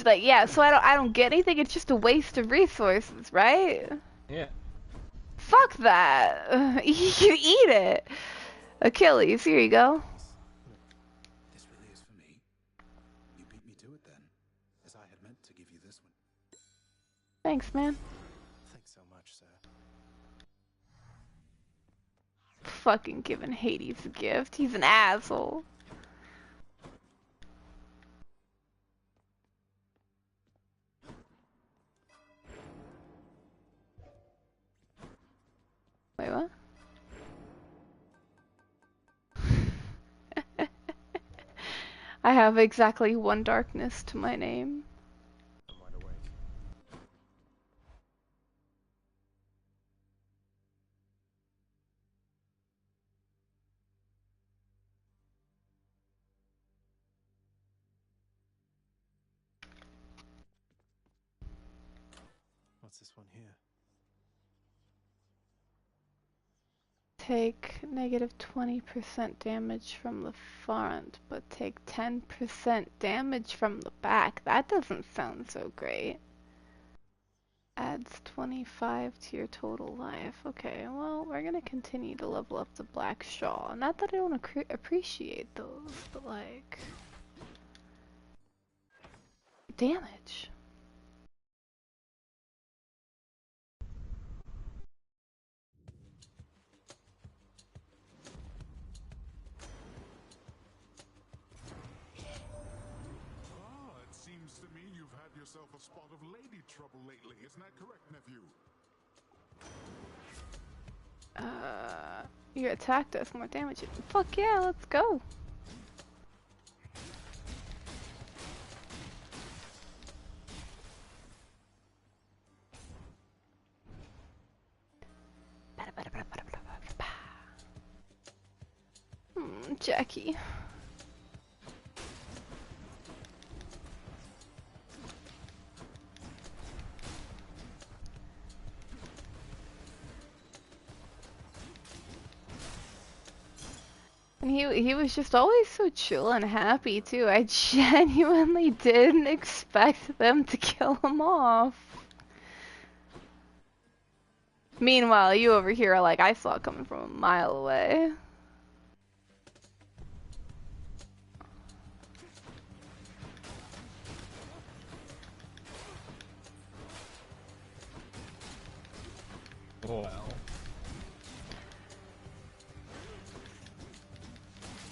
like, yeah, so I don't get anything, it's just a waste of resources, right? Yeah. Fuck that! You eat it! Achilles, here you go. This really is for me. You beat me to it then, as I had meant to give you this one. Thanks, man. Thanks so much, sir. Fucking giving Hades a gift. He's an asshole. Wait, what? I have exactly 1 darkness to my name. I'm wide awake. What's this one here? Take negative 20% damage from the front, but take 10% damage from the back. That doesn't sound so great. Adds 25 to your total life. Okay, well, we're gonna continue to level up the Black Shaw. Not that I don't appreciate those, but like... damage. It seems to me you've had yourself a spot of lady trouble lately. Isn't that correct, nephew? Your attack does more damage. Fuck yeah, let's go. Jackie. And he was just always so chill and happy too. I genuinely didn't expect them to kill him off. Meanwhile, you over here are like, I saw it coming from a mile away. Wow.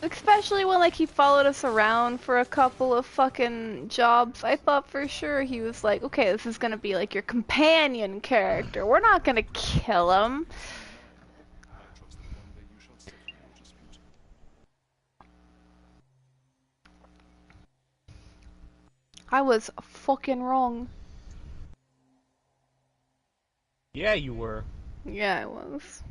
Especially when like he followed us around for a couple of fucking jobs. I thought for sure he was like, okay, this is gonna be like your companion character. We're not gonna kill him. I was fucking wrong. Yeah, you were. Yeah, I was.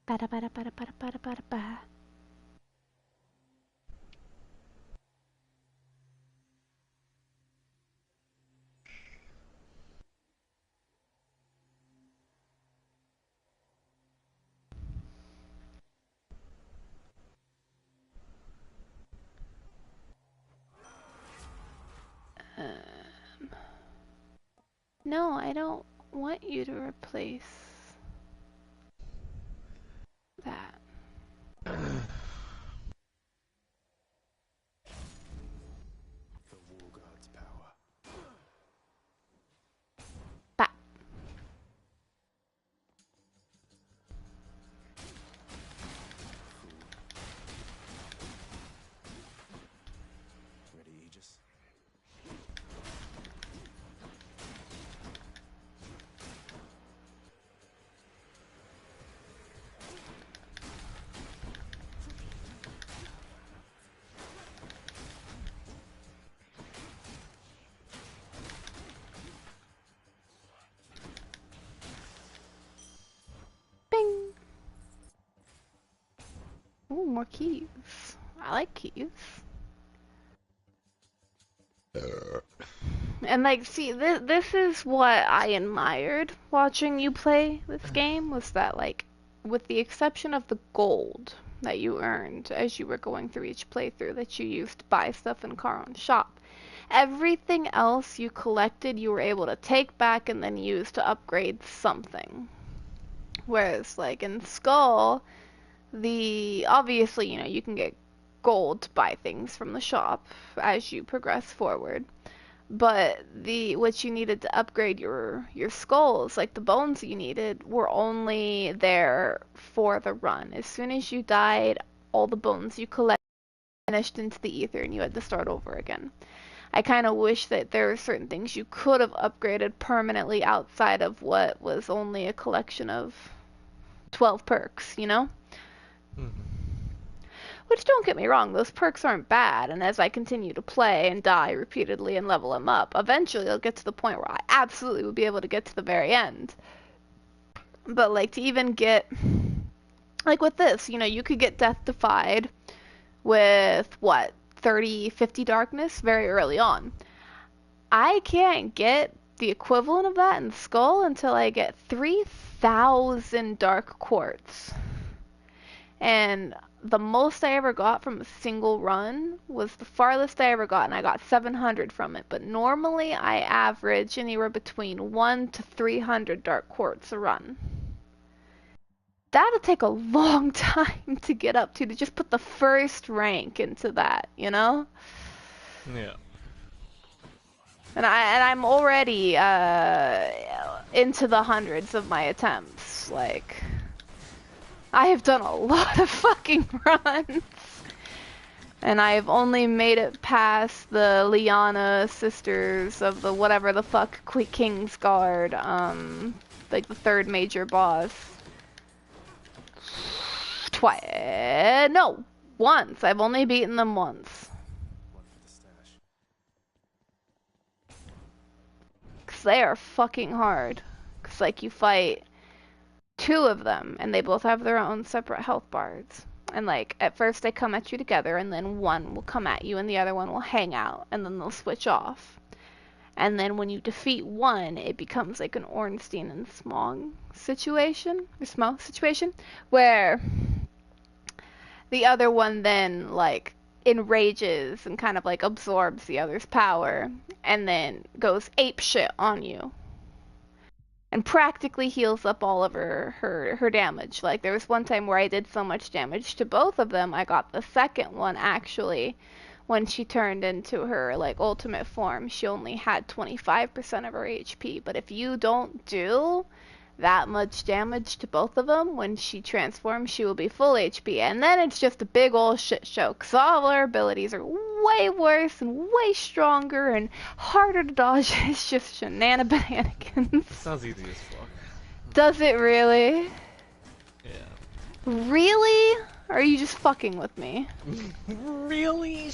Bada bada bada bada bada bada bada. No, I don't want you to replace that. The War God's power. Bah. Ready, Aegis? Bing! Ooh, more keys. I like keys. And like, see, this is what I admired watching you play this game, was that like, with the exception of the gold that you earned as you were going through each playthrough that you used to buy stuff in Charon shop, everything else you collected you were able to take back and then use to upgrade something. Whereas like in Skull, obviously, you know, you can get gold to buy things from the shop as you progress forward. But what you needed to upgrade your skulls, like the bones you needed, were only there for the run. As soon as you died, all the bones you collected vanished into the ether and you had to start over again. I kind of wish that there were certain things you could have upgraded permanently outside of what was only a collection of 12 perks, you know? Which, don't get me wrong, those perks aren't bad, and as I continue to play and die repeatedly and level them up, eventually I'll get to the point where I absolutely will be able to get to the very end. But, like, to even get, like with this, you know, you could get Death Defied with, what, 30, 50 darkness very early on. I can't get the equivalent of that in Skull until I get 3,000 dark quartz. And the most I ever got from a single run was the farthest I ever got, and I got 700 from it. But normally I average anywhere between 1 to 300 dark quartz a run. That'll take a long time to get up to just put the first rank into that, you know? Yeah. And I'm already into the hundreds of my attempts. Like, I have done a lot of fucking runs. And I've only made it past the Liana sisters of the whatever the fuck Kingsguard, like the third major boss. No, once. I've only beaten them once. Cause they are fucking hard. Cause like you fight two of them and they both have their own separate health bars. And like at first they come at you together and then one will come at you and the other one will hang out and then they'll switch off. And then when you defeat one, it becomes like an Ornstein and Smough situation, where the other one then like enrages and kind of like absorbs the other's power and then goes apeshit on you and practically heals up all of her damage. Like there was one time where I did so much damage to both of them, I got the second one actually when she turned into her like ultimate form. She only had 25% of her HP, but if you don't do that much damage to both of them, when she transforms, she will be full HP, and then it's just a big old shit show, because all of her abilities are way worse and way stronger and harder to dodge. It's just shenanigans. Sounds easy as fuck. Does it really? Yeah. Really? Or are you just fucking with me? Really?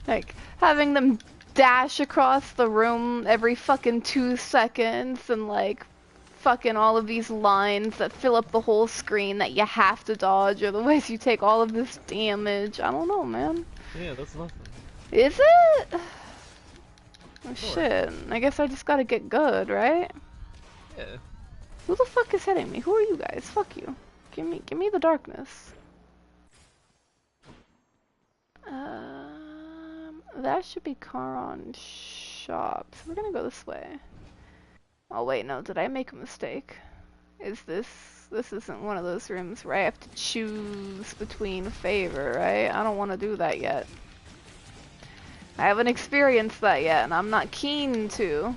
Like, having them dash across the room every fucking 2 seconds and like fucking all of these lines that fill up the whole screen that you have to dodge, otherwise you take all of this damage. I don't know, man. Yeah, that's nothing. Is it? Oh shit. I guess I just gotta get good, right? Yeah. Who the fuck is hitting me? Who are you guys? Fuck you. Give me the darkness. That should be Charon shop. So we're gonna go this way. Oh wait, no, did I make a mistake? Is this isn't one of those rooms where I have to choose between favor, right? I don't want to do that yet. I haven't experienced that yet, and I'm not keen to.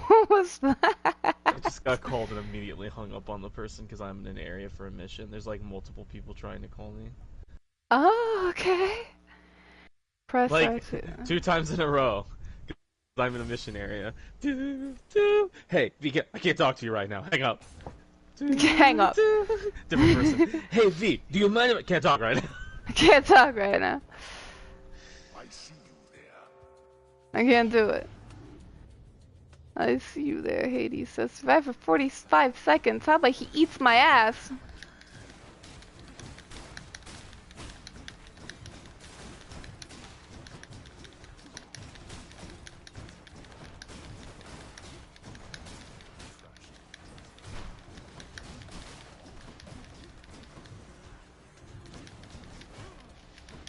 What was that? I just got called and immediately hung up on the person because I'm in an area for a mission. There's like multiple people trying to call me. Oh, okay. Press like R2. 2 times in a row. I'm in a mission area. Hey, I can't talk to you right now. Hang up. Hang up. Different person. Hey V, do you mind if I can't talk right now? I can't talk right now. I see you there. I can't do it. I see you there, Hades says. Survive for 45 seconds. How about he eats my ass?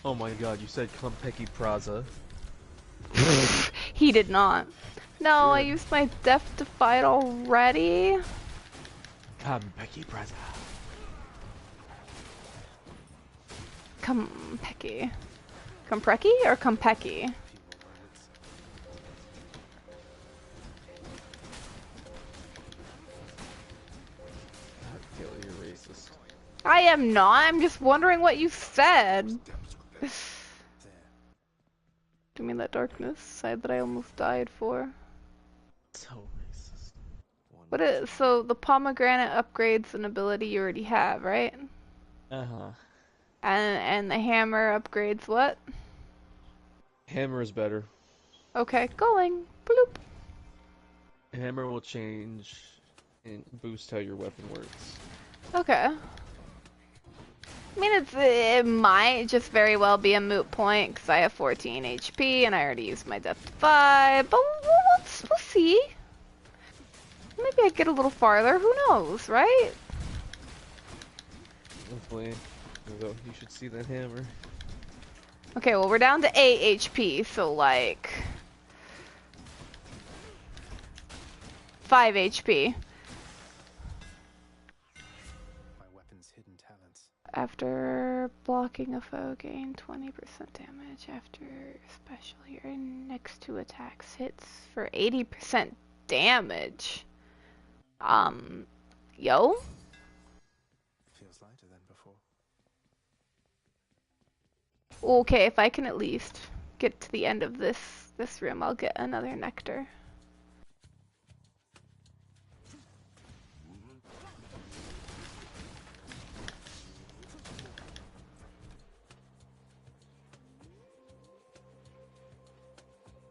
Oh my god, you said Konpeki Plaza. He did not. No, I used my Death to fight already. Konpeki Plaza. Konpeki. Konpeki or Konpeki? I feel you're racist. I am not. I'm just wondering what you said. Do you mean that darkness side that I almost died for? So racist. What is so the pomegranate upgrades an ability you already have, right? Uh-huh. And the hammer upgrades what? Hammer is better. Okay, going. Bloop. Hammer will change and boost how your weapon works. Okay. I mean, it might just very well be a moot point because I have 14 HP and I already used my Death to 5, but we'll see. Maybe I get a little farther. Who knows, right? Hopefully, although you should see that hammer. Okay, well we're down to 8 HP, so like 5 HP. My weapon's hidden talents. After blocking a foe, gain 20% damage. After special, your next 2 attacks hits for 80% damage. Yo? Feels lighter than before. Okay, if I can at least get to the end of this room, I'll get another nectar.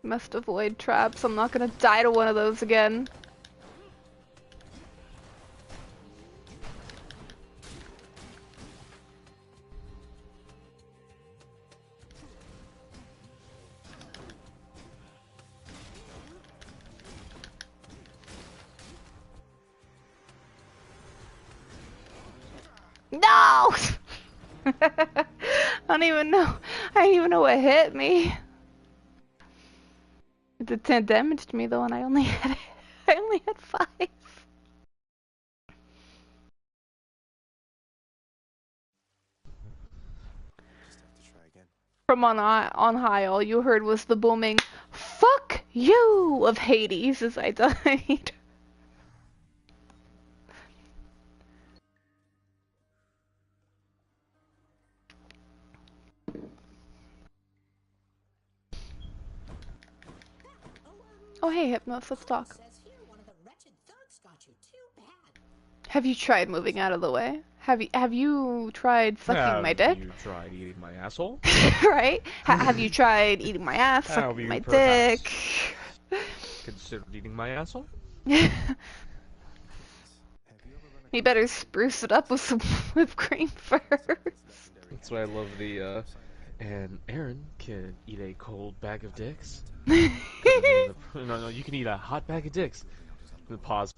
Must avoid traps. I'm not gonna die to one of those again. No! I don't even know what hit me. It did 10 damage to me though, and I only had 5. From on high, all you heard was the booming "Fuck you" of Hades as I died. Oh hey, Hypnos, let's talk. Have you tried moving out of the way? Have you tried sucking my dick? Have you tried eating my asshole? Right? Have you tried eating my ass, sucking my dick? Considered eating my asshole? You better spruce it up with some whipped cream first. That's why I love the, and Aaron can eat a cold bag of dicks. No, you can eat a hot bag of dicks. Pause.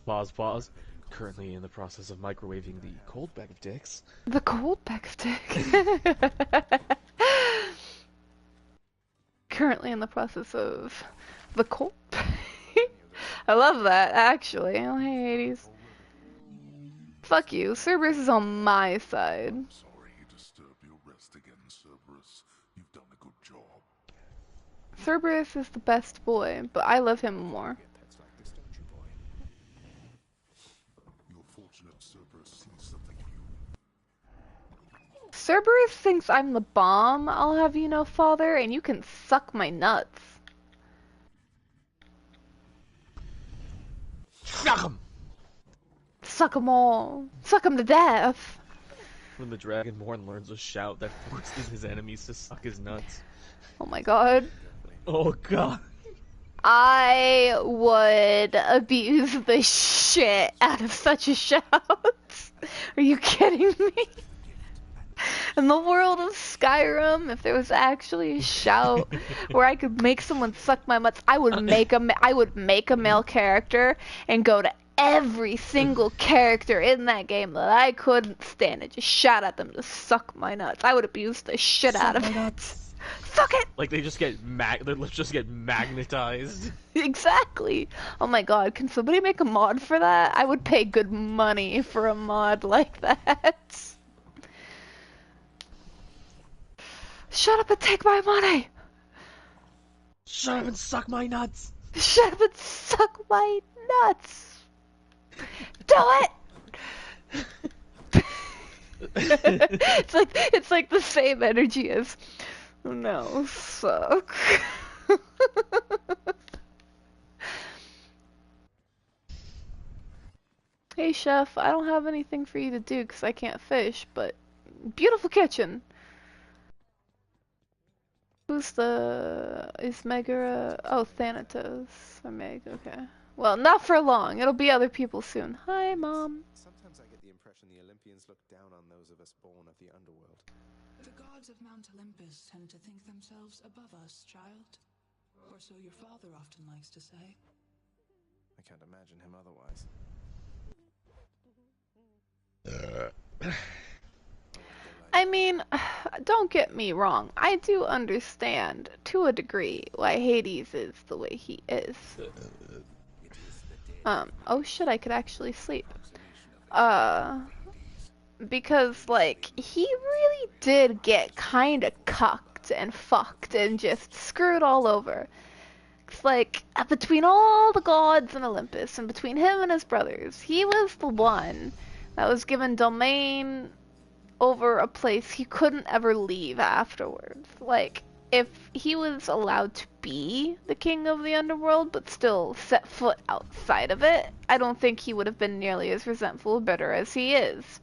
Currently in the process of microwaving the cold bag of dicks. The cold bag of dicks. Currently in the process of the cold. I love that, actually. Oh, hey, Hades. Fuck you. Cerberus is on my side. Sorry to disturb your rest again, Cerberus. You've done a good job. Cerberus is the best boy, but I love him more. You're fortunate Cerberus sees something in you. Cerberus thinks I'm the bomb, I'll have you know, father, and you can suck my nuts. Suck him! Suck 'em all. Suck 'em to death. When the Dragonborn learns a shout that forces his enemies to suck his nuts. Oh my god. Oh god. I would abuse the shit out of such a shout. Are you kidding me? In the world of Skyrim, if there was actually a shout where I could make someone suck my nuts, I would make a male character and go to every single character in that game that I couldn't stand and just shout at them to suck my nuts. I would abuse the shit out of it. Suck it! Like they just get their lips just get magnetized. Exactly. Oh my god, can somebody make a mod for that? I would pay good money for a mod like that. Shut up and take my money! Shut up and suck my nuts! Shut up and suck my nuts! Do it! it's like the same energy as oh no, suck. Hey chef, I don't have anything for you to do because I can't fish, but beautiful kitchen. Is Megara? Oh, Thanatos. Or Meg, okay. Well, not for long. It'll be other people soon. Hi, Mom. Sometimes I get the impression the Olympians look down on those of us born of the underworld. The gods of Mount Olympus tend to think themselves above us, child. Or so your father often likes to say. I can't imagine him otherwise. I mean, don't get me wrong. I do understand, to a degree, why Hades is the way he is. Oh shit, I could actually sleep. Because, like, he really did get kinda cucked and fucked and just screwed all over. It's like, between all the gods in Olympus and between him and his brothers, he was the one that was given domain over a place he couldn't ever leave afterwards. Like, if he was allowed to be the king of the underworld but still set foot outside of it, I don't think he would have been nearly as resentful or bitter as he is.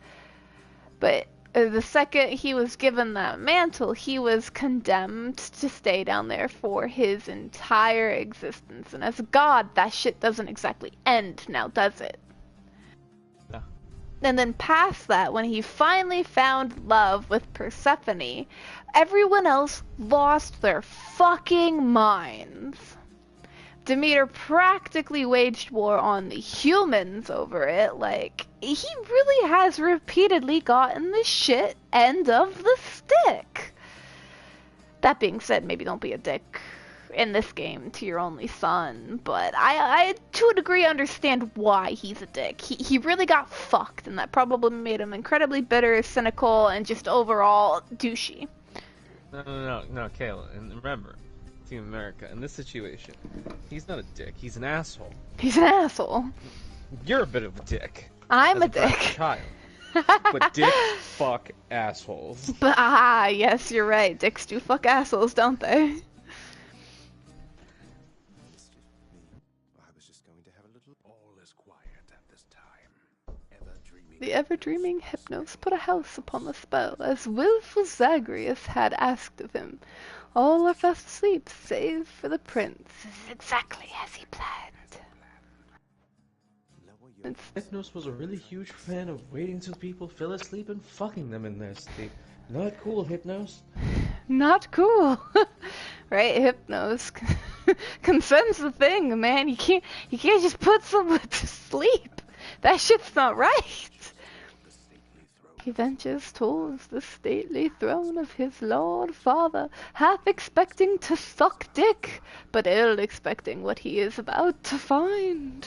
But the second he was given that mantle, he was condemned to stay down there for his entire existence. And as a god, that shit doesn't exactly end now, does it? No. And then past that, when he finally found love with Persephone, everyone else lost their fucking minds. Demeter practically waged war on the humans over it. Like, he really has repeatedly gotten the shit end of the stick. That being said, maybe don't be a dick in this game to your only son, but I to a degree understand why he's a dick. He really got fucked, and that probably made him incredibly bitter, cynical, and just overall douchey. No, Kayla, and remember, Team America, in this situation, he's not a dick, he's an asshole. He's an asshole. You're a bit of a dick. I'm a dick. Child. But dicks fuck assholes. But yes, you're right. Dicks do fuck assholes, don't they? The ever-dreaming Hypnos put a house upon the spell, as willful Zagreus had asked of him. All are fast asleep, save for the prince. Exactly as he planned. Hypnos was a really huge fan of waiting till people fell asleep and fucking them in their sleep. Not cool, Hypnos. Not cool. Right, Hypnos. Consent's the thing, man. You can't just put someone to sleep. That shit's not right. He ventures towards the stately throne of his lord father, half expecting to suck dick, but ill expecting what he is about to find.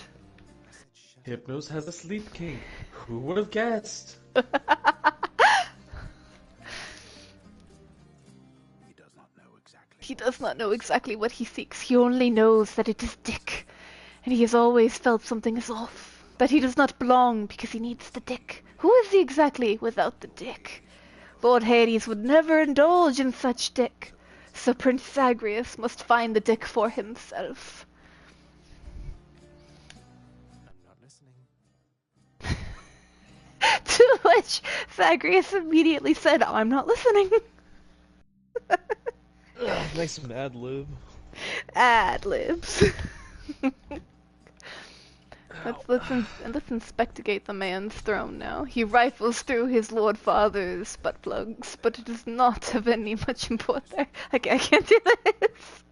Hypnos has a sleep king. Who would have guessed? He does not know exactly what he seeks. He only knows that it is dick. And he has always felt something is off. That he does not belong because he needs the dick. Who is he exactly without the dick? Lord Hades would never indulge in such dick. So Prince Zagreus must find the dick for himself. To which Zagreus immediately said, I'm not listening. Nice ad lib. Ad libs. Let's inspectigate the man's throne now. He rifles through his lord father's butt plugs, but it does not have any much import there. I can't do this.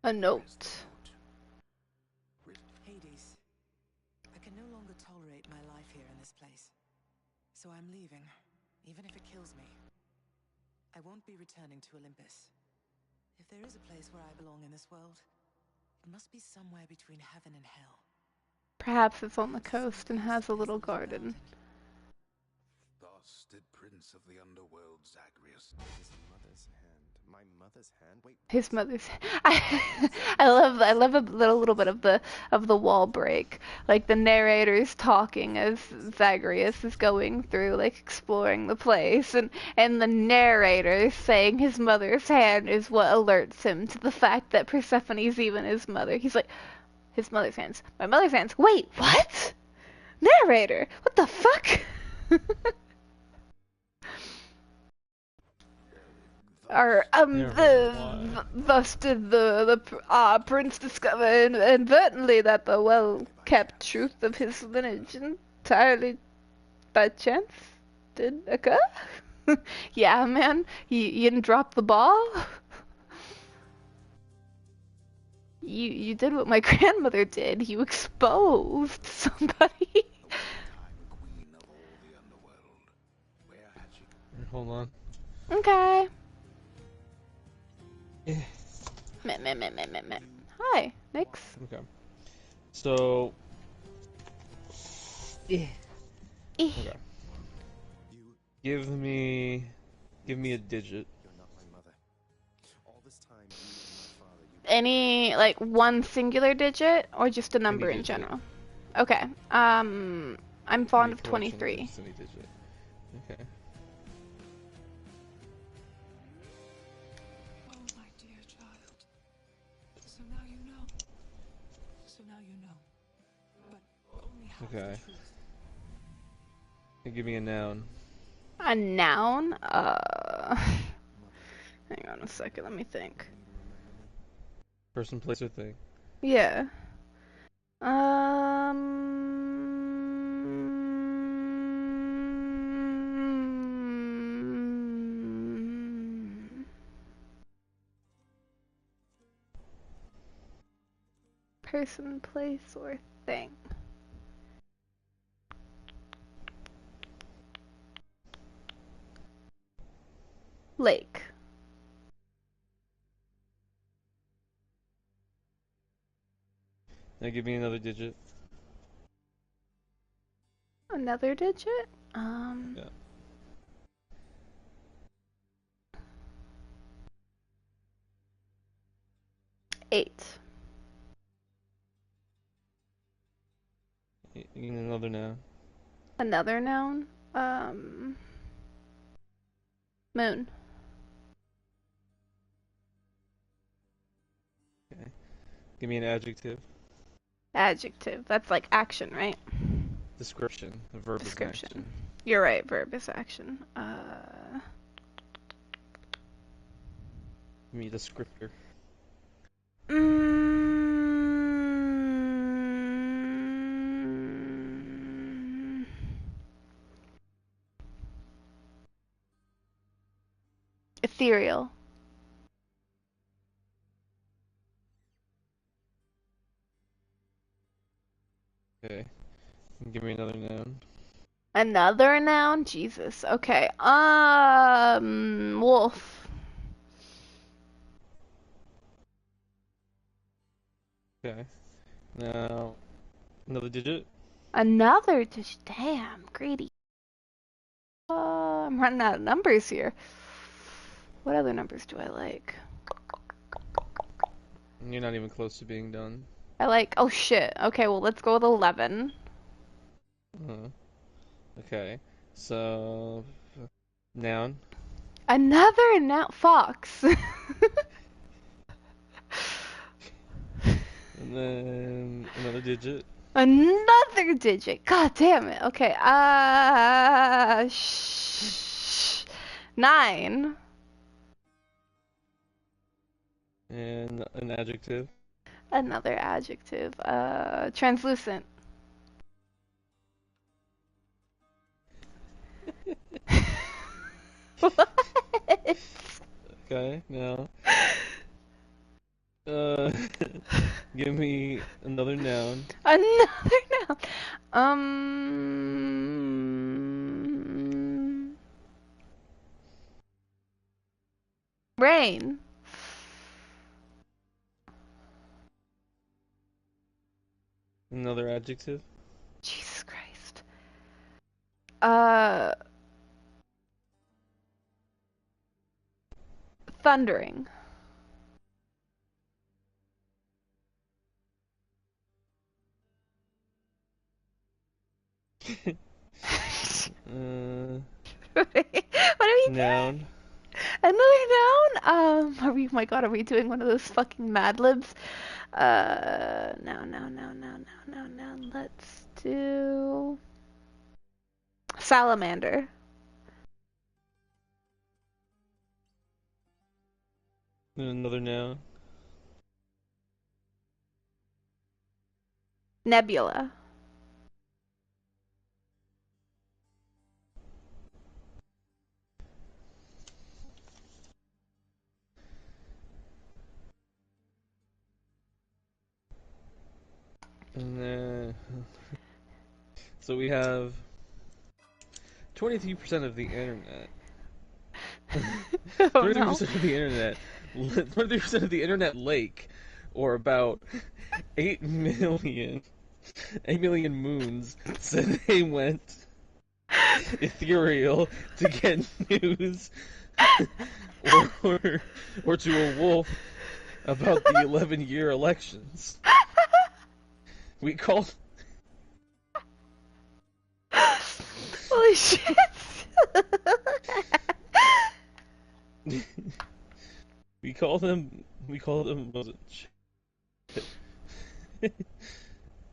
A note. Hades, I can no longer tolerate my life here in this place. So I'm leaving, even if it kills me. I won't be returning to Olympus. If there is a place where I belong in this world, it must be somewhere between heaven and hell. Perhaps it's on the coast and has a little garden. Thus did Prince of the Underworld Zagreus. His mother's hand. My mother's hand? Wait. His mother's. I love a little bit of the wall break, like the narrator's talking as Zagreus is going through, like exploring the place, and the narrator saying his mother's hand is what alerts him to the fact that Persephone's even his mother. He's like, his mother's hands, my mother's hands. Wait, what? Narrator, what the fuck? Or thus did the prince discover inadvertently that the well-kept truth of his lineage entirely by chance did occur. Yeah, man, you didn't drop the ball. You did what my grandmother did. You exposed somebody. Hold on. Okay. Hi, Nix. Okay. So. Okay. Give me a digit. Any, like, one singular digit, or just a number in general? Okay. I'm fond of 23. Any digit. Okay. Okay. Give me a noun. A noun? Hang on a second, let me think. Person, place, or thing. Yeah. Person, place, or thing. Lake. Now give me another digit. Another digit? Yeah. Eight. Another noun. Another noun? Moon. Okay. Give me an adjective. Adjective. That's like action, right? Description. A verb Description. is action. You're right, verb is action. Give me a descriptor. Ethereal. Okay. Give me another noun. Another noun? Jesus. Okay. Wolf. Okay. Now, another digit. Another digit. Damn, greedy. I'm running out of numbers here. What other numbers do I like? You're not even close to being done. I like, oh shit. Okay, well let's go with 11. Okay. So, noun. Another noun. Fox. And then another digit. Another digit. God damn it. Okay. 9. And an adjective. Another adjective. Translucent. What? Okay, now. Give me another noun. Another noun. Rain. Another adjective. Jesus Christ. Thundering. What are we Noun. Another noun? Oh my god, are we doing one of those fucking Mad Libs? No. Let's do... Salamander. Another noun. Nebula. And then... So we have 23% of the internet. 23% of the internet. 23% of the internet lake, or about 8 million moons, said they went ethereal to get news, or to a wolf about the 11-year elections. We called. Holy shit! We call them. Was it?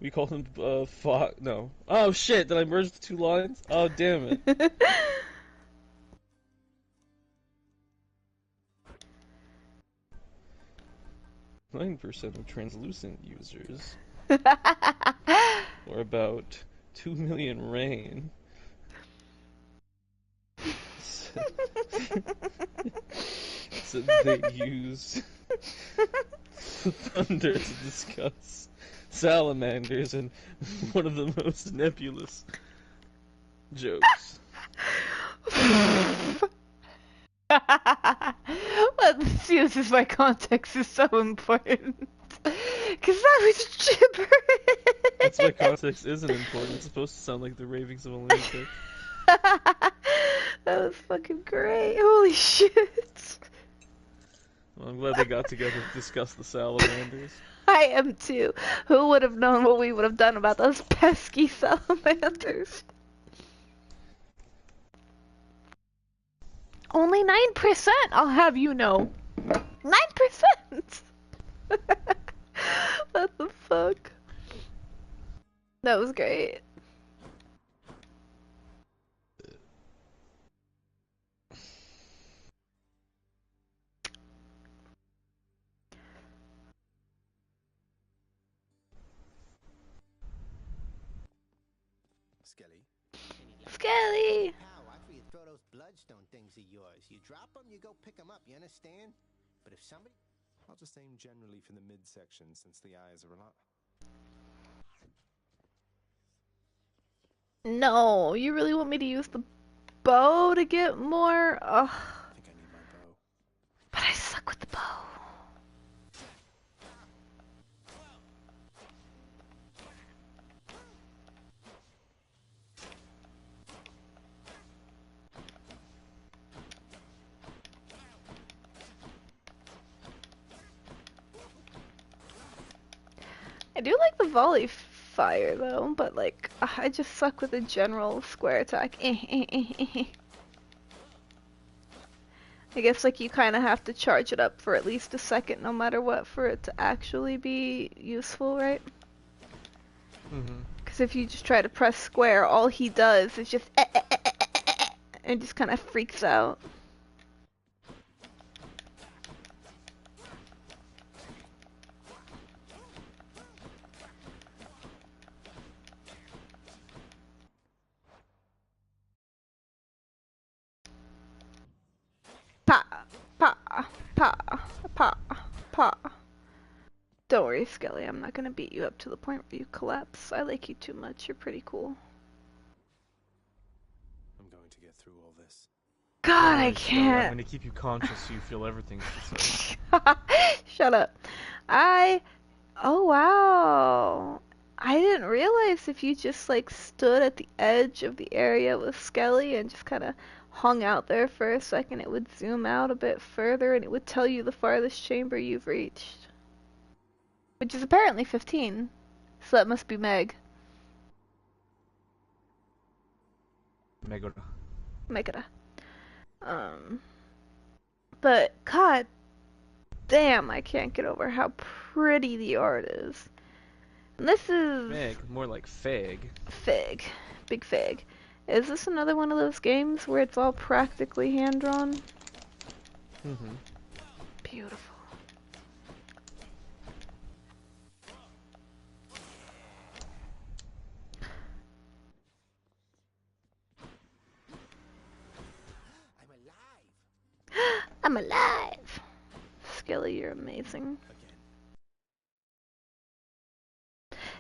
We call them. Fuck. No. Oh shit! Did I merge the two lines? Oh damn it. 9% of translucent users, or about 2 million rain, said they use thunder to discuss salamanders and one of the most nebulous jokes. Let's use this why context is so important. Cause that was gibberish. That's why context isn't important. It's supposed to sound like the ravings of a lunatic. That was fucking great. Holy shit. Well, I'm glad they got together to discuss the salamanders. I am too. Who would have known what we would have done about those pesky salamanders? Only 9%, I'll have you know. 9%! What the fuck? That was great. Skelly! How after you throw those bloodstone things of yours, you drop them, you go pick them up, you understand? But if somebody... I'll just aim generally for the midsection since the eyes are a lot... No, you really want me to use the bow to get more? Ugh. I think I need my bow. But I suck with the bow. I do like the volley fire though, but like I just suck with the general square attack. I guess like you kind of have to charge it up for at least a second no matter what for it to actually be useful, right? Because if you just try to press square, all he does is just and just kind of freaks out. Pa, pa, pa, pa, pa. Don't worry, Skelly. I'm not gonna beat you up to the point where you collapse. I like you too much. You're pretty cool. I'm going to get through all this. God, I I'm can't. gonna keep you conscious so you feel everything she says. Shut up. Oh wow. I didn't realize if you just like stood at the edge of the area with Skelly and just kind of hung out there for a second, it would zoom out a bit further and it would tell you the farthest chamber you've reached. Which is apparently 15. So that must be Meg. Megara. Megara. But god damn, I can't get over how pretty the art is. And this is Meg, more like Fig. Fig. Big Fig. Is this another one of those games where it's all practically hand-drawn? Mm-hmm. Beautiful. I'm alive! Skelly, you're amazing.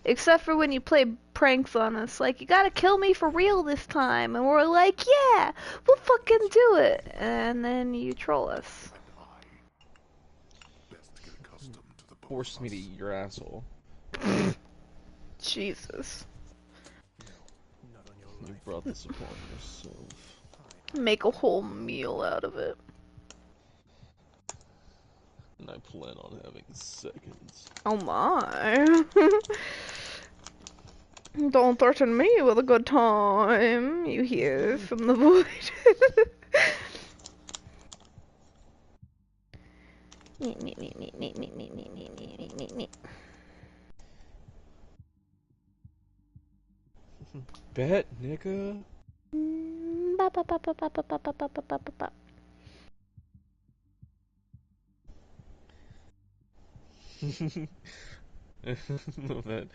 Except for when you play pranks on us, like, you gotta kill me for real this time, and we're like, yeah, we'll fucking do it, and then you troll us. Force me to eat your asshole. Jesus. You brought this upon yourself. Make a whole meal out of it. And I plan on having seconds. Oh my. Don't threaten me with a good time, you hear from the void. Bet, nigga. Man,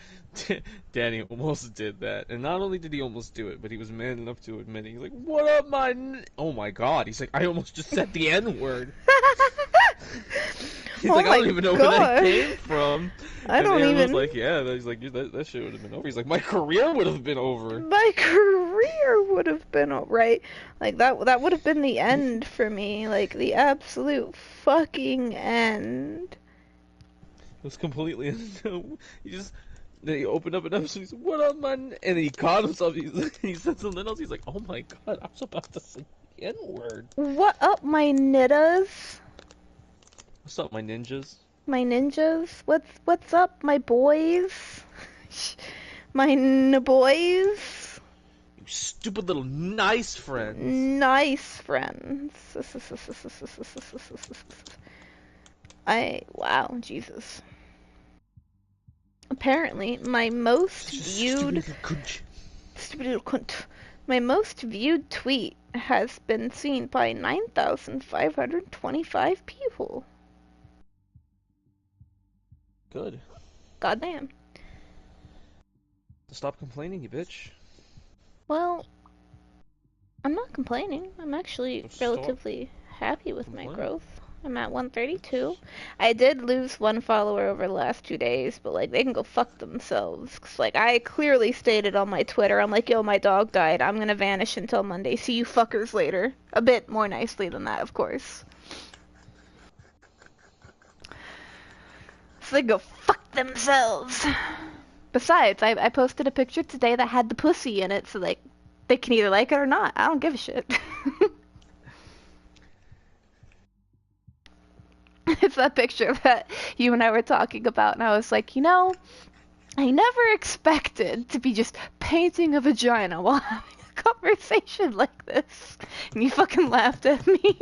Danny almost did that, and not only did he almost do it, but he was man enough to admit it. He's like, "What up, my?" Oh my god! He's like, "I almost just said the N-word." He's like, "I don't even know where that came from." I don't Aaron even. was like, "Yeah." He's like, "That shit would have been over." He's like, "My career would have been over." My career would have been right. Like that would have been the end for me. Like the absolute fucking end. It was completely. He just. Then he opened up an episode. He's like, "What up, man?" And then he caught himself. He said something else. He's like, "Oh my god, I was about to say the N-word." What up, my nittas? What's up, my ninjas? My ninjas? What's up, my boys? My boys? You stupid little nice friends. Nice friends. Wow, Jesus. Apparently, my most viewed... Stupid little cunt. My most viewed tweet has been seen by 9,525 people. Good. Goddamn. Stop complaining, you bitch. Well, I'm not complaining. I'm actually relatively happy with my growth. I'm at 132. I did lose one follower over the last 2 days, but like they can go fuck themselves. 'Cause, like I clearly stated on my Twitter, I'm like, yo, my dog died. I'm gonna vanish until Monday. See you fuckers later. A bit more nicely than that, of course. So they go fuck themselves. Besides, I posted a picture today that had the pussy in it, so like they can either like it or not. I don't give a shit. It's that picture that you and I were talking about, and I was like, you know, I never expected to be just painting a vagina while having a conversation like this. And you fucking laughed at me.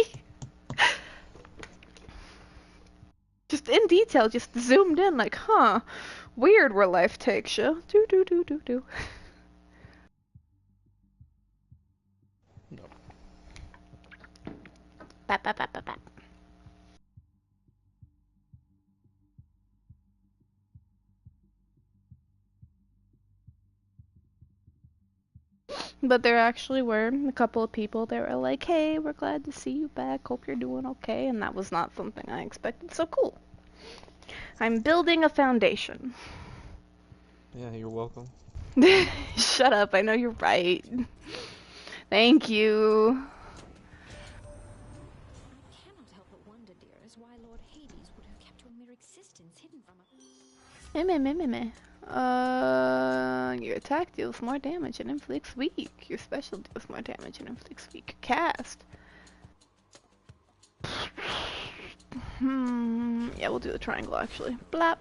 Just in detail, just zoomed in, like, huh, weird where life takes you. Do. No. Bap. But there actually were a couple of people that were like, hey, we're glad to see you back, hope you're doing okay, and that was not something I expected, so cool. I'm building a foundation. Yeah, you're welcome. Shut up, I know you're right. Thank you. I cannot help but wonder, dearest, why Lord Hades would have kept your mere existence hidden from us. Your attack deals more damage and inflicts weak. Your special deals more damage and inflicts weak. Cast. Yeah, we'll do the triangle actually. Blap.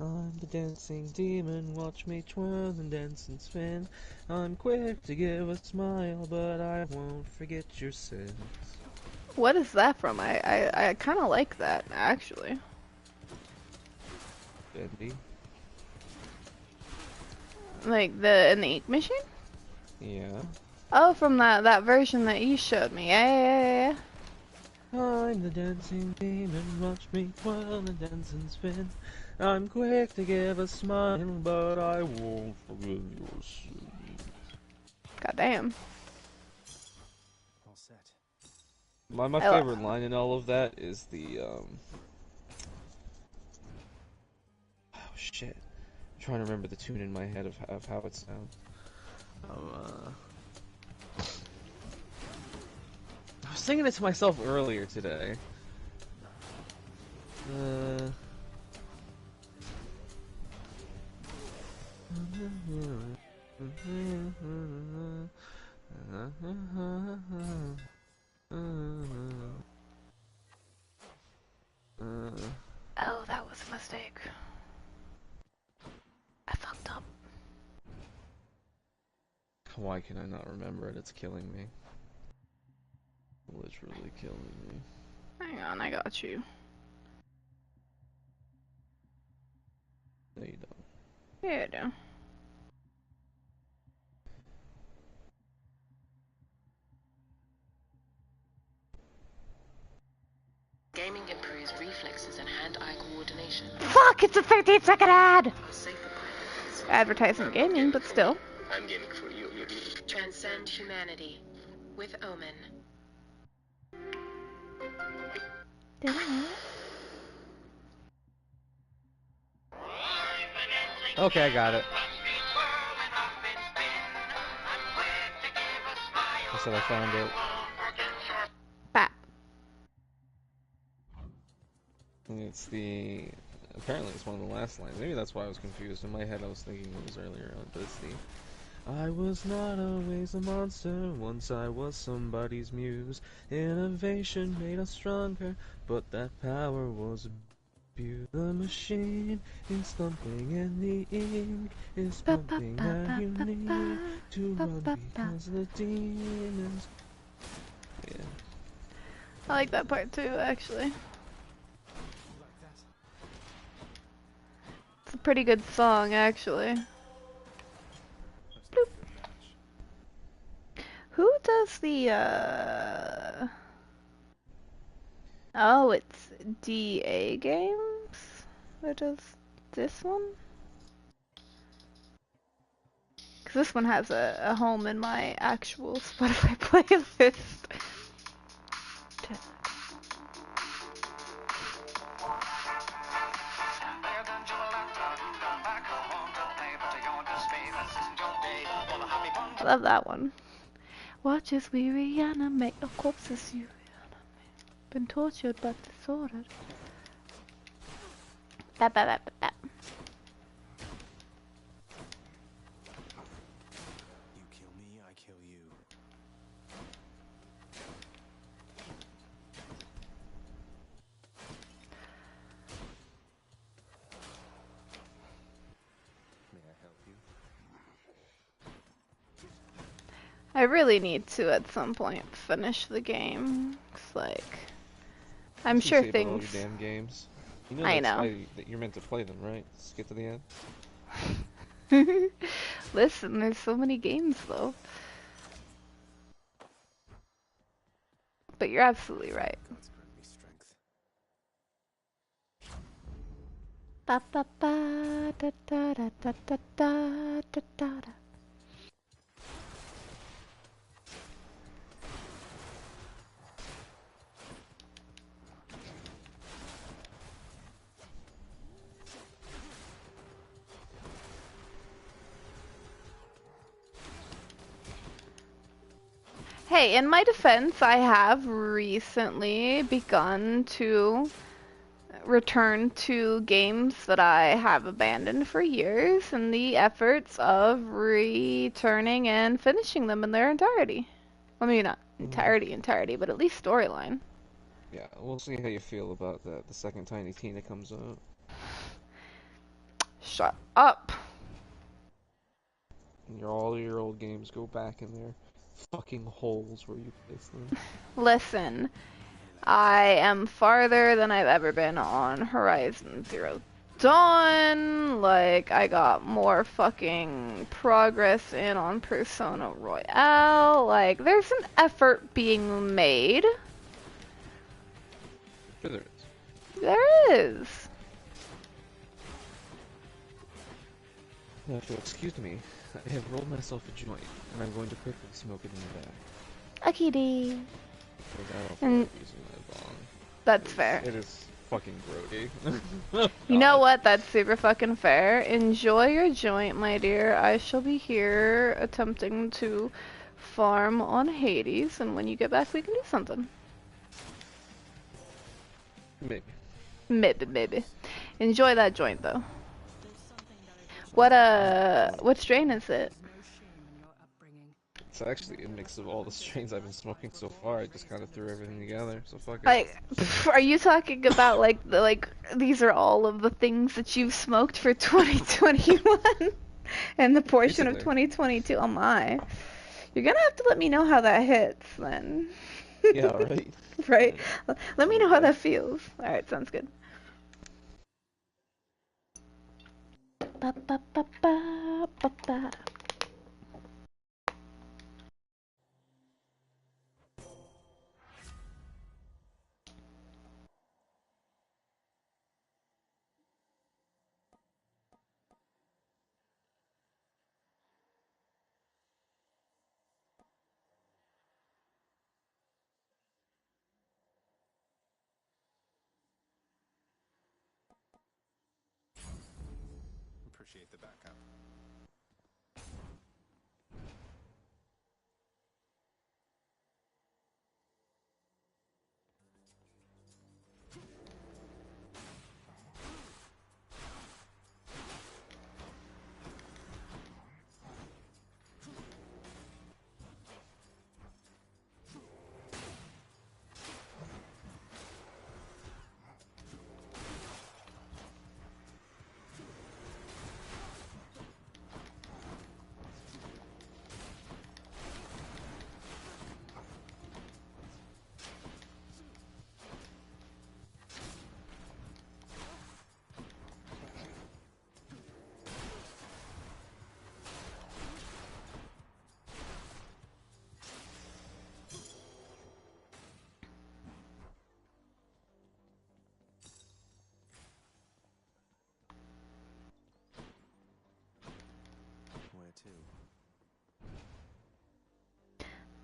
I'm the dancing demon, watch me twirl and dance and spin. I'm quick to give a smile, but I won't forget your sins. What is that from? I kind of like that, actually. Deadly. Like in the ink machine? Yeah. Oh, from that version that you showed me. Yeah. I'm the dancing demon, watch me twirl and dance and spin. I'm quick to give a smile, but I won't forget your sins. Goddamn. All set. My favorite line in all of that is the oh shit. I'm trying to remember the tune in my head of how it sounds. I was singing it to myself earlier today. Oh, that was a mistake. I fucked up. Why can I not remember it? It's killing me. Literally killing me. Hang on, I got you. No, you don't. Yeah, I do. Gaming improves reflexes and hand-eye coordination. Fuck! It's a 13-second ad! Advertisement gaming, but still. I'm gaming for you. Transcend humanity with Omen. Okay, I got it. I said I found it. Bap. And it's the... Apparently it's one of the last lines. Maybe that's why I was confused. In my head I was thinking it was earlier on, but it's the... I was not always a monster, once I was somebody's muse. Innovation made us stronger, but that power was abused. The machine is thumping and the ink is pumping. Now you need to run because the demons... Yeah. I like that part too, actually. It's a pretty good song, actually. Bloop. Who does the, Oh, it's DA Games? Who does this one? Because this one has a home in my actual Spotify playlist. I love that one. Watch as we reanimate a corpses you reanimate. Been tortured but disordered. Bap, bap, bap, bap. You kill me, I kill you. May I help you? I really need to at some point finish the game. It's like I'm You sure say about all things. your damn games. You know I that's know. why that you're meant to play them, right? Just get to the end. Listen, there's so many games though. But you're absolutely right. God's grant me strength. Ba ba ba da da da da da da da da da. Hey, in my defense, I have recently begun to return to games that I have abandoned for years in the efforts of returning and finishing them in their entirety. I mean, not entirety, but at least storyline. Yeah, we'll see how you feel about that the second Tiny Tina comes out. Shut up. All your old games go back in their fucking holes where you place them. Listen, I am farther than I've ever been on Horizon Zero Dawn. Like, I got more fucking progress in on Persona Royale. Like, there's an effort being made. Sure there is. There is. Now, if you'll excuse me, I have rolled myself a joint, and I'm going to quickly smoke it in the back. Akidi. And using my bong. That's fair. It is fucking grody. You know what? That's super fucking fair. Enjoy your joint, my dear. I shall be here attempting to farm on Hades, and when you get back, we can do something. Maybe. Maybe. Enjoy that joint, though. What strain is it? It's actually a mix of all the strains I've been smoking so far. I just kind of threw everything together, so fuck it. Like, are you talking about like these are all of the things that you've smoked for 2021 and the portion of 2022? Oh my. You're gonna have to let me know how that hits then. Yeah, right. Right? Let me know how that feels. Alright, sounds good. Ba ba ba ba ba ba. Appreciate the backup.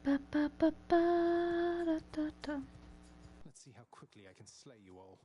Ba ba ba ba da da da. Let's see how quickly I can slay you all.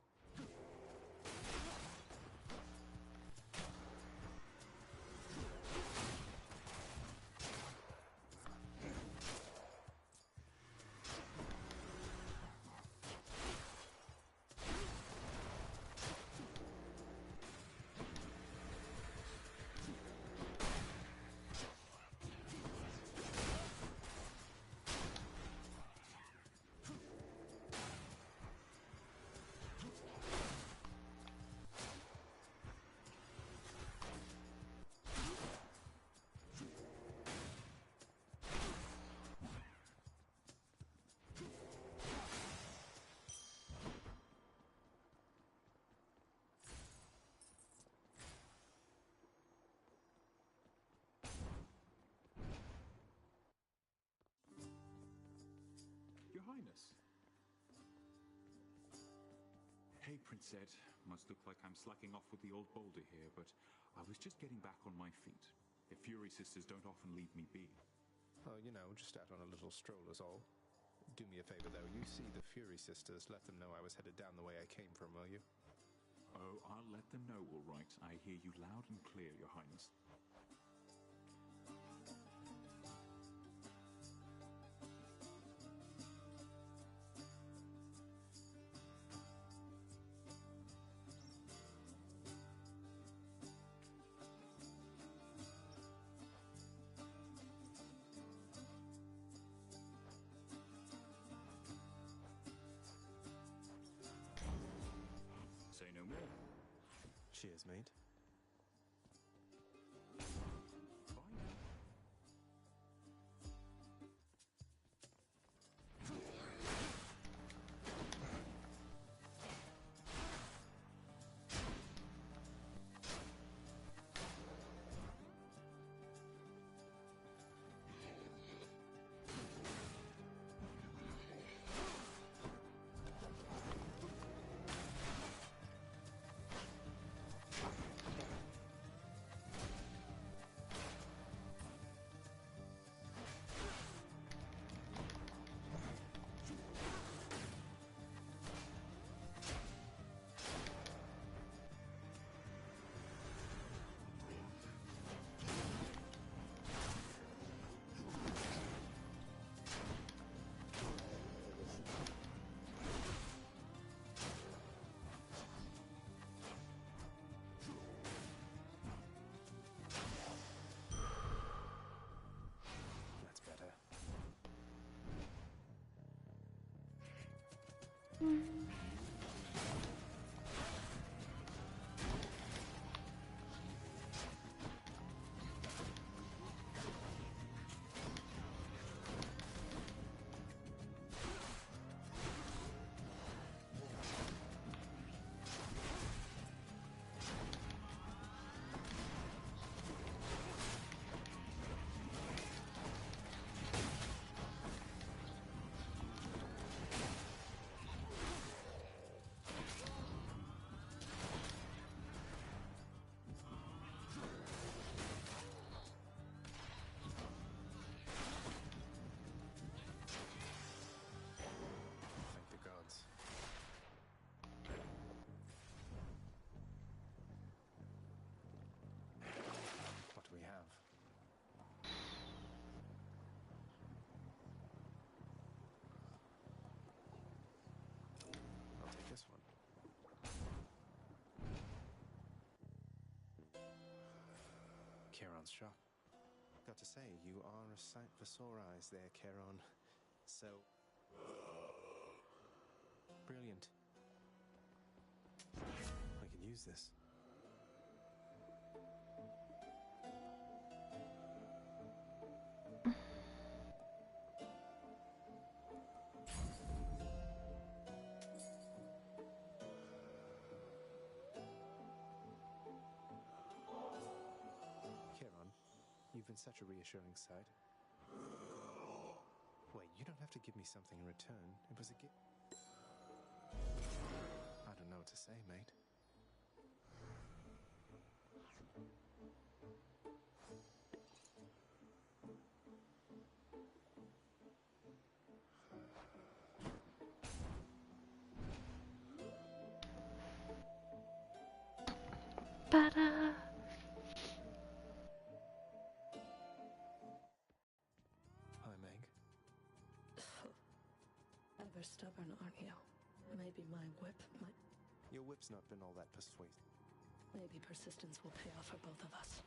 Your Highness. Hey, Prince Ed. Must look like I'm slacking off with the old boulder here, but I was just getting back on my feet. The Fury Sisters don't often leave me be. Oh, you know, just out on a little stroll is all. Do me a favor, though. You see the Fury Sisters, let them know I was headed down the way I came from, will you? Oh, I'll let them know, all right. I hear you loud and clear, Your Highness. Cheers, mate. Charon's shop. Got to say, you are a sight for sore eyes there, Charon. So... brilliant. I can use this. You've been such a reassuring sight. Wait, you don't have to give me something in return. It was a gift. I don't know what to say, mate. Ta-da! Ever stubborn, aren't you? Maybe my whip might... Your whip's not been all that persuasive. Maybe persistence will pay off for both of us.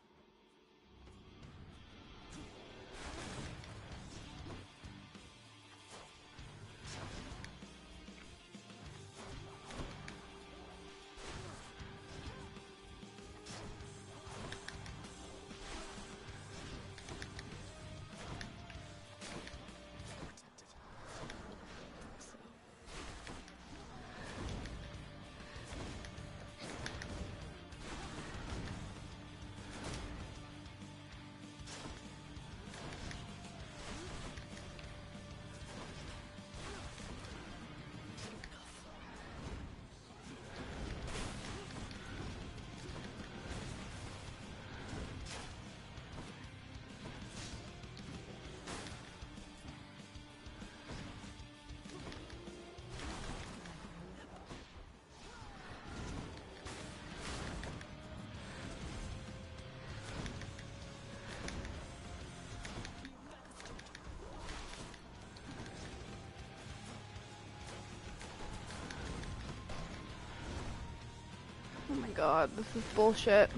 Oh my god, this is bullshit.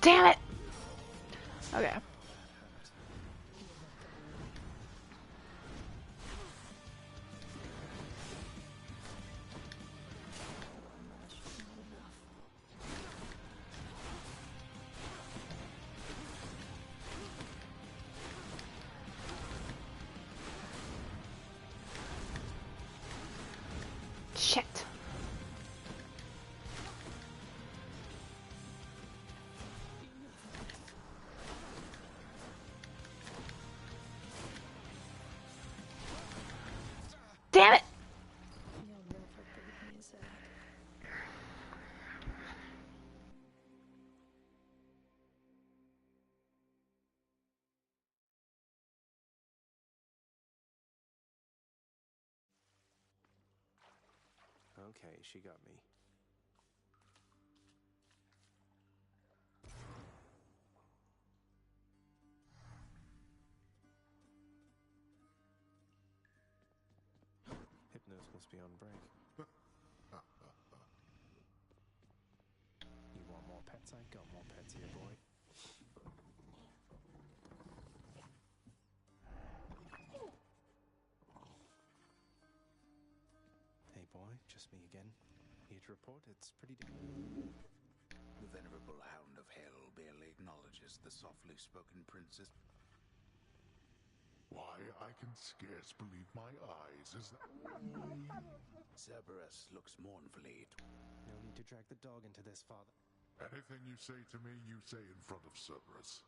Damn it! Okay. Shit. Damn it! Okay, she got me. Hypnos must be on break. You want more pets? I got more pets here, boy. Hey, boy, just me again. Here to report, it's pretty The venerable Hound of Hell barely acknowledges the softly spoken princess. Why, I can scarce believe my eyes as that... Cerberus looks mournfully. No need to drag the dog into this, father. Anything you say to me, you say in front of Cerberus.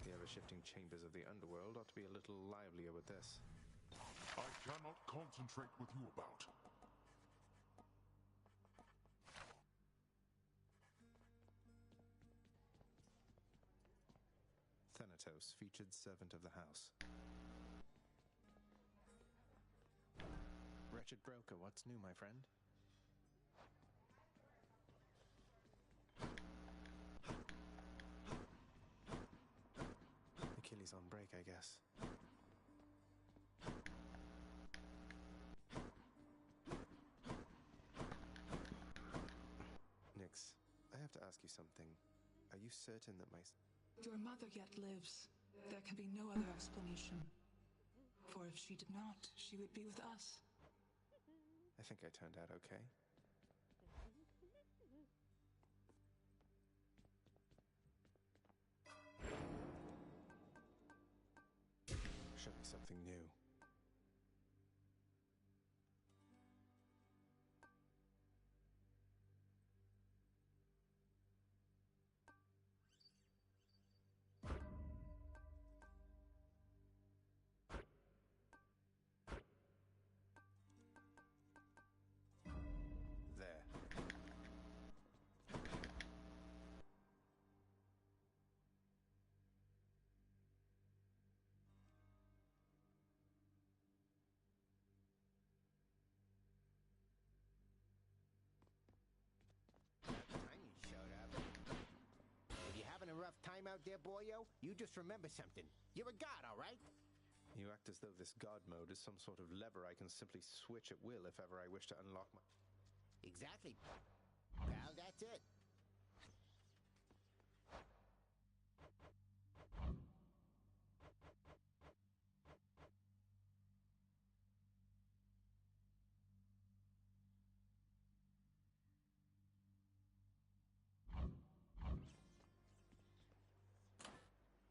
The ever-shifting chambers of the underworld ought to be a little livelier with this. I cannot concentrate with you about. Thanatos, featured servant of the house. Wretched broker, what's new, my friend? Achilles on break, I guess. Nyx, I have to ask you something. Are you certain that my... Your mother yet lives. There can be no other explanation. For if she did not, she would be with us. I think I turned out okay. Show me something new. There. Time you showed up. If you're having a rough time out there, boyo, you just remember something. You're a god, all right? You act as though this god mode is some sort of lever I can simply switch at will if ever I wish to unlock my... Exactly. Well, that's it.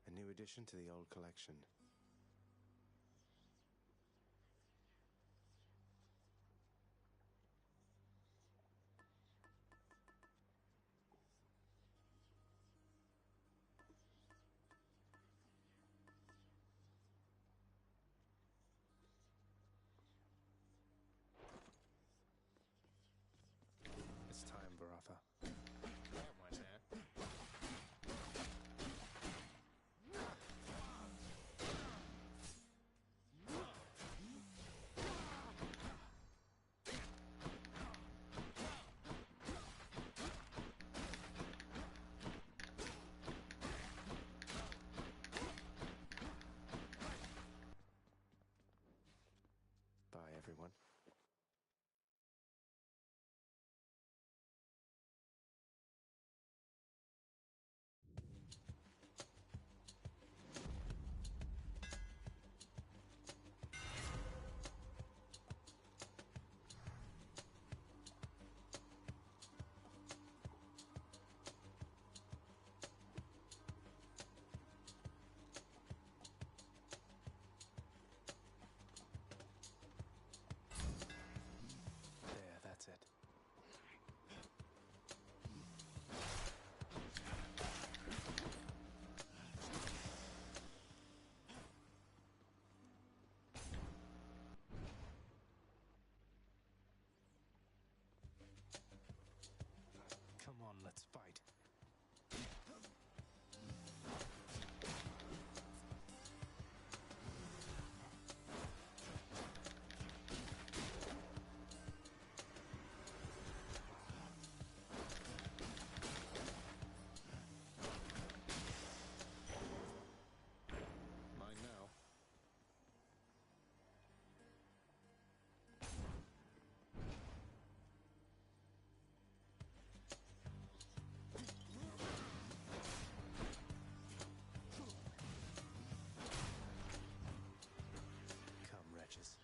A new addition to the old collection. It's time, Baratha. That one, huh? everyone. That's it. Come on, let's fight. Mine now. Come, wretches.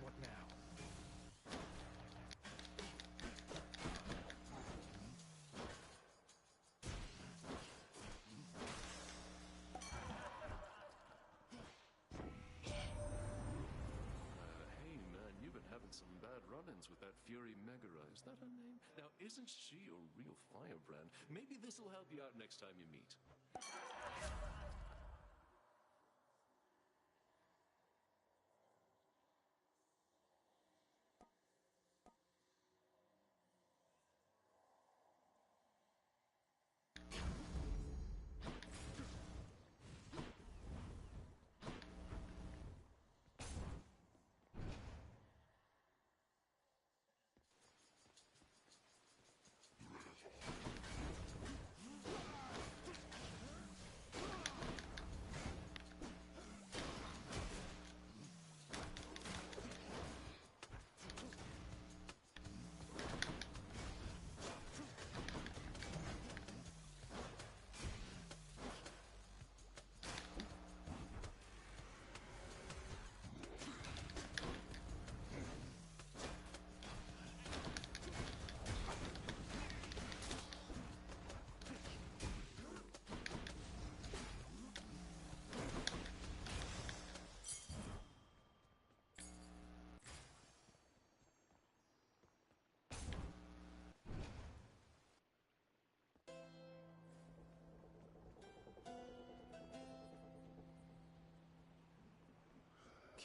What now? Hey man, you've been having some bad run-ins with that Fury Megara. Is that her name? Now, isn't she a real firebrand? Maybe this'll help you out next time you meet.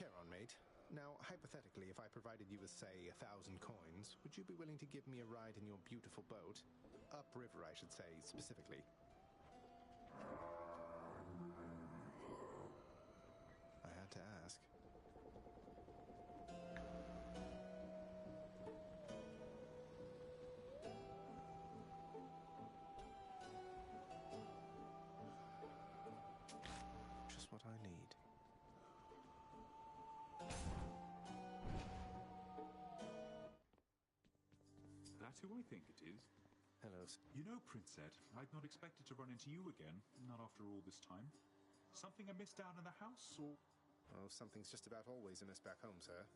Charon, mate. Now, hypothetically, if I provided you with, say, 1,000 coins, would you be willing to give me a ride in your beautiful boat? Upriver, I should say, specifically. I need. That's who I think it is. Hello. You know, Princette, I'd not expected to run into you again, not after all this time. Something amiss down in the house, or...? Oh, something's just about always amiss back home, sir.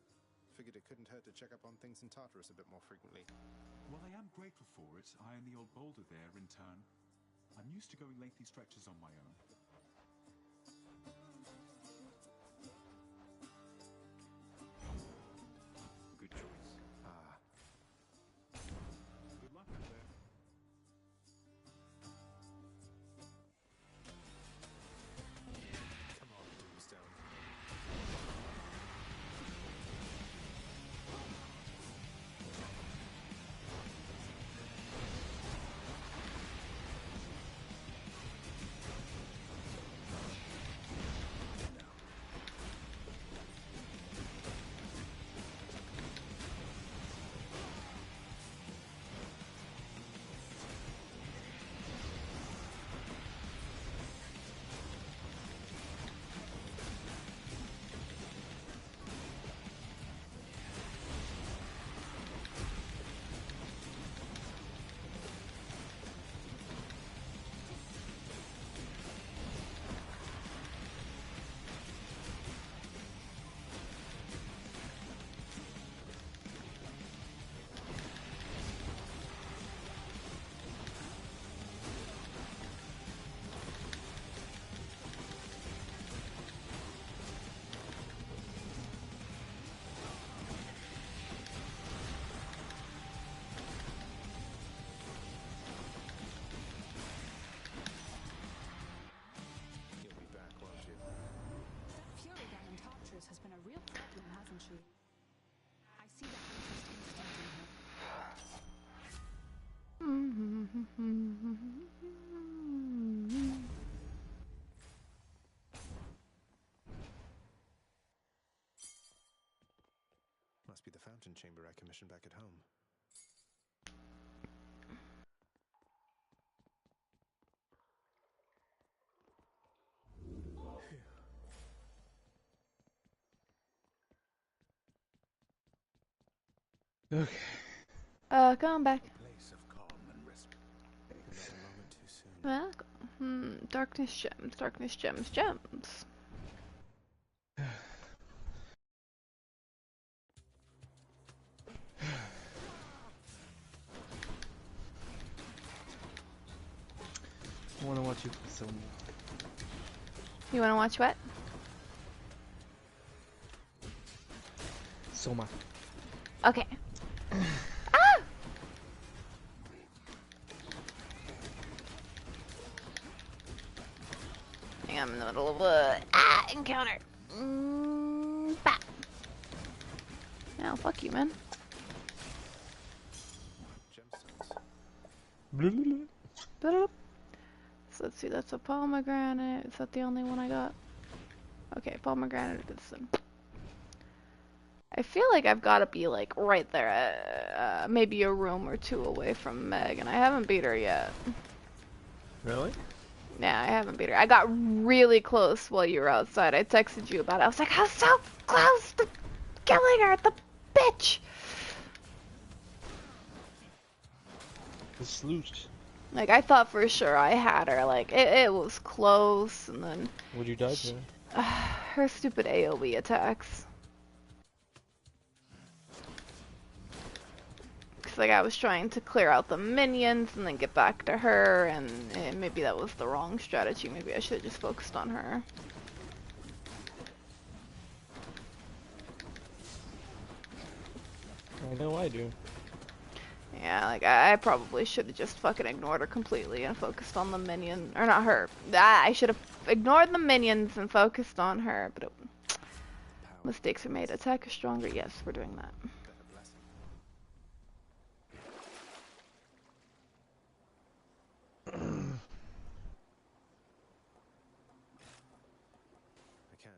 Figured it couldn't hurt to check up on things in Tartarus a bit more frequently. Well, I am grateful for it. I and the old boulder there, in turn. I'm used to going lengthy stretches on my own. Good choice. Ah. Good luck out there. Come on, Tombstone. Has been a real problem, hasn't she? I see that interest instinct in her. Must be the fountain chamber I commissioned back at home. Okay. Come back. Place of calm and respite. Not a moment too soon. Well, darkness gems, darkness gems, gems. I wanna watch you play Soma. You wanna watch what? Soma. Okay. Ah! I'm in the middle of a encounter. Bah. Now, fuck you, man. Gemstones. So let's see, that's a pomegranate. Is that the only one I got? Okay, pomegranate is some. I feel like I've got to be like right there, maybe a room or two away from Meg, and I haven't beat her yet. Really? Yeah, I haven't beat her. I got really close while you were outside. I texted you about it. I was like, I was so close to killing her, the bitch! The sleuth. Like, I thought for sure I had her. Like, it was close, and then... What'd you die to? Her stupid AoE attacks. Cause, like, I was trying to clear out the minions and then get back to her, and maybe that was the wrong strategy. Maybe I should have just focused on her. I know I do. Yeah, like, I probably should have just fucking ignored her completely and focused on the minion. Or not her. I should have ignored the minions and focused on her, but mistakes were made. Attack her stronger. Yes, we're doing that. I can't.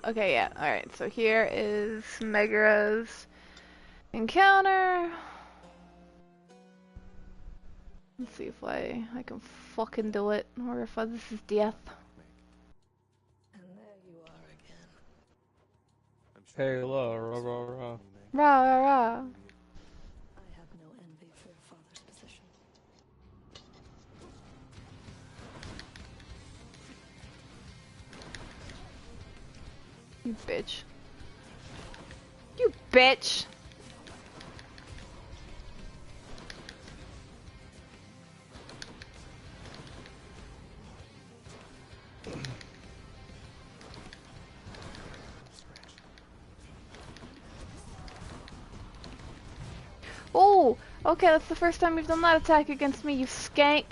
Okay, yeah, alright, so here is Mega's Encounter. Let's see if I can fucking do it, or if this is death. And there you are again. Hey, hello, rah rah rah. Rah rah rah. I have no envy for your father's position. You bitch. You bitch! Oh! Okay, that's the first time you've done that attack against me, you skank.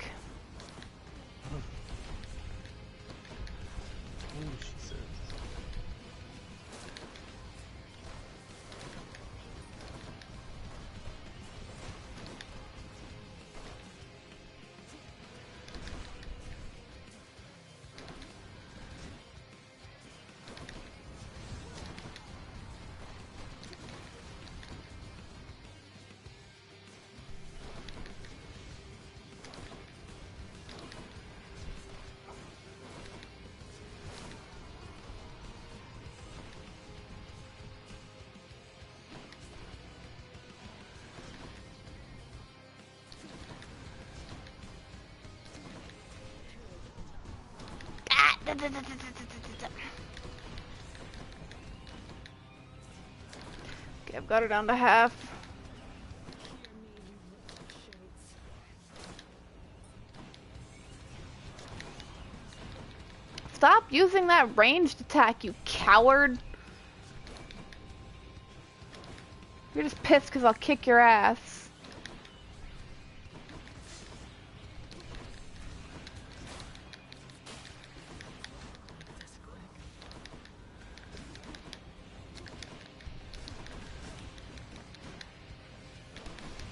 Okay, I've got her down to half. Stop using that ranged attack, you coward! You're just pissed because I'll kick your ass.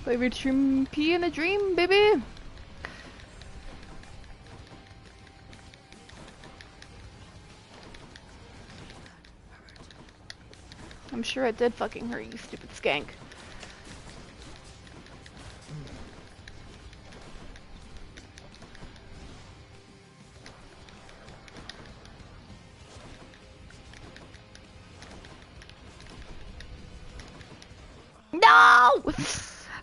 Favorite shrimpy in a dream, baby. I'm sure it did fucking hurt, you stupid skank. No!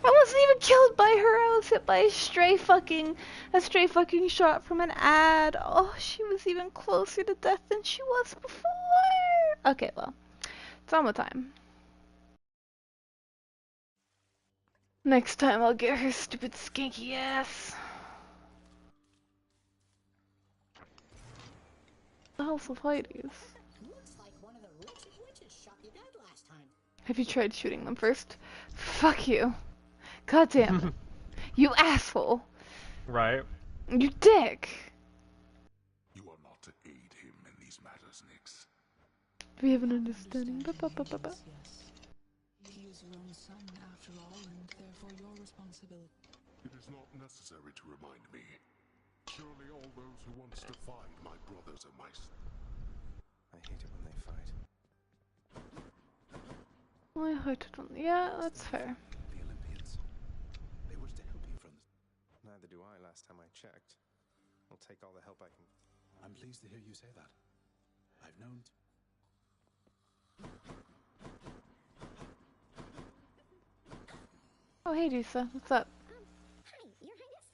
I wasn't even killed by her. I was hit by a stray fucking shot from an ad. Oh, she was even closer to death than she was before. Okay, well, it's almost time. Next time I'll get her stupid skanky ass. The House of Hades. Looks like one of the wretched witches shot you dead last time. Have you tried shooting them first? Fuck you. God damn it. You asshole. Right. You dick. You are not to aid him in these matters, Nyx. We have an understanding. Yes. He is your own son, after all, and therefore your responsibility. It is not necessary to remind me. Surely all those who once defied my brothers are my... I hate it when they fight. I hate it on... Yeah, that's fair. The Olympians. They wish to help you from... Neither do I last time I checked. I'll take all the help I can... I'm pleased to hear you say that. I've known... Oh, hey, Dusa. What's up? Hi, Your Highness.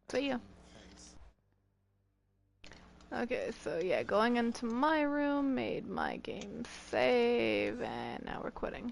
So you. Okay, so yeah, going into my room, made my game save, and now we're quitting.